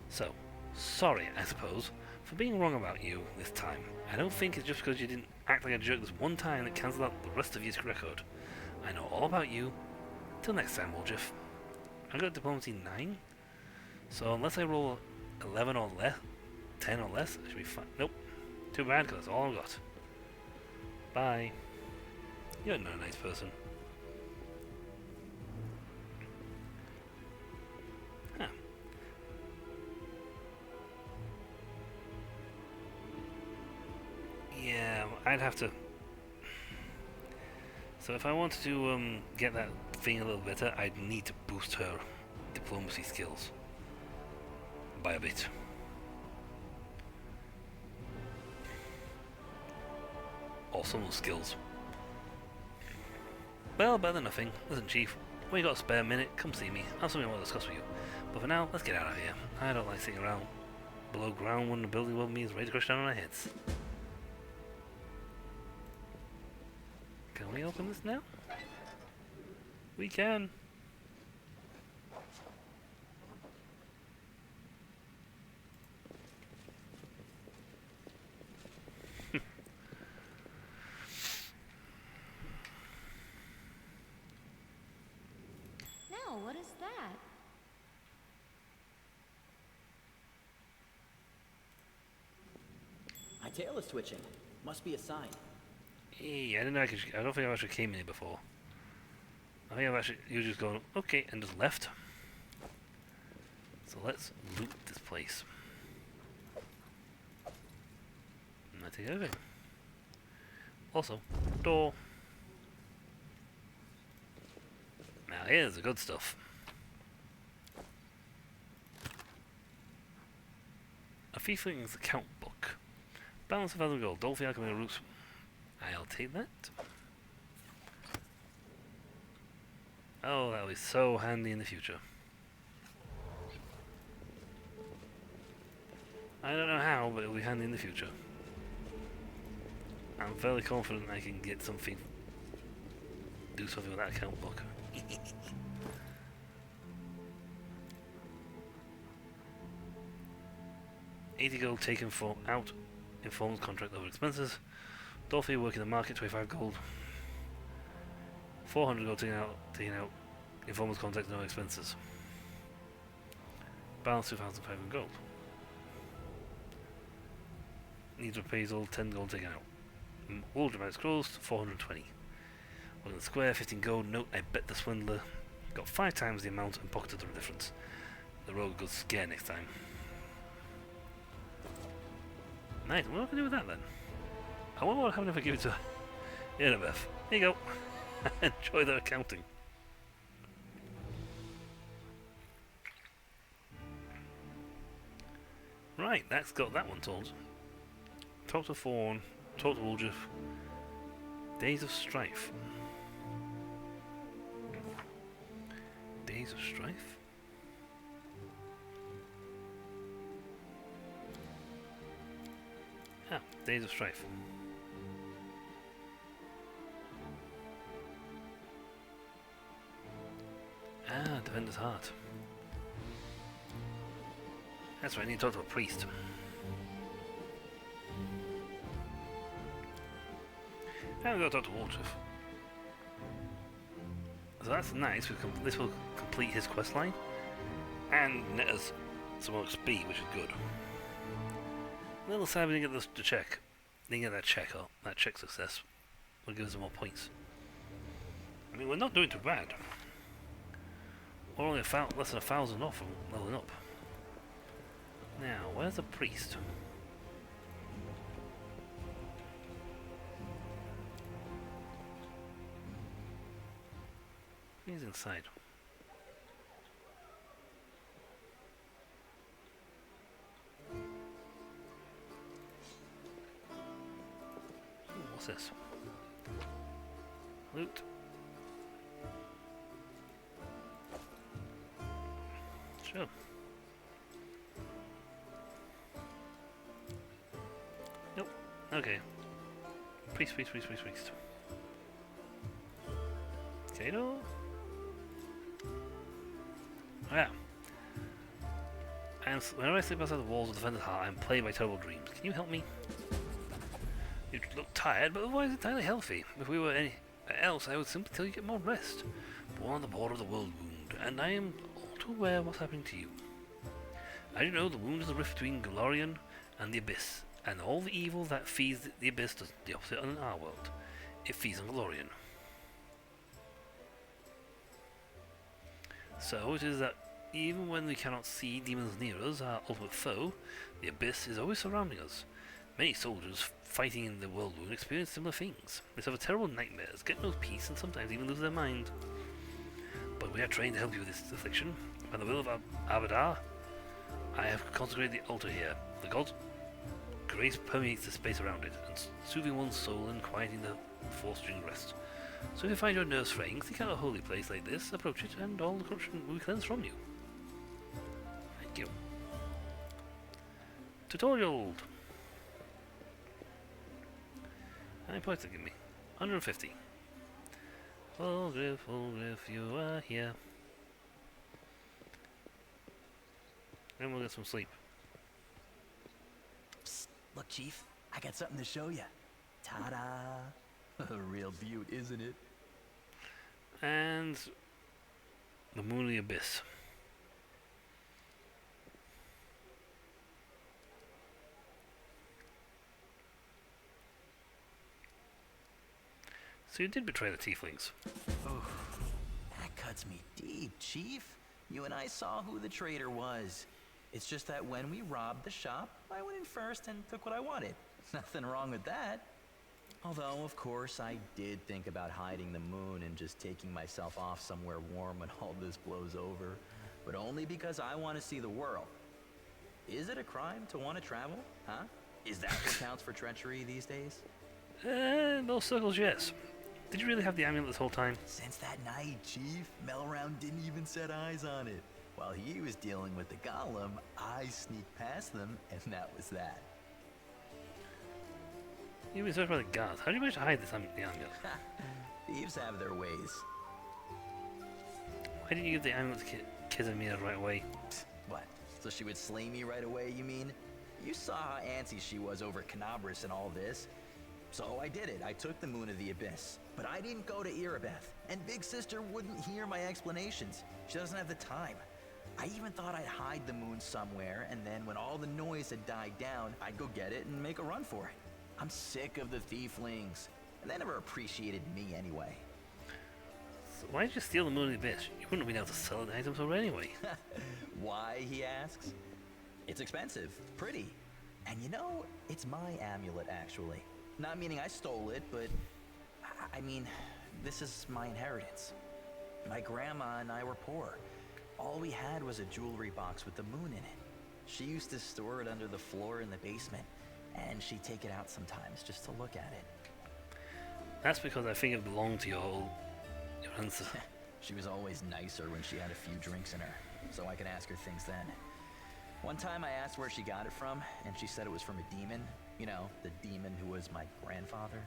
So, sorry, I suppose, for being wrong about you this time. I don't think it's just because you didn't act like a jerk this one time that cancels out the rest of your record. I know all about you. Till next time, Woljif. I got diplomacy 9, so unless I roll 11 or less, 10 or less, I should be fine. Nope. Too bad, because that's all I've got. Bye. You're not a nice person. Huh. Yeah, I'd have to... So if I wanted to get that thing a little better, I'd need to boost her diplomacy skills. By a bit. Or some of those skills. Well, better than nothing. Listen, Chief, when you got a spare minute, come see me. I have something I want to discuss with you. But for now, let's get out of here. I don't like sitting around below ground when the building above me is ready to crash down on our heads. Can we open this now? We can. Now, what is that? tail is twitching. Must be a sign. Hey, I don't think I've actually came in here before. I think you're just going, okay, and just left. So let's loot this place. And I take everything. Also, door. Now here's the good stuff. A Thiefling's account book. Balance of 1,000 gold. Dolphy Alchemy Roots. I'll take that. Oh, that will be so handy in the future. I don't know how, but it will be handy in the future. I'm fairly confident I can get something, do something with that account book. 80 gold taken for out informed contract over expenses. Dolphy working the market, 25 gold. 400 gold taken out informed contract, no expenses. Balance 2,500 gold. Needs appraisal, 10 gold taken out. All dramatic scrolls, 420. One in the square, 15 gold. Note, I bet the swindler got 5 times the amount and pocketed the difference. The rogue goes scare next time. Nice, what can I do with that then? I wonder what happened if I give it to Annabeth. Here you go. Enjoy their accounting. Right, that's got that one told. Talk to Thorn, talk to Uldrith. Days of Strife. Days of Strife? Ah, Days of Strife. Ah, Defender's Heart. That's right, I need to talk to a priest. And we've got to talk to Uldrith. So that's nice, this will complete his quest line. And net us some more XP, which is good. A little sad we didn't get the check. Didn't get that check up. That check success will give us some more points. I mean, we're not doing too bad. We're only less than 1,000 off from leveling up. Now, where's the priest? He's inside. What's this? Loot. Sure. Nope. Okay. Priest. Kato? Oh, yeah. And whenever I sleep outside the walls of the Defender's Heart, I'm plagued by terrible dreams. Can you help me? You look tired, but otherwise entirely healthy. If we were any else, I would simply tell you to get more rest. Born on the border of the world wound, and I am all too aware of what's happening to you. As you know, the wound is a rift between Golarion and the Abyss, and all the evil that feeds the Abyss does the opposite in our world. It feeds on Golarion. So it is that even when we cannot see demons near us, our ultimate foe, the Abyss, is always surrounding us. Many soldiers fighting in the world wound experience similar things. They suffer terrible nightmares, get no peace, and sometimes even lose their mind. But we are trained to help you with this affliction. By the will of Abadar, I have consecrated the altar here. The god's grace permeates the space around it, and soothing one's soul and quieting the force during rest. So if you find your nerves fraying, think out a holy place like this, approach it, and all the corruption will be cleansed from you. Thank you. Tutorial. How many points did it give me? 150. Uldrith, you are here. Then we'll get some sleep. Psst, look, Chief, I got something to show you. Ta-da! A real beaut, isn't it? And the Moonly Abyss. So you did betray the tieflings. That cuts me deep, Chief. You and I saw who the traitor was. It's just that when we robbed the shop, I went in first and took what I wanted. Nothing wrong with that. Although, of course, I did think about hiding the moon and just taking myself off somewhere warm when all this blows over. But only because I want to see the world. Is it a crime to want to travel? Huh? Is that what counts for treachery these days? In those circles, yes. Did you really have the amulet this whole time? Since that night, Chief, Melround didn't even set eyes on it. While he was dealing with the golem, I sneaked past them, and that was that. You were searched by the guards. How did you manage to hide this the amulet? Thieves have their ways. Why didn't you give the amulet to Kizamina right away? What? So she would slay me right away, you mean? You saw how antsy she was over Canabras and all this. So I did it. I took the Moon of the Abyss. But I didn't go to Erebeth. And Big Sister wouldn't hear my explanations. She doesn't have the time. I even thought I'd hide the moon somewhere, and then when all the noise had died down, I'd go get it and make a run for it. I'm sick of the tieflings. And they never appreciated me anyway. So why did you steal the Moon of the Abyss? You wouldn't have been able to sell the items over anyway. Why, he asks? It's expensive. Pretty. And you know, it's my amulet, actually. Not meaning I stole it, but I mean, this is my inheritance. My grandma and I were poor. All we had was a jewelry box with the moon in it. She used to store it under the floor in the basement, and she'd take it out sometimes just to look at it. That's because I think it belonged to your answer. She was always nicer when she had a few drinks in her, so I could ask her things then. One time I asked where she got it from, and she said it was from a demon. You know, the demon who was my grandfather.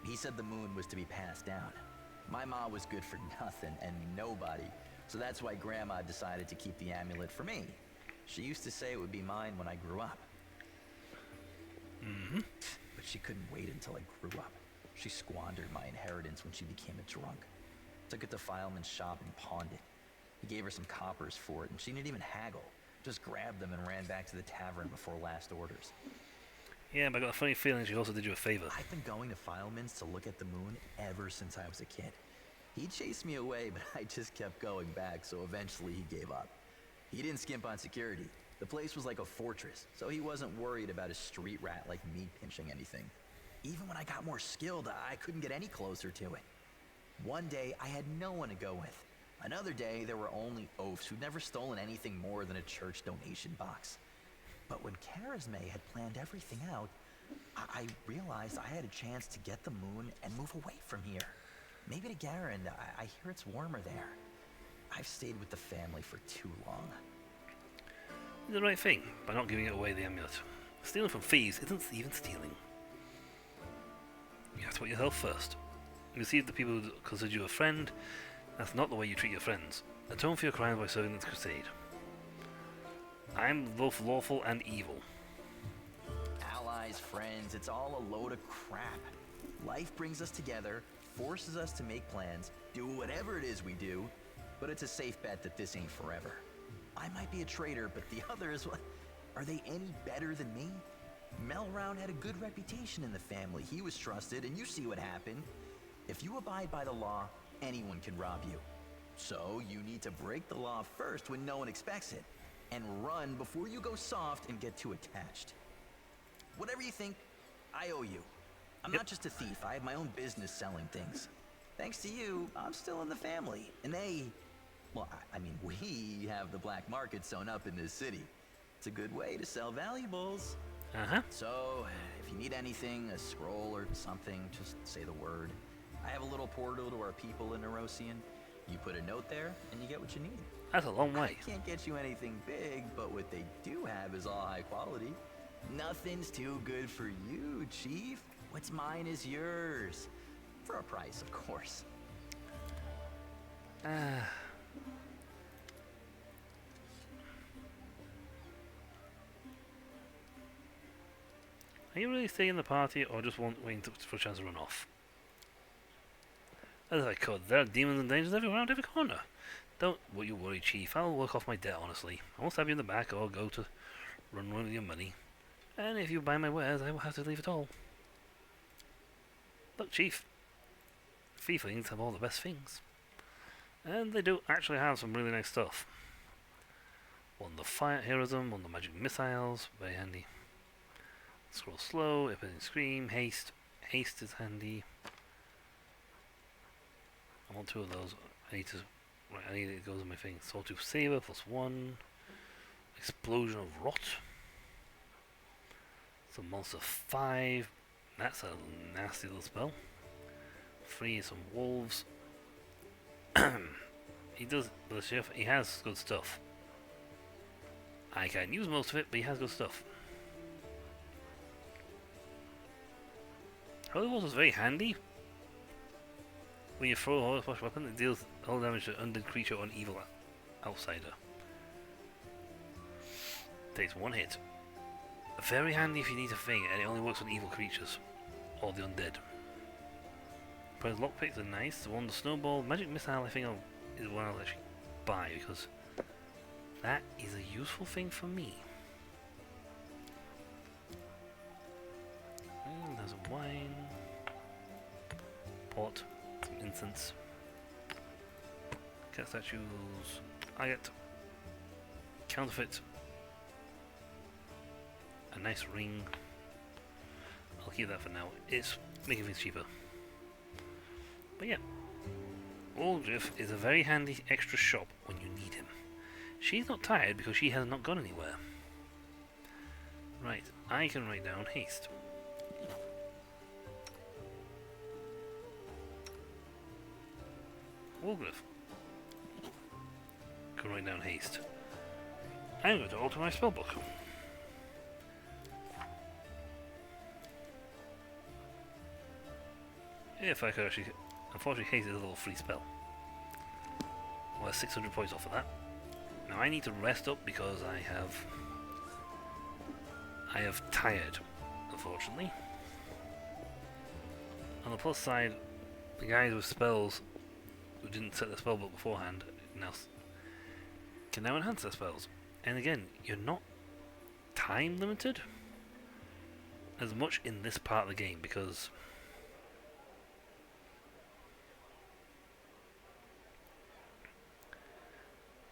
He said the moon was to be passed down. My ma was good for nothing and nobody, so that's why Grandma decided to keep the amulet for me. She used to say it would be mine when I grew up. But she couldn't wait until I grew up. She squandered my inheritance when she became a drunk. Took it to Fileman's shop and pawned it. He gave her some coppers for it, and she didn't even haggle. Just grabbed them and ran back to the tavern before last orders. Yeah, but I got a funny feeling she also did you a favor. I've been going to Fileman's to look at the moon ever since I was a kid. He chased me away, but I just kept going back, so eventually he gave up. He didn't skimp on security. The place was like a fortress, so he wasn't worried about a street rat like me pinching anything. Even when I got more skilled, I couldn't get any closer to it. One day, I had no one to go with. Another day, there were only oafs who'd never stolen anything more than a church donation box. But when Charisme had planned everything out, I realized I had a chance to get the moon and move away from here. Maybe to Garen. I hear it's warmer there. I've stayed with the family for too long. You did the right thing by not giving it away, the amulet. Stealing from thieves isn't even stealing. You have to put yourself first. You receive the people who consider you a friend. That's not the way you treat your friends. Atone for your crimes by serving this crusade. I'm both lawful and evil. Allies, friends, it's all a load of crap. Life brings us together, forces us to make plans, do whatever it is we do, but it's a safe bet that this ain't forever. I might be a traitor, but the others, are they any better than me? Melround had a good reputation in the family. He was trusted, and you see what happened. If you abide by the law, anyone can rob you. So you need to break the law first when no one expects it, and run before you go soft and get too attached. Whatever you think, I owe you. I'm not just a thief. I have my own business selling things. Thanks to you, I'm still in the family. And I mean, we have the black market sewn up in this city. It's a good way to sell valuables. So, if you need anything, a scroll or something, just say the word. I have a little portal to our people in Nerosian. You put a note there, and you get what you need. That's a long way. I can't get you anything big, but what they do have is all high quality. Nothing's too good for you, Chief. What's mine is yours. For a price, of course. Are you really staying in the party, or just waiting for a chance to run off? As I could, there are demons and dangers around every corner. Don't you worry, Chief. I'll work off my debt, honestly. I won't stab you in the back or go to run with your money. And if you buy my wares, I will have to leave it all. Look, Chief. Thieflings have all the best things. And they do actually have some really nice stuff. One of the fire heroism, one of the magic missiles, very handy. Scroll slow, everything scream, haste. Haste is handy. I want 2 of those. I need it goes on my thing. Sawtooth Saber +1. Explosion of Rot. Some Monster 5. That's a nasty little spell. 3 is some Wolves. He does the chef. He has good stuff. I can't use most of it, but he has good stuff. Holy Wolves is very handy. When you throw a Holy Splash weapon, it deals all damage to undead creature or an evil outsider. Takes 1 hit. Very handy if you need a thing, and it only works on evil creatures or the undead. But lockpicks are nice. The one, the snowball, magic missile, I think is one I'll actually buy because that is a useful thing for me. There's a wine, pot, some incense, cat statues. I get counterfeit, a nice ring. I'll keep that for now. It's making things cheaper. But yeah, Aldrich is a very handy extra shop when you need him. She's not tired because she has not gone anywhere. Right, I can write down haste. Wolgriff can write down haste. I'm going to alter my spellbook. If I could actually... Unfortunately, haste is a little free spell. Well, 600 points off of that. Now I need to rest up because I have tired, unfortunately. On the plus side, the guys with spells who didn't set their spellbook beforehand can now enhance their spells. And again, you're not time limited as much in this part of the game because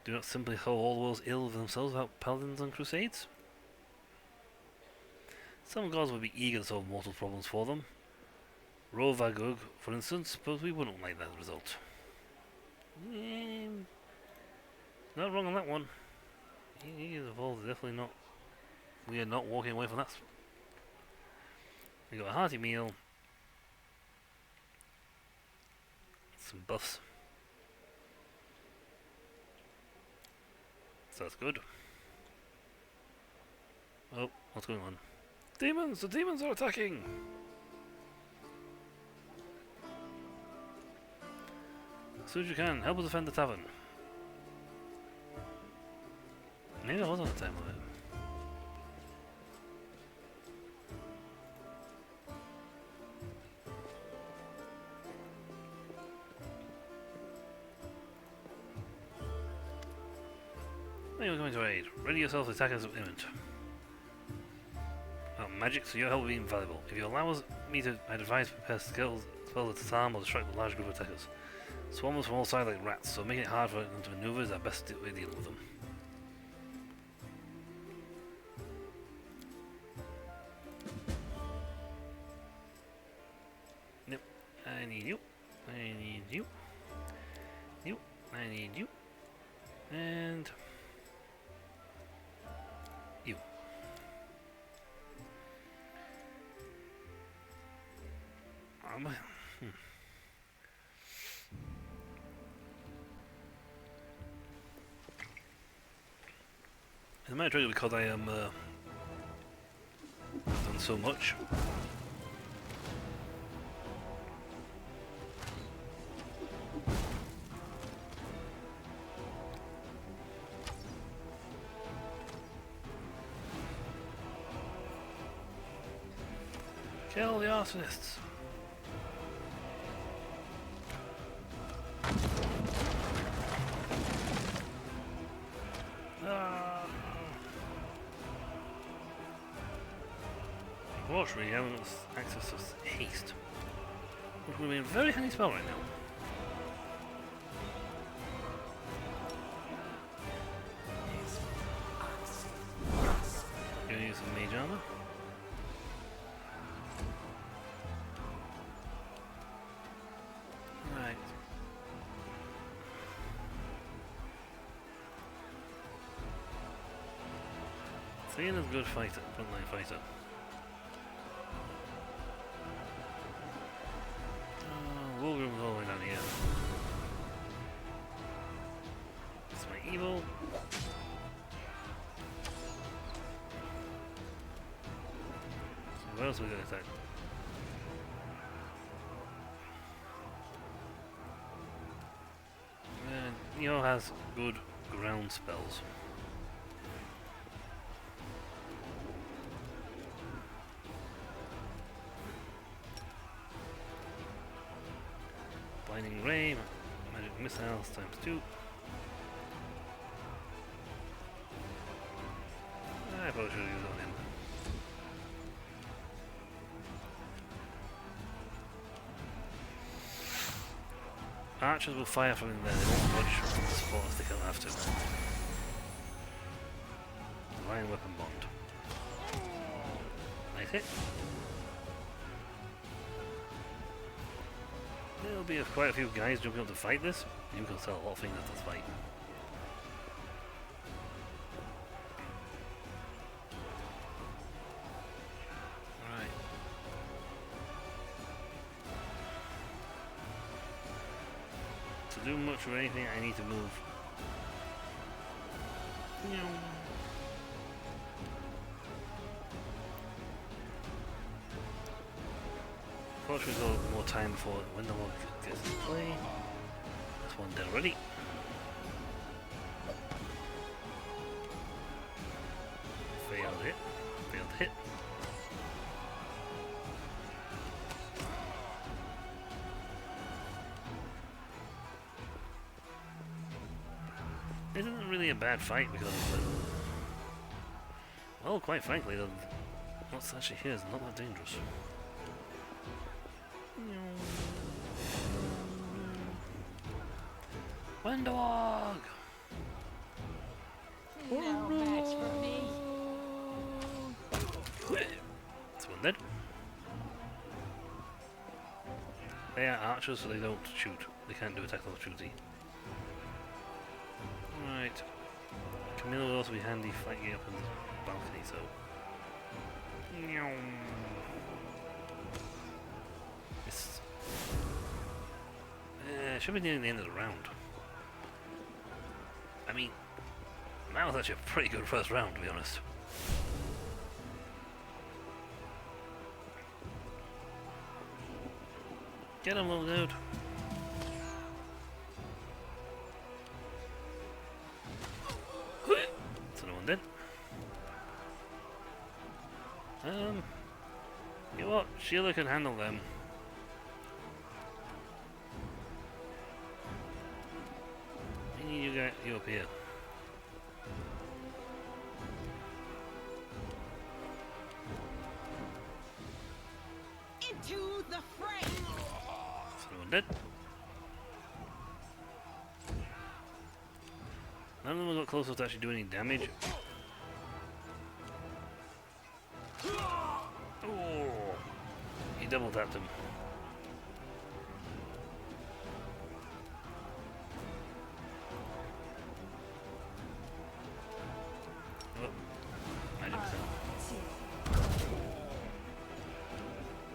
do not simply hold all the worlds ill of themselves without paladins and crusades. Some gods would be eager to solve mortal problems for them. Rovagug, for instance, but we wouldn't like that result. Not wrong on that one. He is evolved, definitely not. We are not walking away from that. We got a hearty meal. Some buffs. So that's good. Oh, what's going on? Demons! The demons are attacking! As soon as you can, help us defend the tavern. Maybe I was on the time limit. You're going to aid. Ready yourself to attack us imminent. Oh, magic, so your help will be invaluable. If you allow me to, I'd advise prepare spells to disarm or distract a large group of attackers. Swarm us from all sides like rats, so making it hard for them to maneuver is our best way of dealing with them. Nope. I need you. I need you. You. I need you. And... you. It might be because I am done so much. Kill the arsonists. Unfortunately, you haven't access to haste. Which would be a very handy spell right now. Gonna use some mage armor. Right. Siena's a good fighter, frontline fighter. Wolverines all the way down here. That's my evil. So what else are we gonna attack? Neo has good ground spells. Blinding Ray, Magic Missiles times 2. I probably should have used it on him. Archers will fire from in there, they won't budge from the spot if they don't have to. Divine Weapon Bond. Nice hit. There'll be quite a few guys jumping up to fight this. You can sell a lot of things at this fight. Alright. To do much of anything, I need to move. Unfortunately, we've got more time before Winter Lord gets into play. That's one dead already. Failed hit. Failed hit. This isn't really a bad fight because of the... Well, quite frankly, what's actually here is not that dangerous. Windowog! No match for me. That's one dead. They are archers, so they don't shoot. They can't do attack or shooty. Right. Camilla will also be handy fighting up on the balcony, so... Missed. Should be near the end of the round. I mean, that was actually a pretty good first round, to be honest. Get him, little dude. So no one did. You know what? Sheila can handle them. You up here. Into the fray. Someone dead. None of them got close enough to actually do any damage. Oh, he double tapped him.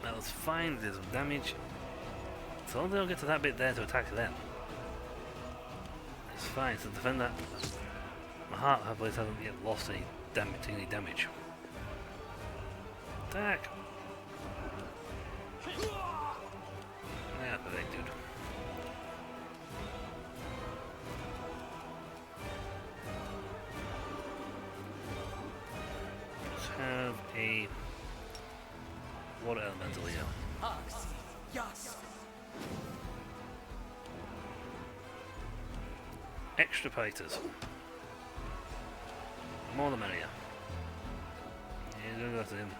That's fine, there's some damage. So long as they don't get to that bit there to attack them. It's fine, so defend that. My heart, I believe, hasn't yet lost any damage, taken any damage. Attack! Yeah, pathetic dude. Let's have a water elemental here. Yes. Extra fighters. More the merrier. Yeah, don't go after him.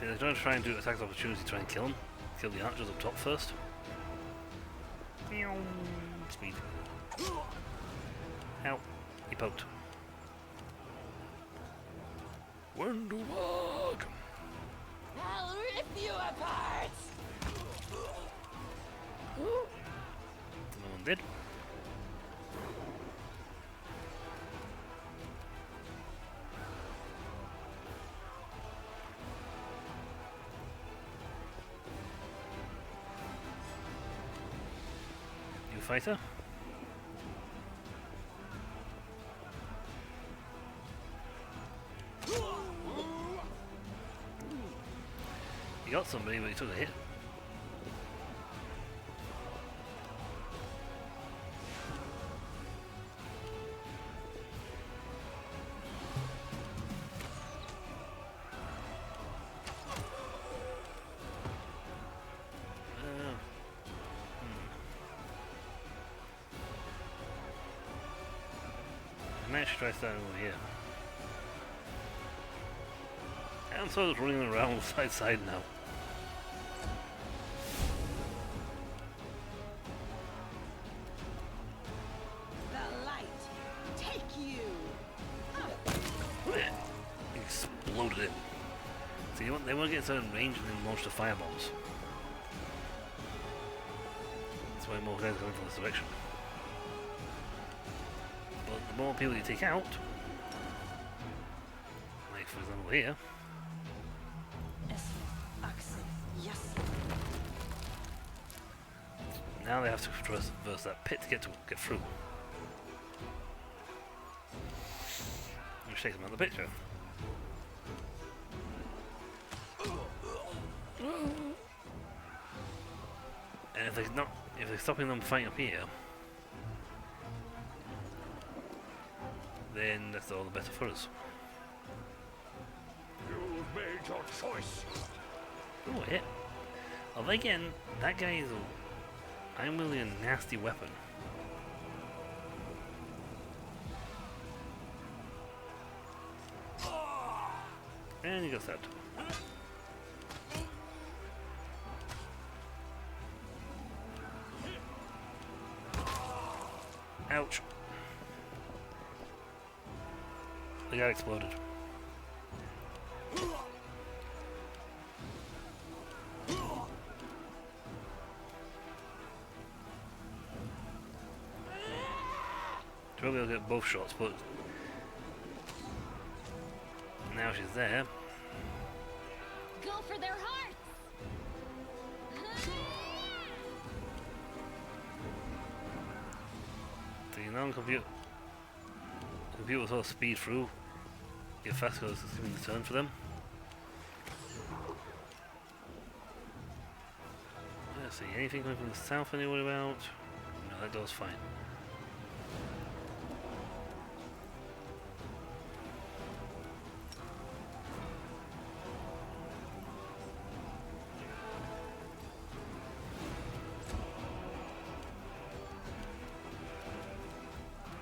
See, they're going to try and do attack of opportunity to try and kill him. Kill the archers up top first. Speed. Ow. He poked. Wonderwog! I'll rip you apart! No one did. You fighter? He got somebody, but he took a hit. I might actually try starting over here. I'm sort of running around side to side now. The light, take you. He exploded him. See, they want to get certain range and then launch the firebombs. That's why more guys are going from this direction. But the more people you take out, like for example here, now they have to traverse that pit to get through. Which takes them out of the picture. And if they're stopping them fighting up here, then that's all the better for us. You've made your choice. Oh, hit. Well, again, that guy is I'm really a nasty weapon. And he got stabbed. Ouch. The guy exploded. Probably I'll get both shots, but now she's there. Go for their hearts! So you know, computer will speed through. Get fast because it's giving the turn for them. Let's see, anything coming from the south anywhere about? No, that door's fine.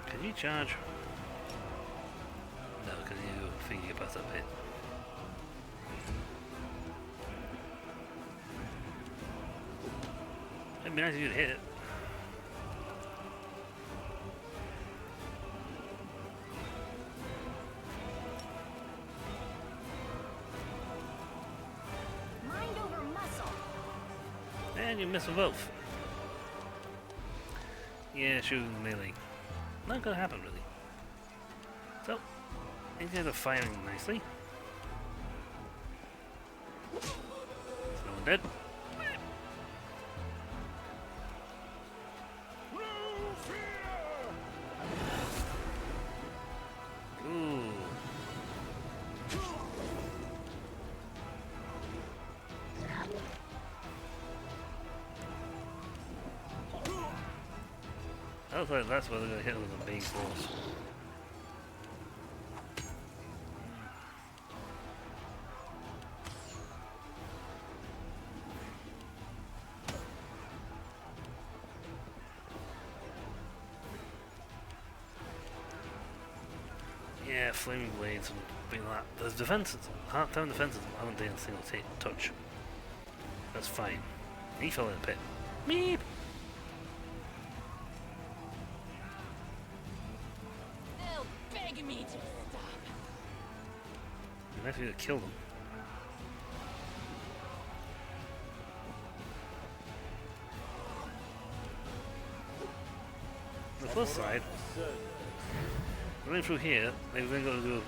Can you charge? No, because you think you get past that pit. It'd be nice if you'd hit it. Mind over muscle. And you miss them both. Yeah, shooting melee. Not gonna happen really. So, these guys are firing nicely. No one dead. Ooh. I was like, that's where they're gonna hit with the main force. Yeah, Yeah, flaming blades and things like that. There's defenses. Town defenses haven't taken a single touch. That's fine. He fell in the pit. Meep! They'll beg me to stop. You might have to kill them. On the plus side, running through here, they've then got to do a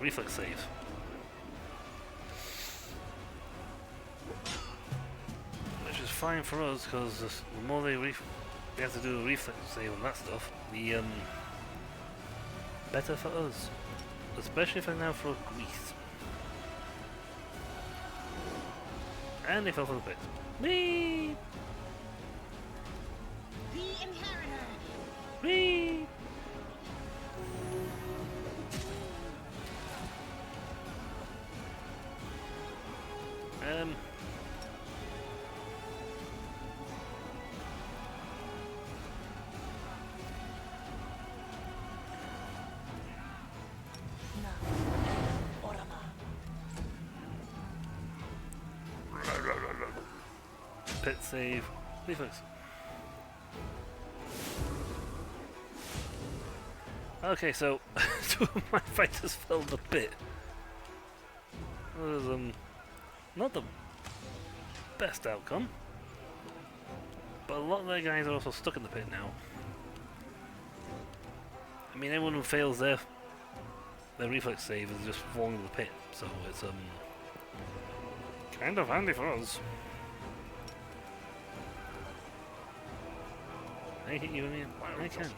reflex save. Which is fine for us, because the more they have to do a reflex save on that stuff, the better for us. Especially if I now throw grease. And they fell for the pit. Whee! The Inheritor. Whee! Pit save. Reflex. Okay, so two of my fighters fell in the pit. That was not the best outcome, but a lot of their guys are also stuck in the pit now. I mean, everyone who fails their reflex save is just falling in the pit, so it's kind of handy for us. I hit you again. I can.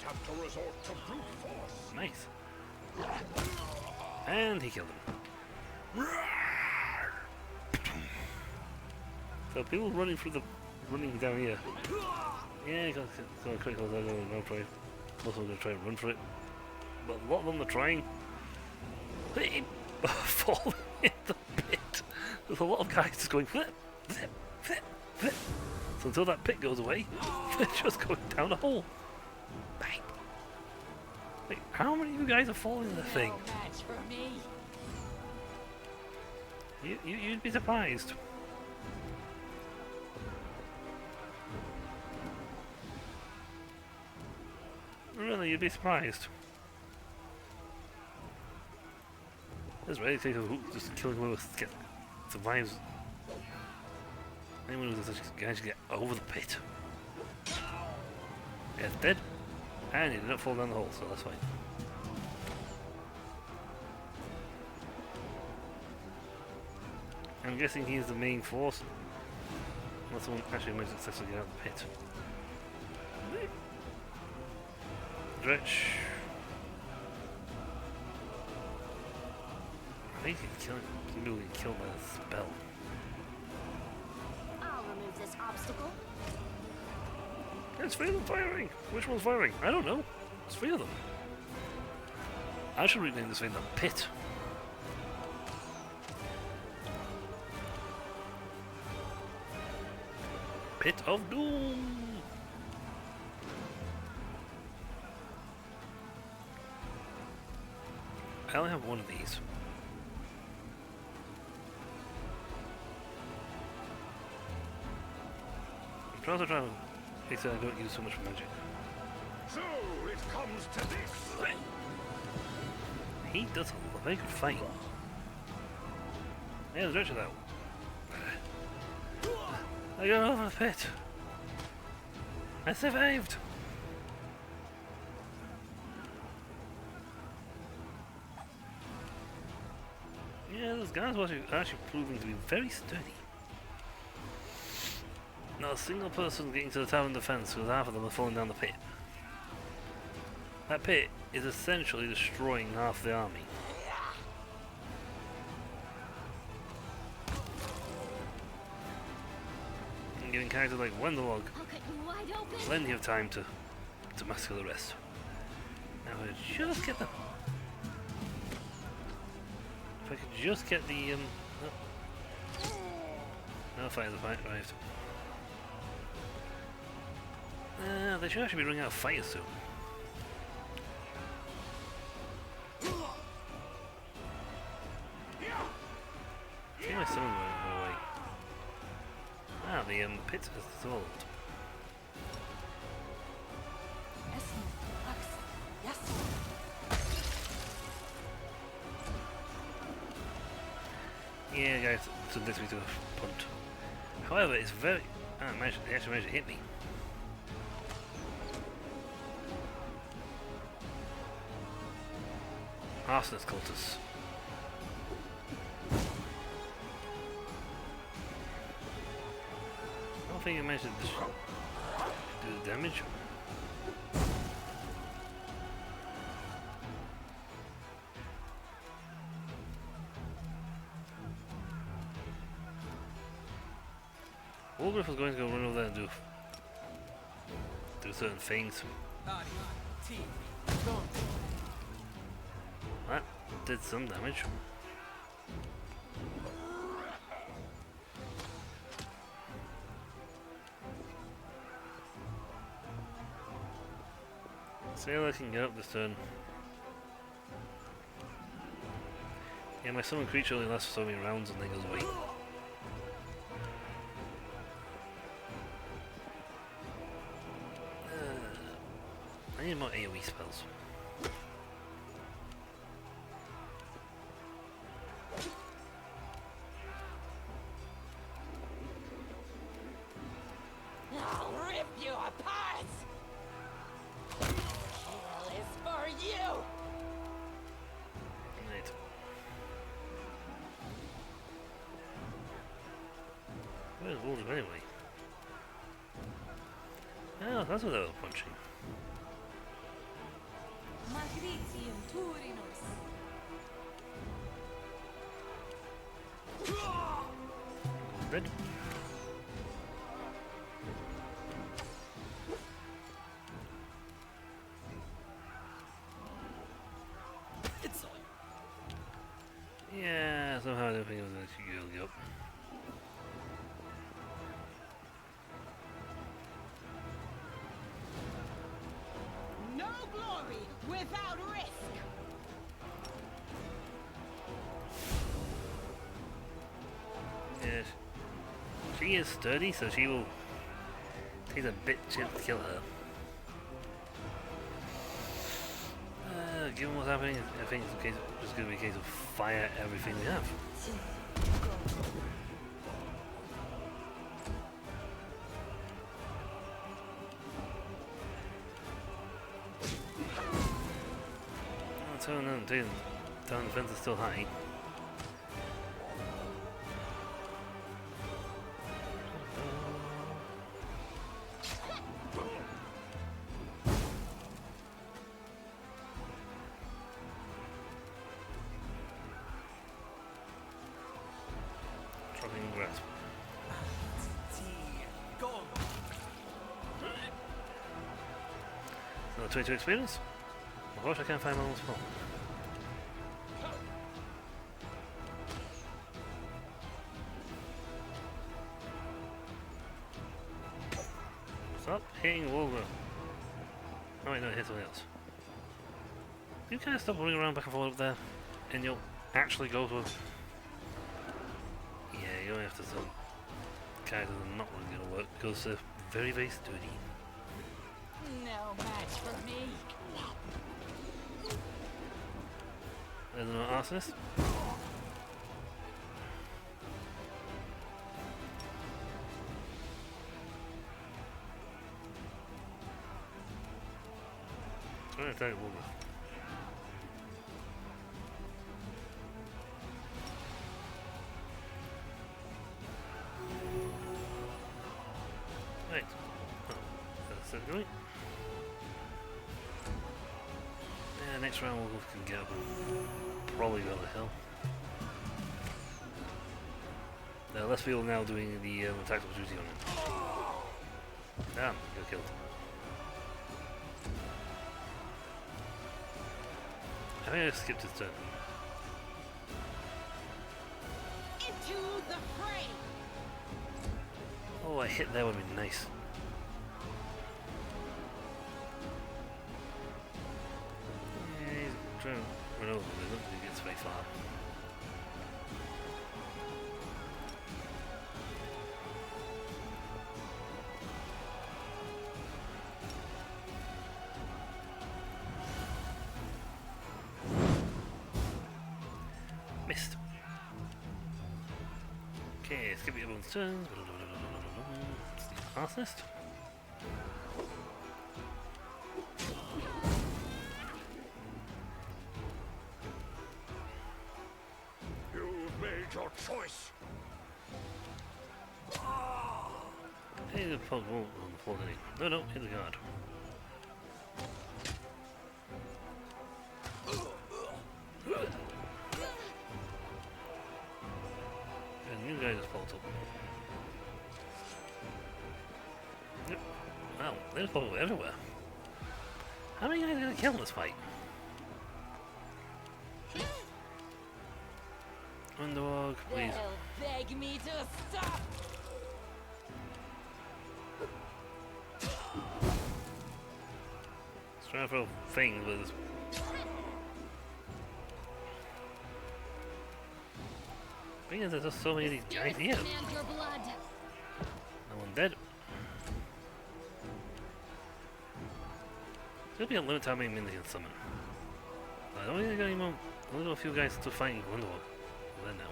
Nice. And he killed him. So people running down here. Yeah, got critical. They're going to try. Most of them are going to try and run for it. But a lot of them are trying. They fall in the pit. There's a lot of guys just going flip, flip, flip, flip. So until that pit goes away, they're just going down a hole. Bang. Like, how many of you guys are falling in the thing? No match for me. You'd be surprised. Really, you'd be surprised. It's ready to take a hook, just killing whoever survives. Anyone who does such guys get over the pit. Yeah, it's dead. And he did not fall down the hole, so that's fine. I'm guessing he's the main force. Unless someone actually might successfully get out of the pit. Dretch. I think he's will get killed by a spell. I'll remove this obstacle. It's 3 of them firing! Which one's firing? I don't know. It's 3 of them. I should rename this thing the Pit. Pit of Doom! I only have one of these. I'm trying to make sure I don't use so much magic. So it comes to this. He does a very good fight. Yeah, there's Richard out. I got over the pit. I survived. Yeah, those guys are actually proving to be very sturdy. Not a single person getting to the tower in defense because half of them are falling down the pit. That pit is essentially destroying half the army. And giving characters like Wendelog plenty of time to massacre the rest. Now if I just get them. If I could just get the no fighters have arrived. They should actually be running out of fighters soon. my summon went away? Ah, the pit has dissolved. Yes. Yeah, guys, so this we do a punt. However, it's very. Ah, it actually managed to hit me. Arsonist cultists. I don't think it managed to do the damage. Wolgriff was going to go run over there and do certain things. That did some damage. Sailor can get up this turn. Yeah, my summon creature only lasts for so many rounds and then goes away. I need more AoE spells. I'll rip you apart! Kill is for you! Right. Where's Wolverine anyway? Oh, that's what they were punching. Magritium Turinos. Red. Yeah, somehow I don't think it was going to go up. No glory without risk. Yes. She is sturdy, so she will take a bit chip to kill her. Given what's happening, I think it's just going to be a case of fire everything we have. Town defense is still high. Dropping grasp. Another 22 experience. Of course I can't find my own spell. Stop hitting Wolver. Oh wait, no, it hit something else. You kind of stop running around back and forth up there, and you'll actually go to a... Yeah, you only have to some characters that are not really going to work because they're very, very sturdy. No match for me. There's another arsonist. I'm going to attack Wolver. Right. Oh, that's it, right? Yeah, next round we'll can get up and probably go to hell. There are less people now doing the attack opportunity on him. Damn, you're killed. I think I skipped his turn. Into the fray. Oh, a hit there would have been nice. Yeah, he's trying to run over, but I don't think he gets very far. skip everyone's turns. It's the arsonist. You've made your choice. Hey, the pug won't on the floor, did he? No, hit the guard. And you guys just popped up. Yep. Wow, they just popped up everywhere. How many guys are gonna kill in this fight? Underdog, please. They'll beg me to stop. Let's try to throw things with this. Thing is, there's just so many of these guys here. Demand your blood. No one dead. There'll be a limit to how many minions you can summon. I don't think they got any more. Only got a few guys to fight in Gundor. There now.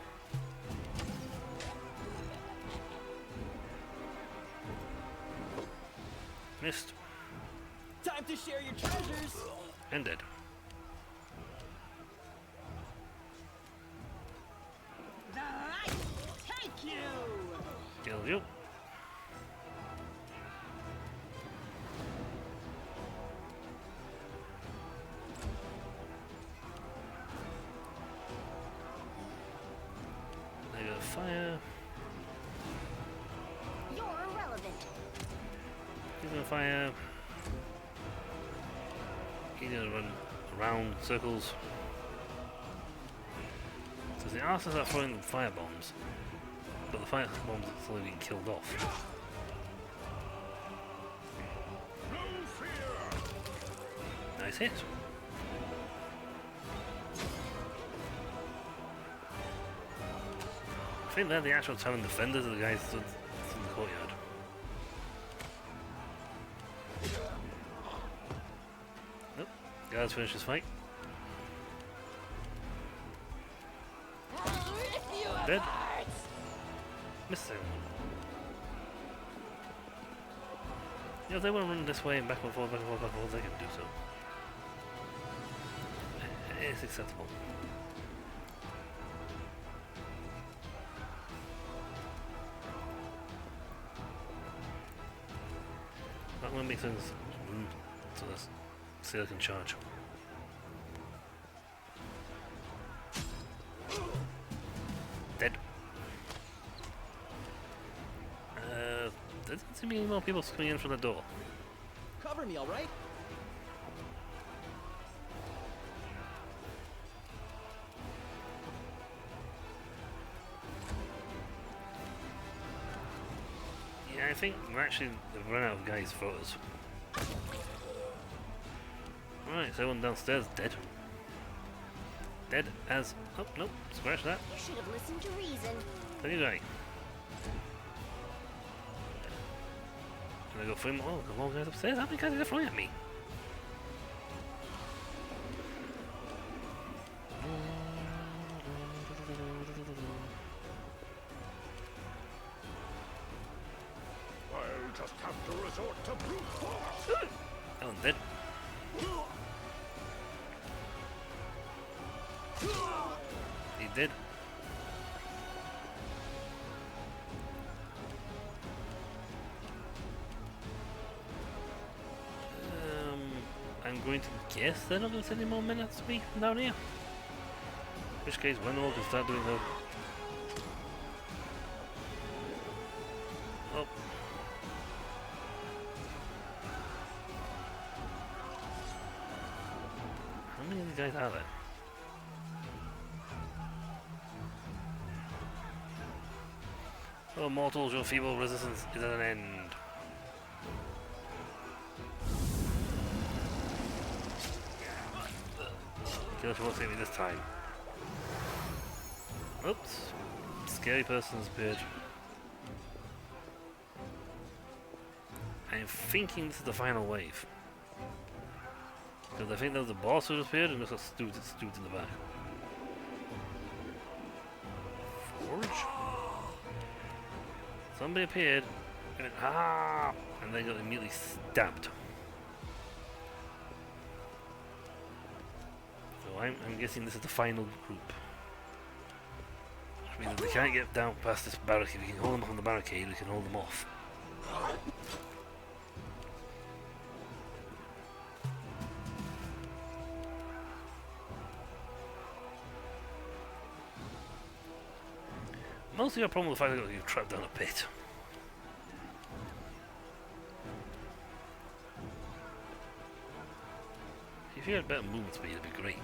Missed. Time to share your treasures. And dead. The light take you. Killed you. They got fire. You're irrelevant. He's gonna fire. He's gonna run around circles. So the archers are throwing fire bombs, but the fire bombs are slowly being killed off. Nice hit. I think they're the actual town defenders of the guys stood in the courtyard. Nope. Guards finish his fight. Dead. Missing. Yeah, if they want to run this way and back and forth, they can do so. It's acceptable. That one makes things room so that Sailor can charge. Dead. There doesn't seem to be any more people coming in from the door. Cover me, all right? Yeah, I think we're actually they've run out of guys' photos. Alright, so everyone downstairs dead. Dead as... Oh, nope, scratch that. You should have listened to reason. There you go. And I go for him. Oh, the more guys upstairs. How many guys are they flying at me? I'll just have to resort to brute force. That one's dead. He did. I'm going to guess they're not going to send any more minutes to me from down here. In which case, Wenwell can start doing her. Oh. How many of these guys are there? Oh, mortals, your feeble resistance is at an end. Kill won't save me this time. Oops. Scary person's appeared. I'm thinking this is the final wave. Because I think there was a boss who appeared and just got stewed in the back. Forge? Somebody appeared, and went, ah, and they got immediately stabbed. So I'm guessing this is the final group. Which means if they can't get down past this barricade, we can hold them up on the barricade, we can hold them off. Mostly our problem with the fact that you're trapped down a pit. If you had better movement speed, it'd be great.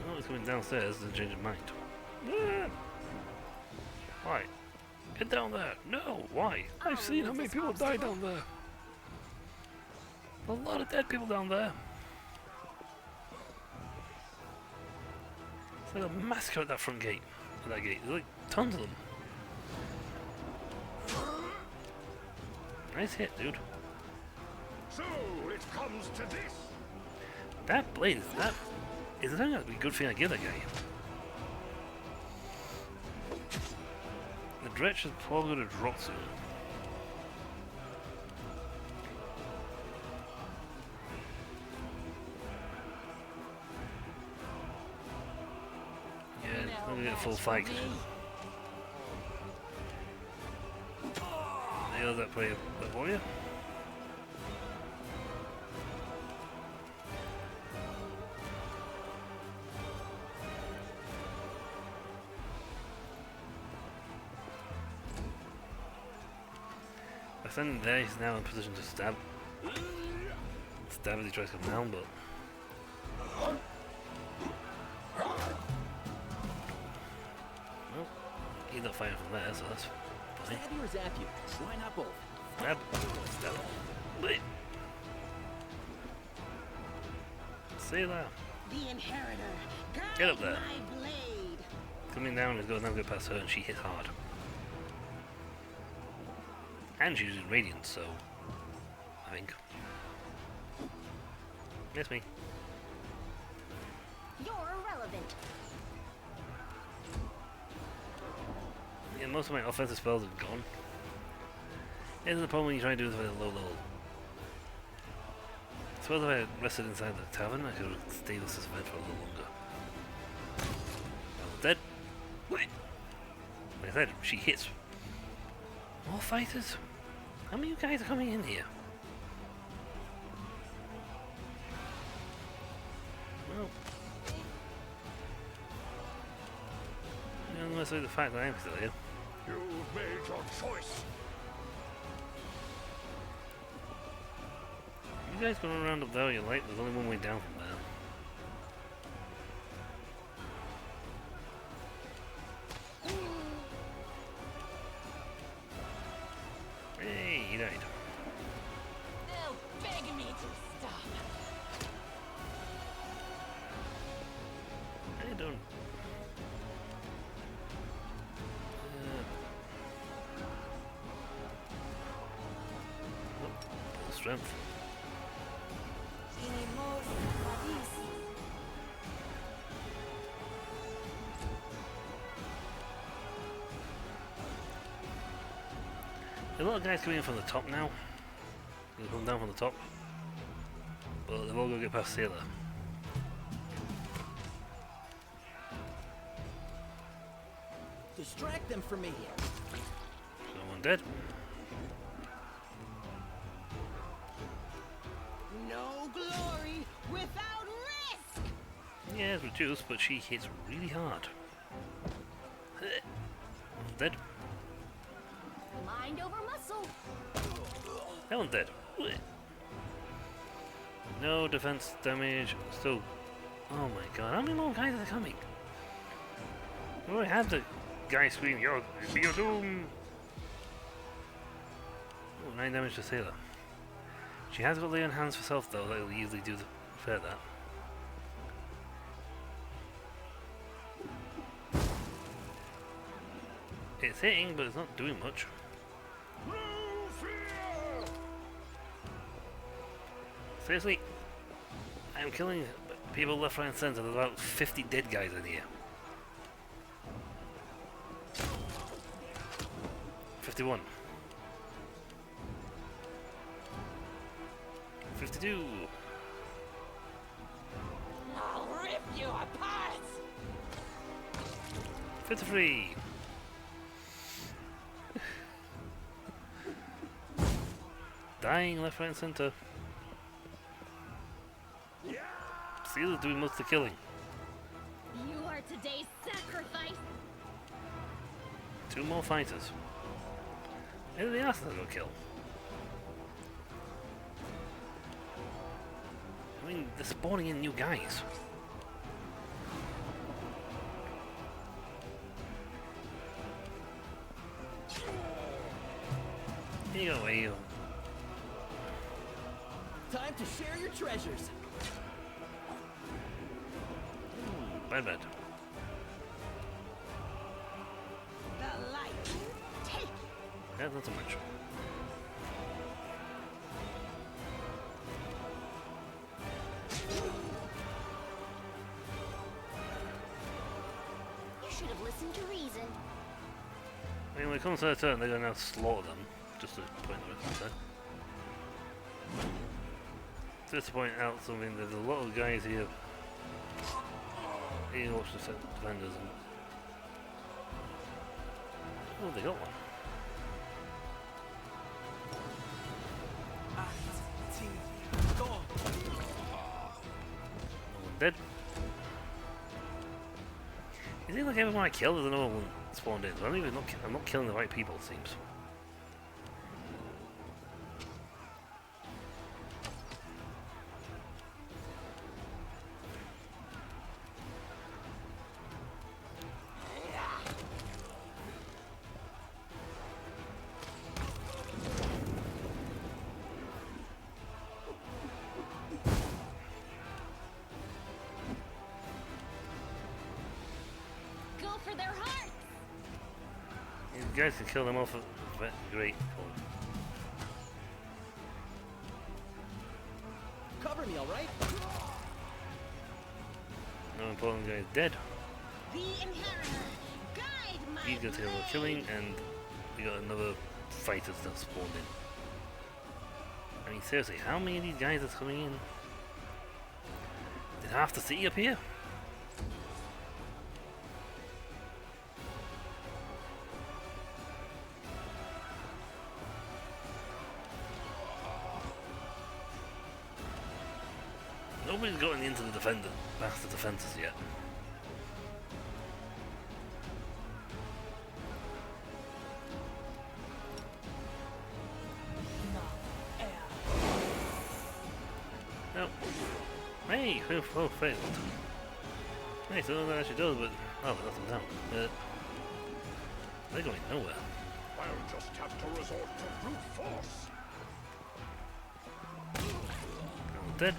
Oh, it's coming downstairs to change his mind. Ah! Why? Get down there! No! Why? I've seen how many people die down there. A lot of dead people down there. It's like a massacre at that front gate. At that gate. There's like tons of them. Nice hit, dude. So it comes to this. That blade, that is the thing that'd be a good thing I give that guy. The dretch is probably going to drop soon. Yeah, I'm going to get a full fight. Nail that play that warrior. By standing there, he's now in position to stab. Stab as he tries to come down, but well, he's not firing from there, so that's fine. Stab you or zap you? Why not both? Stab. Stab. Wait. See that? The Inheritor. Get up there. My blade. Coming down is going to get past her, and she hits hard. And she's using Radiance, so I think. Miss me. You're irrelevant. Yeah, most of my offensive spells are gone. This is the problem when you try to do this with a low level. I suppose if I had rested inside the tavern, I could have stayed with this event for a little longer. Well, dead. Wait. Like I said, she hits. More fighters? How many of you guys are coming in here? Well, unless the fact that I'm still here. You've made your choice. You guys going around up there with your light? There's only one way down from there. Hey, he died. They'll beg me to stop. How you doing? Strength. There's a lot of guys coming in from the top now. They come down from the top. But they've all got to get past Sailor. Distract them from me. Someone dead. No glory without risk. Yeah, it's reduced, but she hits really hard. Dead. Mind over muscle. That one's dead. No defense damage. Still. Oh my god, how many more guys are coming? We already had the guy screaming, "You're doom!" Oh, 9 damage to Sailor. She has got lay on hands for self though, that'll easily do the fair that. It's hitting, but it's not doing much. Seriously, I'm killing people left, right, and centre. There's about 50 dead guys in here. 51. 52. I'll rip you apart! 53. Dying left, right, and center. Sealer's doing most of the killing. You are today's sacrifice. 2 more fighters. Anything else that will kill? I mean, they're spawning in new guys. Here you go, you. Time to share your treasures. Bad. The light. Take. Yeah, not so much. You should have listened to reason. I mean, when it comes to their turn, they're going to now slaughter them. Just to point out there. Just to point out something, there's a lot of guys here. He wants to set defenders and... Oh, they got one. One dead. It seems like everyone I kill, there's another one spawned in. So I'm not killing the right people, it seems. Go for their hearts. You guys can kill them off. Great. Cover me, all right? No important guy is dead. The inheritor. Guide my He's gonna take a little killing, and we got another fighter that spawned in. I mean, seriously, how many of these guys are coming in? Did half the city up here? Nobody's gotten into the past the defenses yet. No. Hey, oh, failed. Hey, so that actually does, but oh, but nothing down. They're going nowhere. I'll just have to resort to brute force. I'm dead.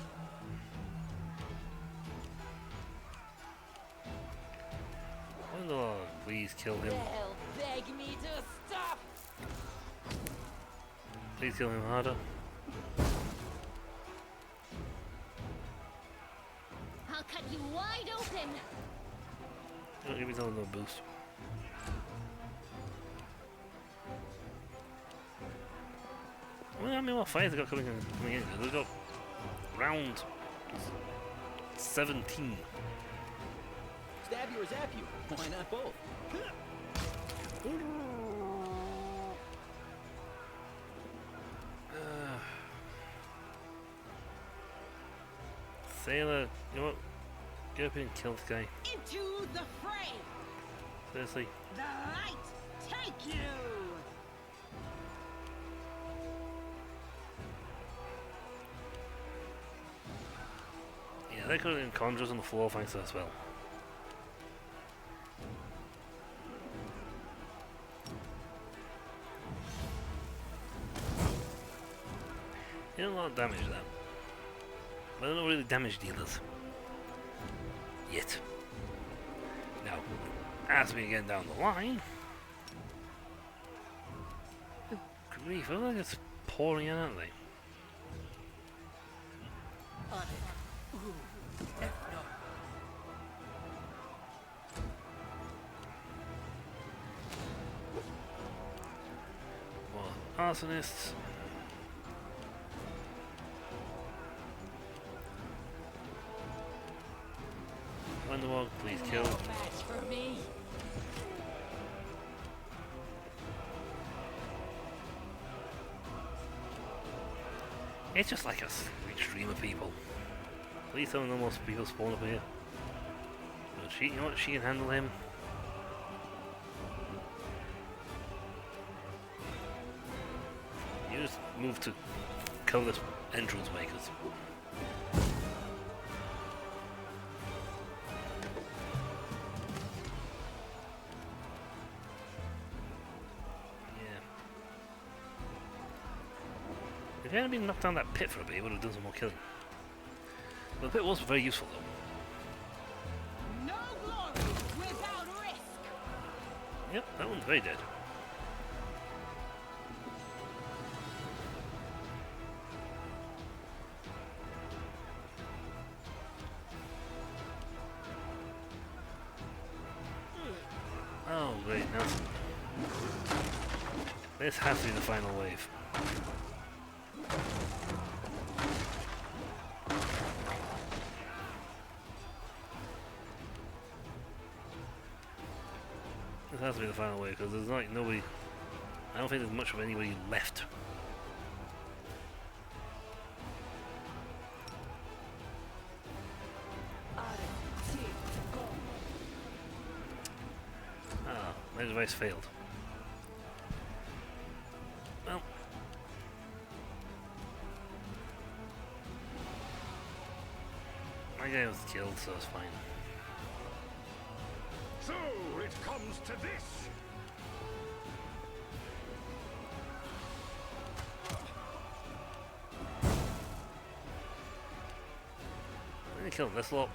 Oh, please kill him. They'll beg me to stop! Please kill him harder. I'll cut you wide open. Don't give me no boost. Well, how many more fighters have got coming in? We've got round 17. Stab you or zap you? Why not both? Sailor, you know what? Get up here and kill this guy. Into the fray. Seriously. The light. Take you. Yeah, they could have been conjurers on the floor fighter as well. He did a lot of damage there. But they're not really damage dealers. Yet. Now, as we get down the line... Grief, I feel like it's pouring in, aren't they? arsonists. Wonderwog, please kill. Match for me. It's just like a sweet stream of people. Please tell me no more people spawn up here. But she, you know what? She can handle him. You just move to cover this entrance way, cause if he hadn't been knocked down that pit for a bit, he would have done some more killing. But the pit was very useful though. No glory without risk. Yep, that one's very dead. Oh great, now this has to be the final wave. This has to be the final wave because there's like nobody. I don't think there's much of anybody left. Ah, my device failed. Well, my guy was killed, so it's fine. So it comes to this. I'm gonna kill this lot.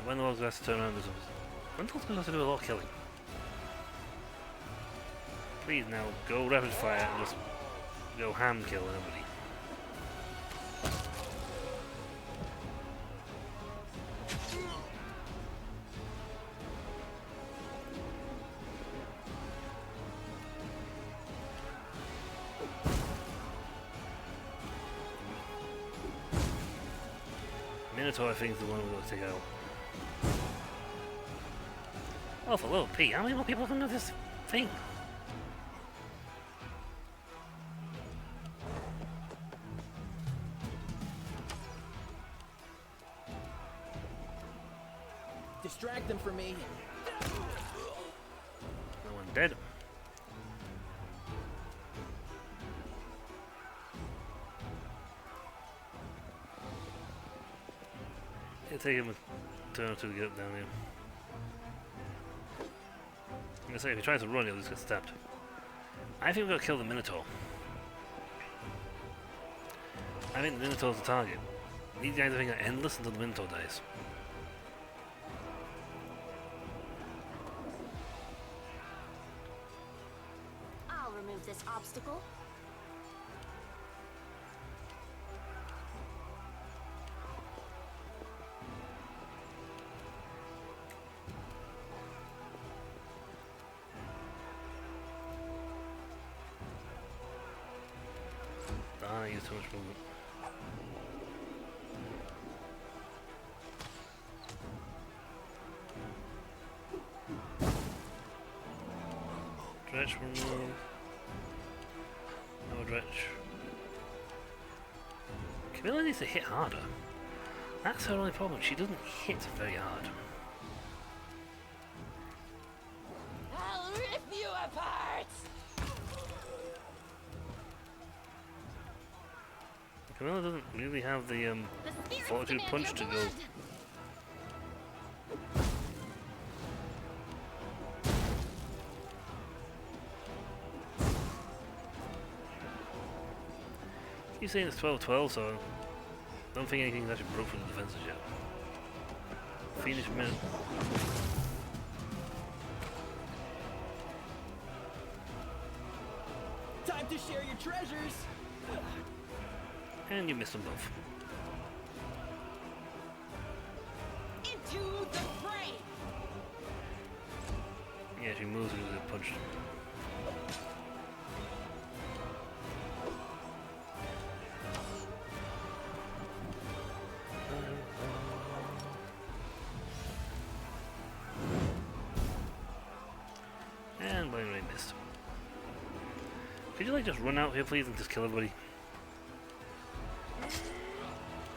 When the world's going to turn around, when the world's going to have to do a lot of killing. Please now, go rapid fire and just go ham kill everybody. Minotaur, I think, is the one we're going to take out. Oh, for little P, how many more people can do this thing? Distract them from me. No one dead. It'll take him a turn or two to get down here. I'm gonna say, if he tries to run, he'll just get stabbed. I think we've got to kill the Minotaur. I think the Minotaur's the target. These guys I think are endless until the Minotaur dies. I'll remove this obstacle. I use too much movement. Dredge remove. No dredge. Camilla needs to hit harder. That's her only problem. She doesn't hit very hard. I'll rip you apart. Camilla doesn't really have the fortitude punch to go. Keep saying it's 12-12, so I don't think anything's actually broke from the defenses yet. Fiendish minute. Time to share your treasures. And you missed them both. Into the fray. Yeah, she moves and gets punched. Could you like just run out here please and just kill everybody?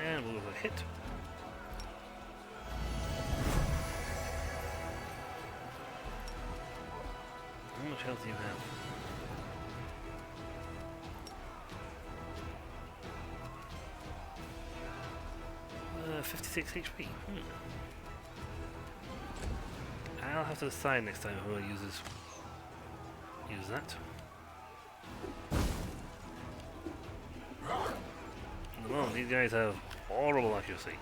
And we'll go for a hit. How much health do you have? 56 HP. I'll have to decide next time who uses that. At the moment, these guys have horrible accuracy.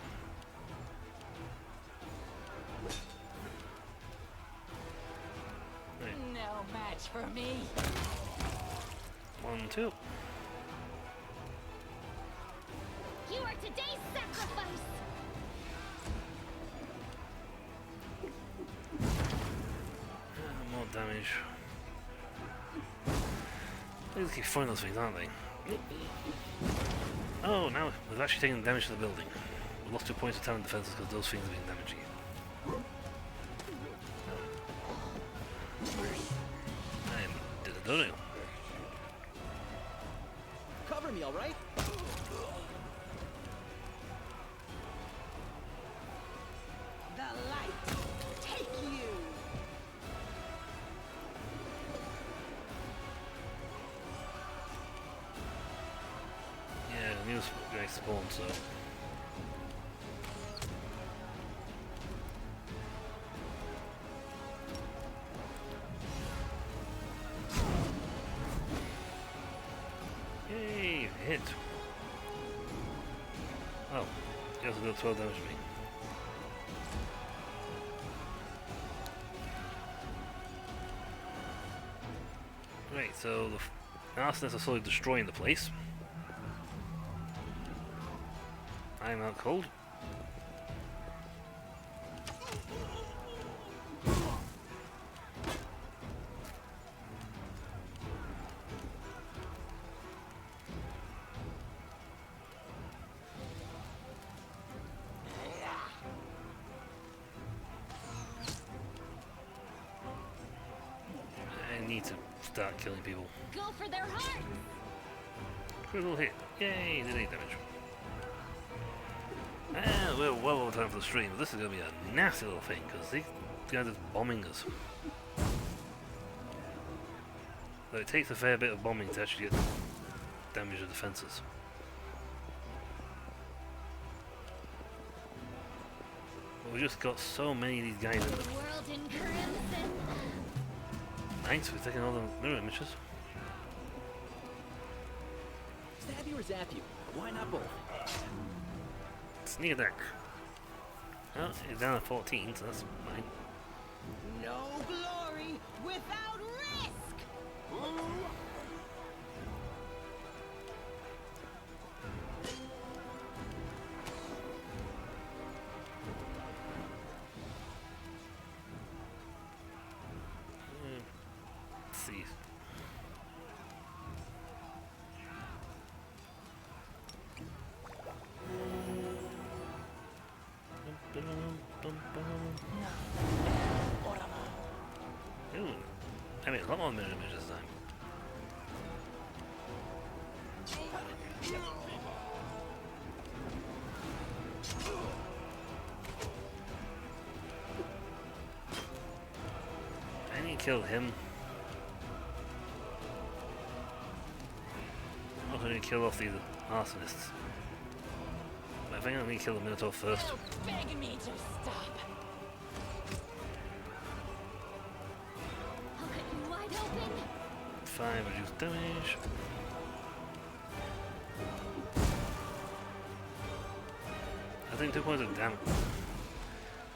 Right. No match for me. 1, 2. You are today's sacrifice. More damage. They just keep throwing those things, aren't they? Oh, now we've actually taken damage to the building. We lost 2 points of town defenses because those things are being damaging. I did a dodo. Cover me, all right? The light, take you. Yeah, the new guy spawned, so. Yay, hit. Oh, he also did 12 damage to me. Right, so the arsonists are slowly destroying the place. I'm out cold. I need to start killing people. Go for their heart. Critical hit. Yay, did 8 damage. And we're well over time for the stream, but this is going to be a nasty little thing, because these guys are bombing us. So it takes a fair bit of bombing to actually get damage to defences. But we just got so many of these guys in The them. world in crimson. Nice, we've taken all the mirror images. Stab you or zap you? Why not both? Sneak attack. Oh, it's down at 14, so that's fine. No glory without risk. Let's see. Ooh, I mean, a lot more mirror images this time. I need to kill him. I'm not going to kill off the arsonists. But I think I need to kill the Minotaur first. Beg me to stop. I'll cut you wide open. 5 reduced damage. I think 2 points of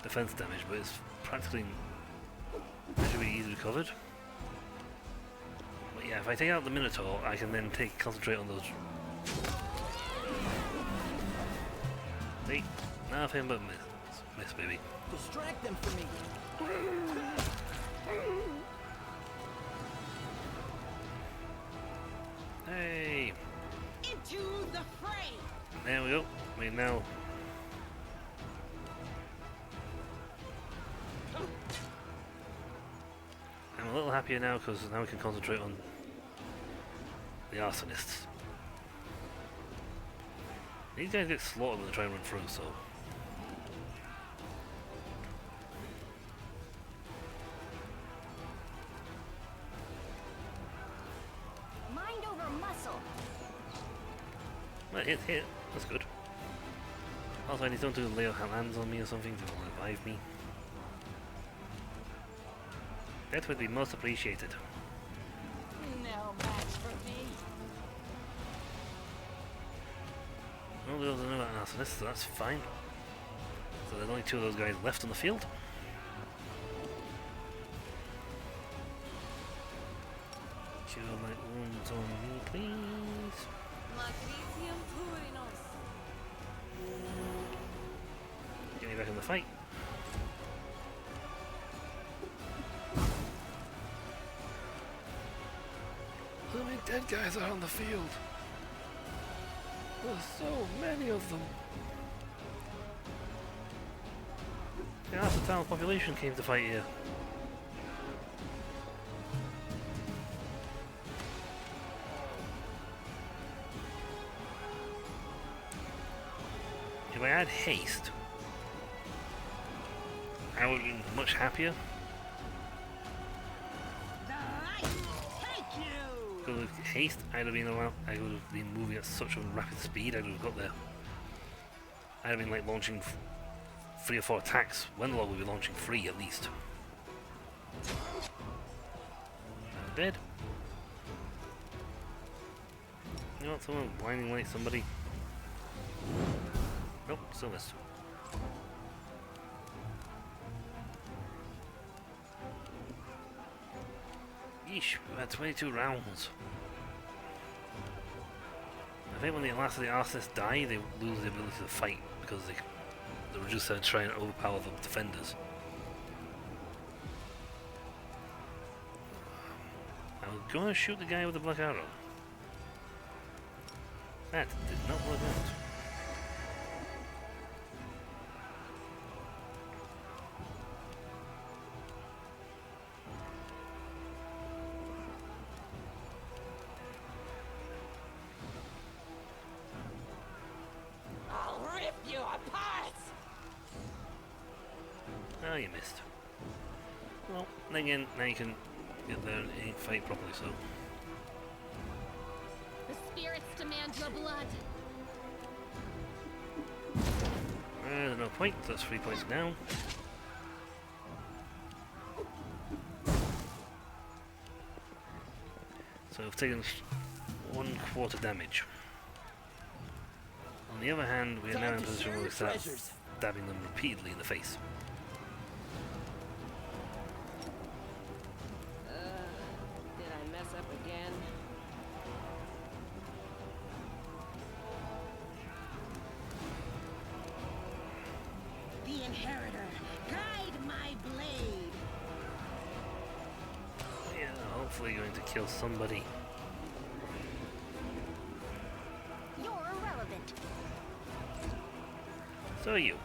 defense damage, but it's practically should be easily covered. But yeah, if I take out the Minotaur, I can then concentrate on those. See, nothing but miss, baby. Distract them for me. Hey, Into the fray. there we go. I mean now. I'm a little happier now because now we can concentrate on the arsonists. These guys get slaughtered when they try and run through, so... Mind over muscle. Well, hit. That's good. Also, I need someone to lay hands on me or something to revive me. That would be most appreciated. No match for me. Well, there's another arsonist, so that's fine. So there's only 2 of those guys left on the field. Cure my wounds on me, please. Magnesium Purinos. Get me back in the fight. How many dead guys are on the field? There's so many of them. Yeah, half the town's population came to fight here. If I had haste, I would have been much happier. Because with haste, I'd have been around. I would have been moving at such a rapid speed. I would have got there. I'd have been like launching 3 or 4 attacks. Wenlock would be launching 3 at least. I'm dead. You want someone blinding light somebody? Nope, still missed. Yeesh, we've had 22 rounds. I think when the last of the arsonists die, they lose the ability to fight because they're reduced to try and overpower the defenders. I was going to shoot the guy with the black arrow. That did not work out. I'll rip you apart! Oh, you missed. Well, then again, now you can get there and fight properly, so. The spirits demand your blood. There's no point, that's 3 points down. So we've taken 1/4 damage. On the other hand, we are now in a position where we start stabbing them repeatedly in the face. Did I mess up again? The Inheritor, guide my blade. Yeah, hopefully going to kill somebody. You're irrelevant. So are you.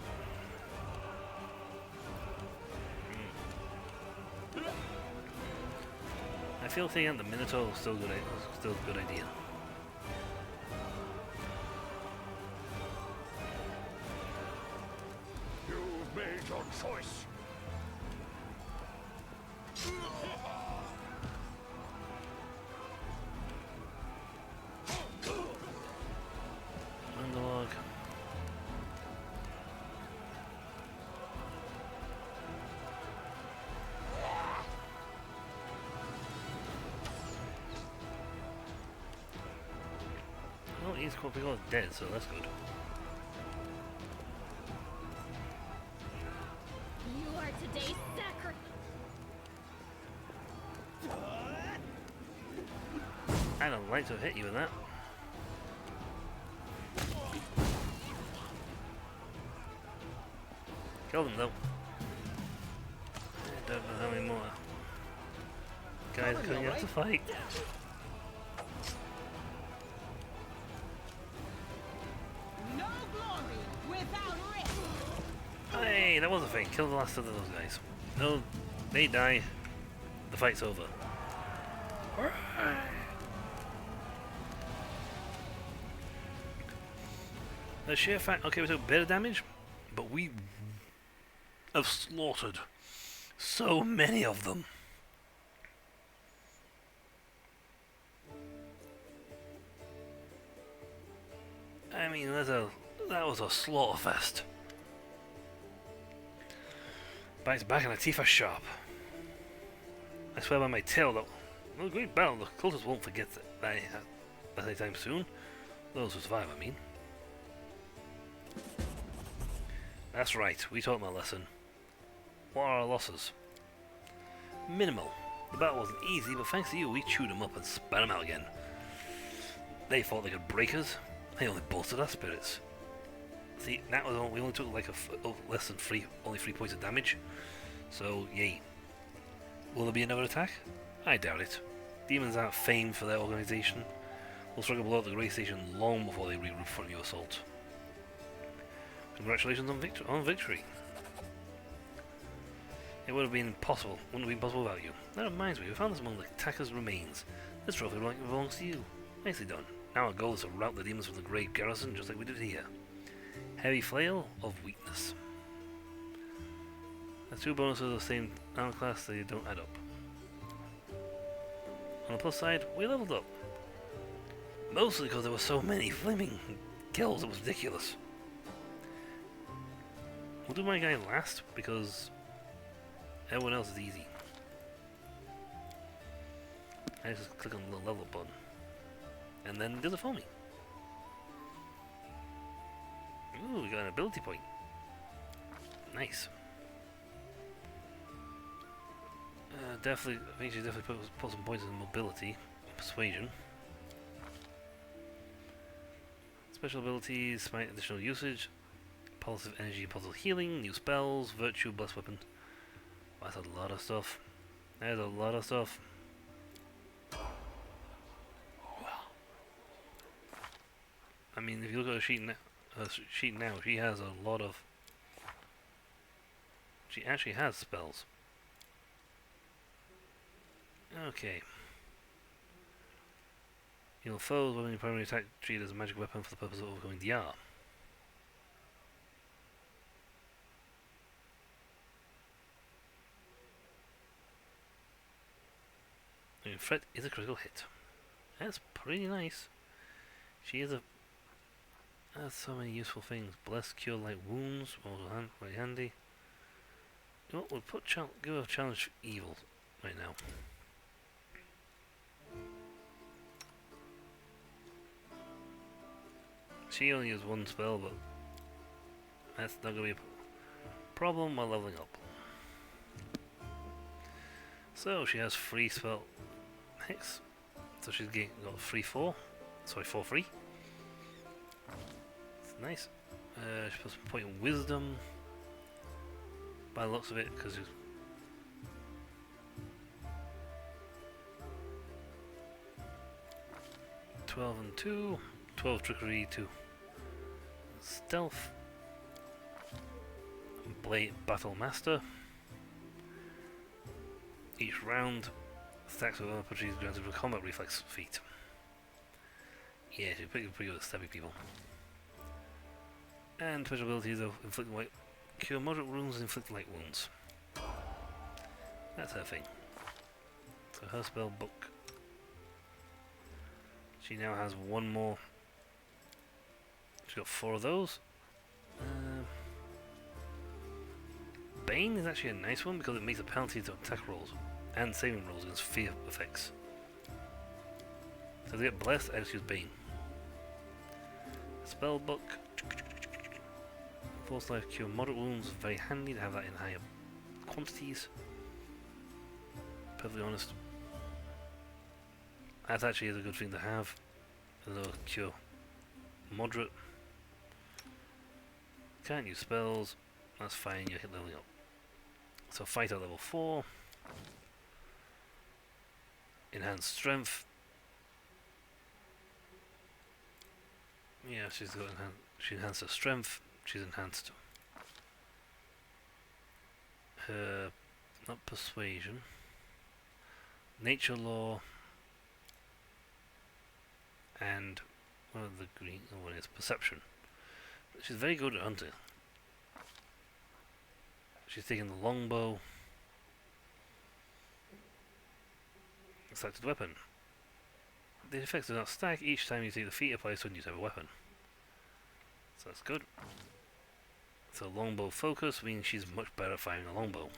I feel taking out the Minotaur was still a good idea. You've made your choice. Underlog. Well, he's dead, so that's good. You are today's sacrifice. I'd have liked to have hit you with that. Kill them though. I don't know how many more guys are coming out to fight. No glory without risk. Hey, that was a thing. Kill the last of those guys. No, they die. The fight's over. The sheer fact, okay, we took a bit of damage, but we have slaughtered so many of them. I mean, that was a slaughter fest. Back in the Tifa shop. I swear by my tail that no great battle, the cultists won't forget that anytime soon. Those who survive, I mean. That's right, we taught them a lesson. What are our losses? Minimal. The battle wasn't easy, but thanks to you, we chewed them up and spat them out again. They thought they could break us. They only bolstered our spirits. See, that was we only took like less than only 3 points of damage. So, yay. Will there be another attack? I doubt it. Demons aren't famed for their organization. We'll strike a blow at the Great Station long before they regroup for a new assault. Congratulations on victory. It would have been impossible. Wouldn't have been possible without you. That reminds me, we found this among the attacker's remains. This trophy belongs to you. Nicely done. Now our goal is to rout the demons from the Great Garrison, just like we did here. Heavy Flail of Weakness. The 2 bonuses of the same armor class, they don't add up. On the plus side, we leveled up. Mostly because there were so many flaming kills, it was ridiculous. We'll do my guy last, because everyone else is easy. I just click on the little level button. And then does it for me. Ooh, we got an ability point. Nice. Definitely, I think you should definitely put some points in mobility, persuasion. Special abilities, smite additional usage, pulse of energy, pulse of healing, new spells, virtue, blessed weapon. Oh, that's a lot of stuff. There's a lot of stuff. I mean, if you look at her sheet now, she has a lot of. She actually has spells. Okay. Heal foes when your primary attack treated as a magic weapon for the purpose of overcoming DR. Threat is a critical hit. That's pretty nice. She is a. That's so many useful things. Bless, cure light wounds, also very handy. You know what, we'll give her a challenge for evil right now. She only has 1 spell, but that's not going to be a problem while leveling up. So she has 3 spell hits, so she's got 3-4, sorry 4-3. It's nice. She puts a point in wisdom, by the looks of it, because 12 and 2, 12 trickery, 2 stealth, Blade Battle Master. Each round, stacks of opportunities granted with combat reflex feat. Yeah, she's pretty good at stabbing people. And special abilities of inflicting light, cure moderate wounds and inflict light wounds. That's her thing. So her spell book. She now has 1 more. She's got 4 of those. Bane is actually a nice one because it makes a penalty to attack rolls and saving rolls against fear effects. So to get blessed, I just use Bane. Spell book. Force life cure moderate wounds, very handy to have that in higher quantities. Perfectly honest. That actually is a good thing to have. Although cure moderate. Can't use spells, that's fine, you hit leveling up. So fight at level 4. Enhanced strength. Yeah, she's got she enhanced her strength. She's enhanced her not persuasion. Nature law and one of the green one is perception. She's very good at hunting. She's taking the longbow. Selected weapon. The effects do not stack each time you take the feat applies to a new type of weapon. So that's good. So longbow focus means she's much better at firing a longbow.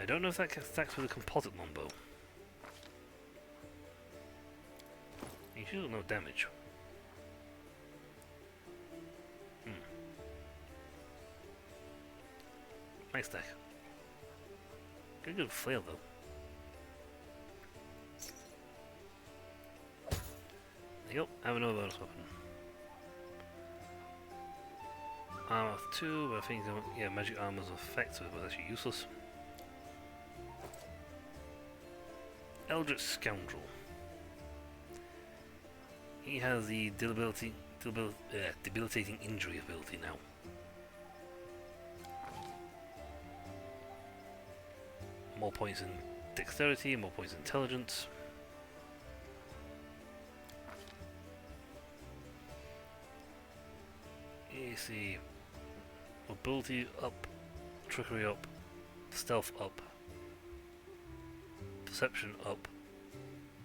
I don't know if that stacks with a composite longbow. You should do no damage. Nice stack. Good flail though. There you go, I have another bonus weapon. Armor 2, but I think yeah, magic armor's effect, so it was actually useless. Eldritch Scoundrel. He has the debilitating injury ability now. More points in dexterity, more points in intelligence. AC, mobility up, trickery up, stealth up, perception up,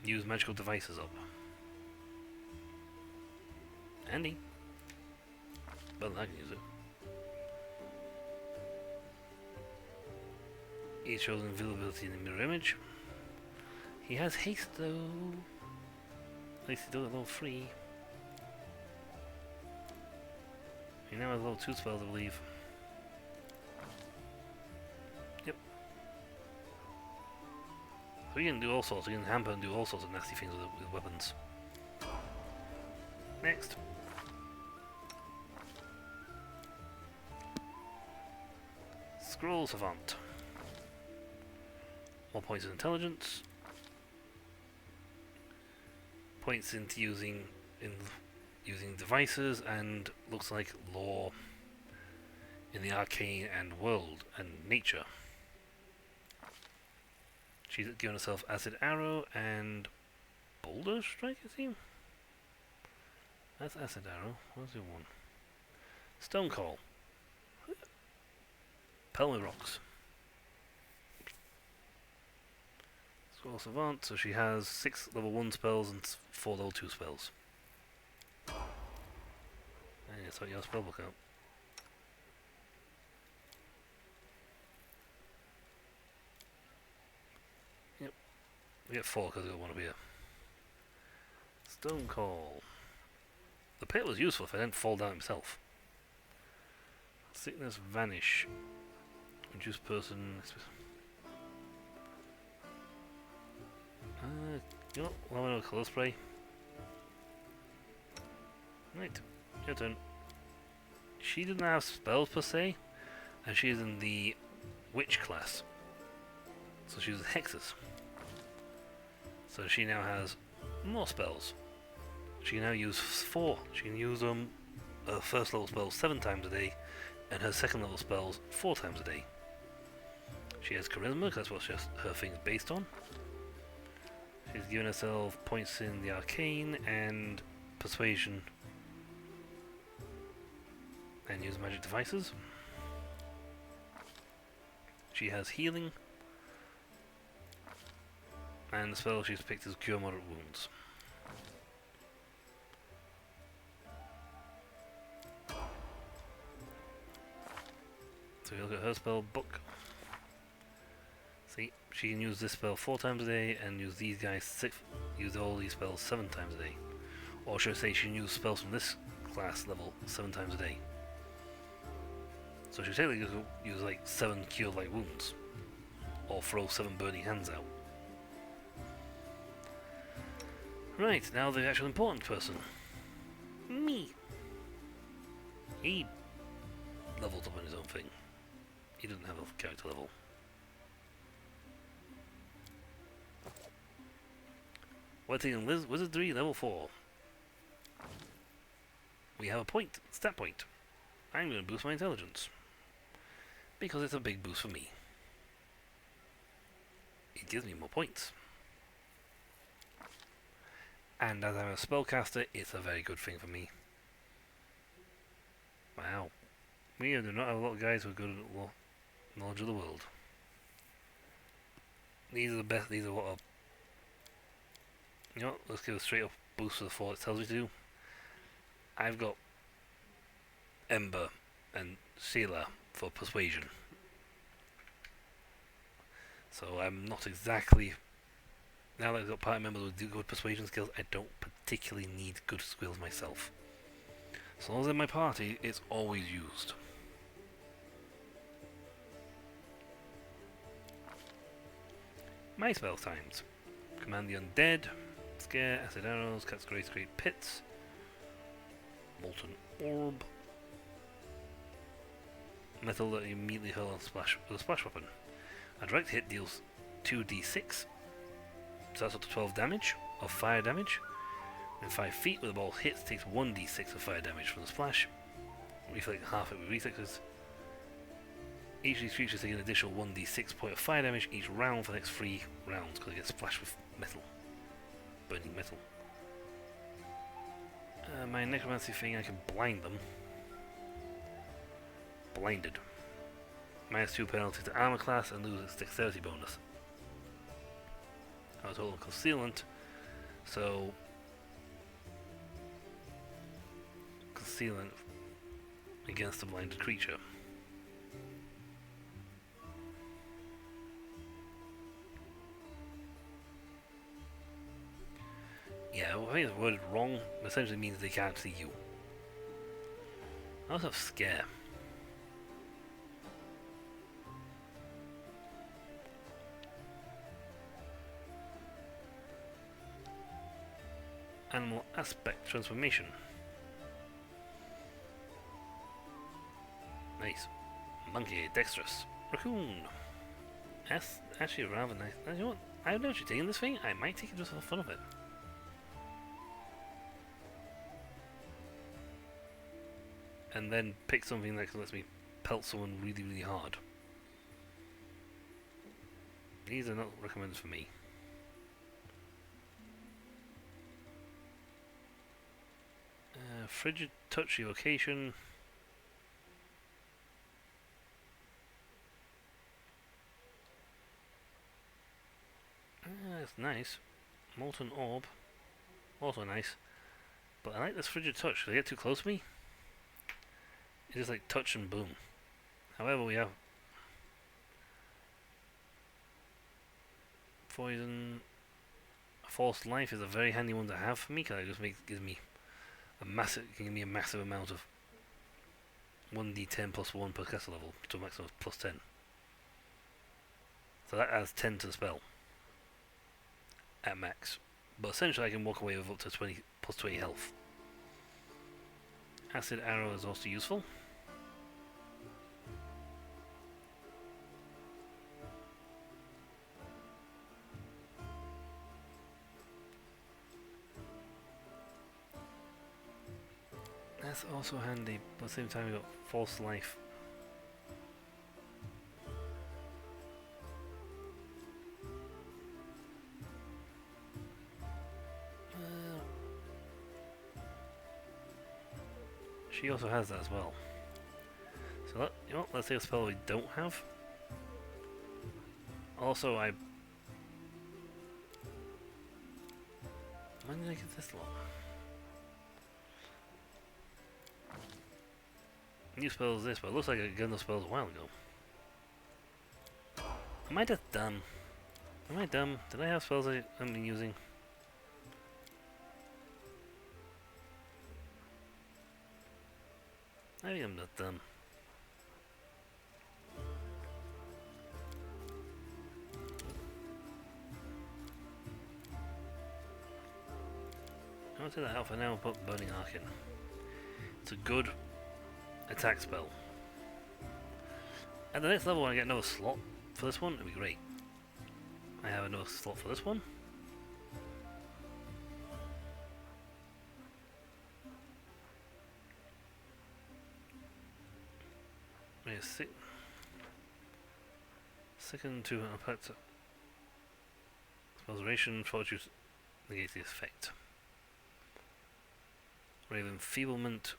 use magical devices up. Handy. Better than I can use it. He shows invisibility in the mirror image. He has haste though. At least he does it level 3. He now has level 2 spells, I believe. Yep. So he can do all sorts. He can hamper and do all sorts of nasty things with weapons. Next. Scroll Savant. More points in intelligence. Points into using devices, and looks like lore in the arcane and world and nature. She's given herself Acid Arrow and Boulder Strike, I think. That's Acid Arrow. What's the other one? Stone Call. Pelmy Rocks. Scroll Savant, so she has 6 level 1 spells and 4 level 2 spells. Yeah, sort your spellbook out. Yep. We get 4 because we got 1 over here. Stone Call. The pit was useful if I didn't fall down himself. Sickness Vanish. Reduce person. You know what? We'll have another colour spray. Right. Your turn. She didn't have spells per se, and she's in the witch class. So she uses hexes. So she now has more spells. She can now use 4. She can use her first level spells 7 times a day, and her second level spells 4 times a day. She has charisma, because that's what her thing's based on. She's given herself points in the arcane and persuasion, and use magic devices. She has healing, and the spell she's picked is Cure Moderate Wounds. So you look at her spell book. See, she can use this spell 4 times a day and use these guys use all these spells 7 times a day. Or should I say she can use spells from this class level 7 times a day. So she technically use like 7 Cure Light Wounds. Or throw 7 Burning Hands out. Right, now the actual important person. Me. He leveled up on his own thing. He doesn't have a character level. We're taking Wizardry level 4. We have a point, stat point. I'm going to boost my intelligence. Because it's a big boost for me. It gives me more points. And as I'm a spellcaster, it's a very good thing for me. Wow. We do not have a lot of guys who are good at knowledge of the world. These are the best. These are what are. You know what? Let's give a straight up boost for the 4 it tells me to do. I've got Ember and Sheila for persuasion. So I'm not exactly. Now that I've got party members with good persuasion skills, I don't particularly need good skills myself. As long as in my party, it's always used. My spell times. Command the undead, scare, acid arrows, cast great pits, molten orb, metal that you immediately hurl on splash with a splash weapon. A direct hit deals 2d6, so that's up to 12 damage of fire damage. And 5 feet with the ball hits takes 1d6 of fire damage from the splash. Reflect half it with reflexes. Each of these creatures take an additional 1d6 point of fire damage each round for the next 3 rounds because they get splashed with metal. Burning metal. My necromancy thing, I can blind them. Blinded. -2 penalty to armor class and lose its dexterity bonus. I was holding concealment, so concealment against the blinded creature. Yeah, well, I think it's worded wrong. It essentially means they can't see you. I also have scare. Animal aspect transformation. Nice. Monkey, dexterous. Raccoon. That's actually rather nice. You know what? I don't know what you're taking this thing. I might take it just for the fun of it. And then pick something that lets me pelt someone really, really hard. These are not recommended for me. Frigid touch evocation. That's nice. Molten orb. Also nice. But I like this frigid touch. If they get too close to me, it's just like touch and boom. However, we have poison. False life is a very handy one to have for me because it just gives me a massive, can give me a massive amount of 1d10 plus 1 per castle level to a maximum of plus 10. So that adds 10 to the spell at max. But essentially I can walk away with up to 20 plus 20 health. Acid arrow is also useful. That's also handy, but at the same time we got false life. She also has that as well. So you know what, let's say a spell we don't have. Also, when did I get this lot? New spell is this, but it looks like I got those spells a while ago. Am I just dumb? Am I dumb? Did I have spells I haven't been using? I think I'm not dumb. I'll take that out for now and put Burning Arc in. It's a good attack spell. At the next level when I get another slot for this one, it'll be great. I have another slot for this one. Second to impact spells duration, fortune negates the effect. Ray of Enfeeblement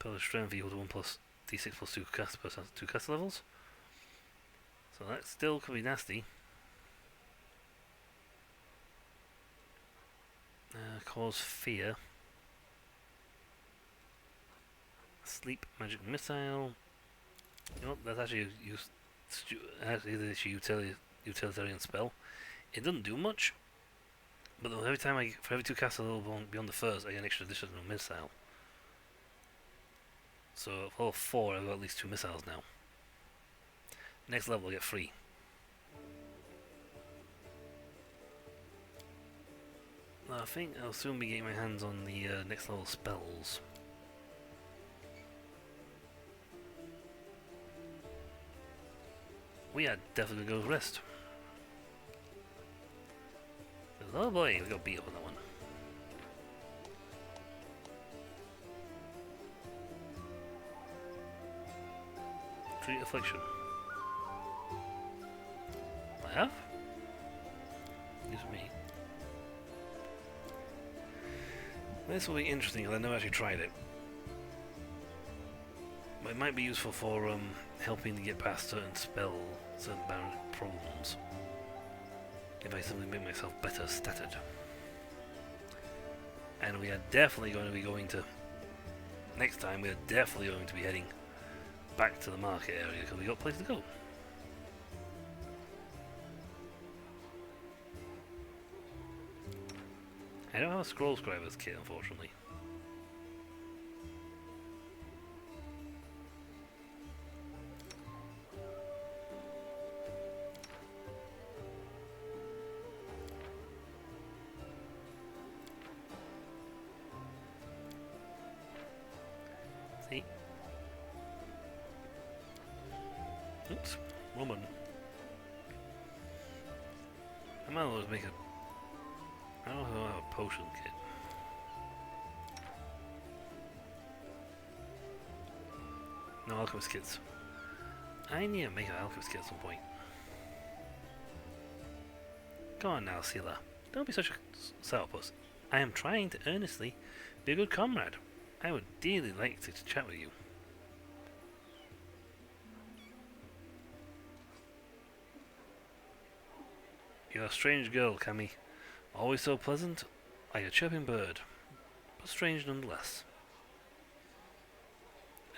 Cause strength equal to 1 plus d6 plus 2 cast per 2 cast levels. So that still could be nasty. Cause fear. Sleep magic missile. You know what? That's actually a utilitarian spell. It doesn't do much, but every time for every 2 casts a level beyond the first, I get an extra additional missile. So for level 4, I've got at least 2 missiles now. Next level, I get 3. I think I'll soon be getting my hands on the next level spells. We are definitely going to go rest. Oh boy, we got beat up on that one. Treat affliction. I have? Use me. This will be interesting because I've never actually tried it. But it might be useful for helping to get past certain problems. If I simply make myself better statted. And we are definitely going to be going to... Next time we are definitely going to be heading back to the market area because we got a place to go. I don't have a scroll scriber's kit, unfortunately. See? Oops, woman. I might as well make a... I don't know how a potion kit. No alchemist kits. I need to make an alchemist kit at some point. Come on now, Sela. Don't be such a sourpuss. I am trying to earnestly be a good comrade. I would dearly like to chat with you. You're a strange girl, Cammy. Always so pleasant, like a chirping bird, but strange nonetheless.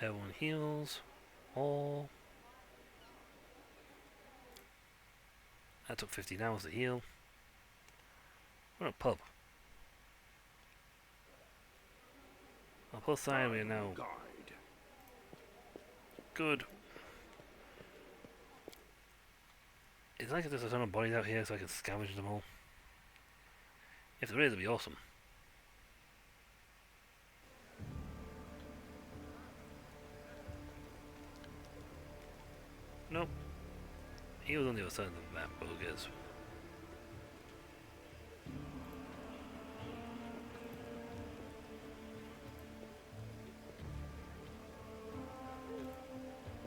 Everyone heals. All. That took 15 hours to heal. We're a pub. On the plus side, we are now good. It's like if there's a ton of bodies out here so I can scavenge them all. If there is, it'd be awesome. Nope. He was on the other side of the map, but who cares?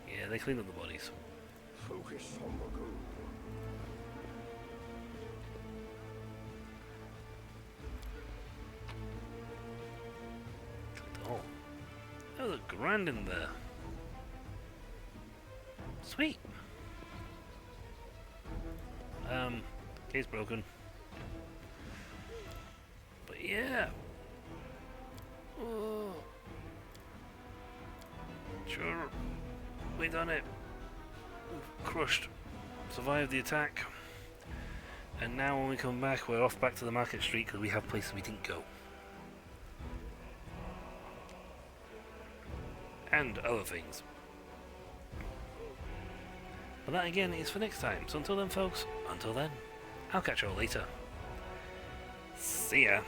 Yeah, they cleaned up the bodies. Focus on the goal. That was a grand in there. Sweet. Gate's broken. But yeah. Oh. Sure. We done it. We've crushed. Survived the attack. And now when we come back, we're off back to the market street because we have places we didn't go. And other things. But that again is for next time. So until then, folks, until then, I'll catch you all later. See ya.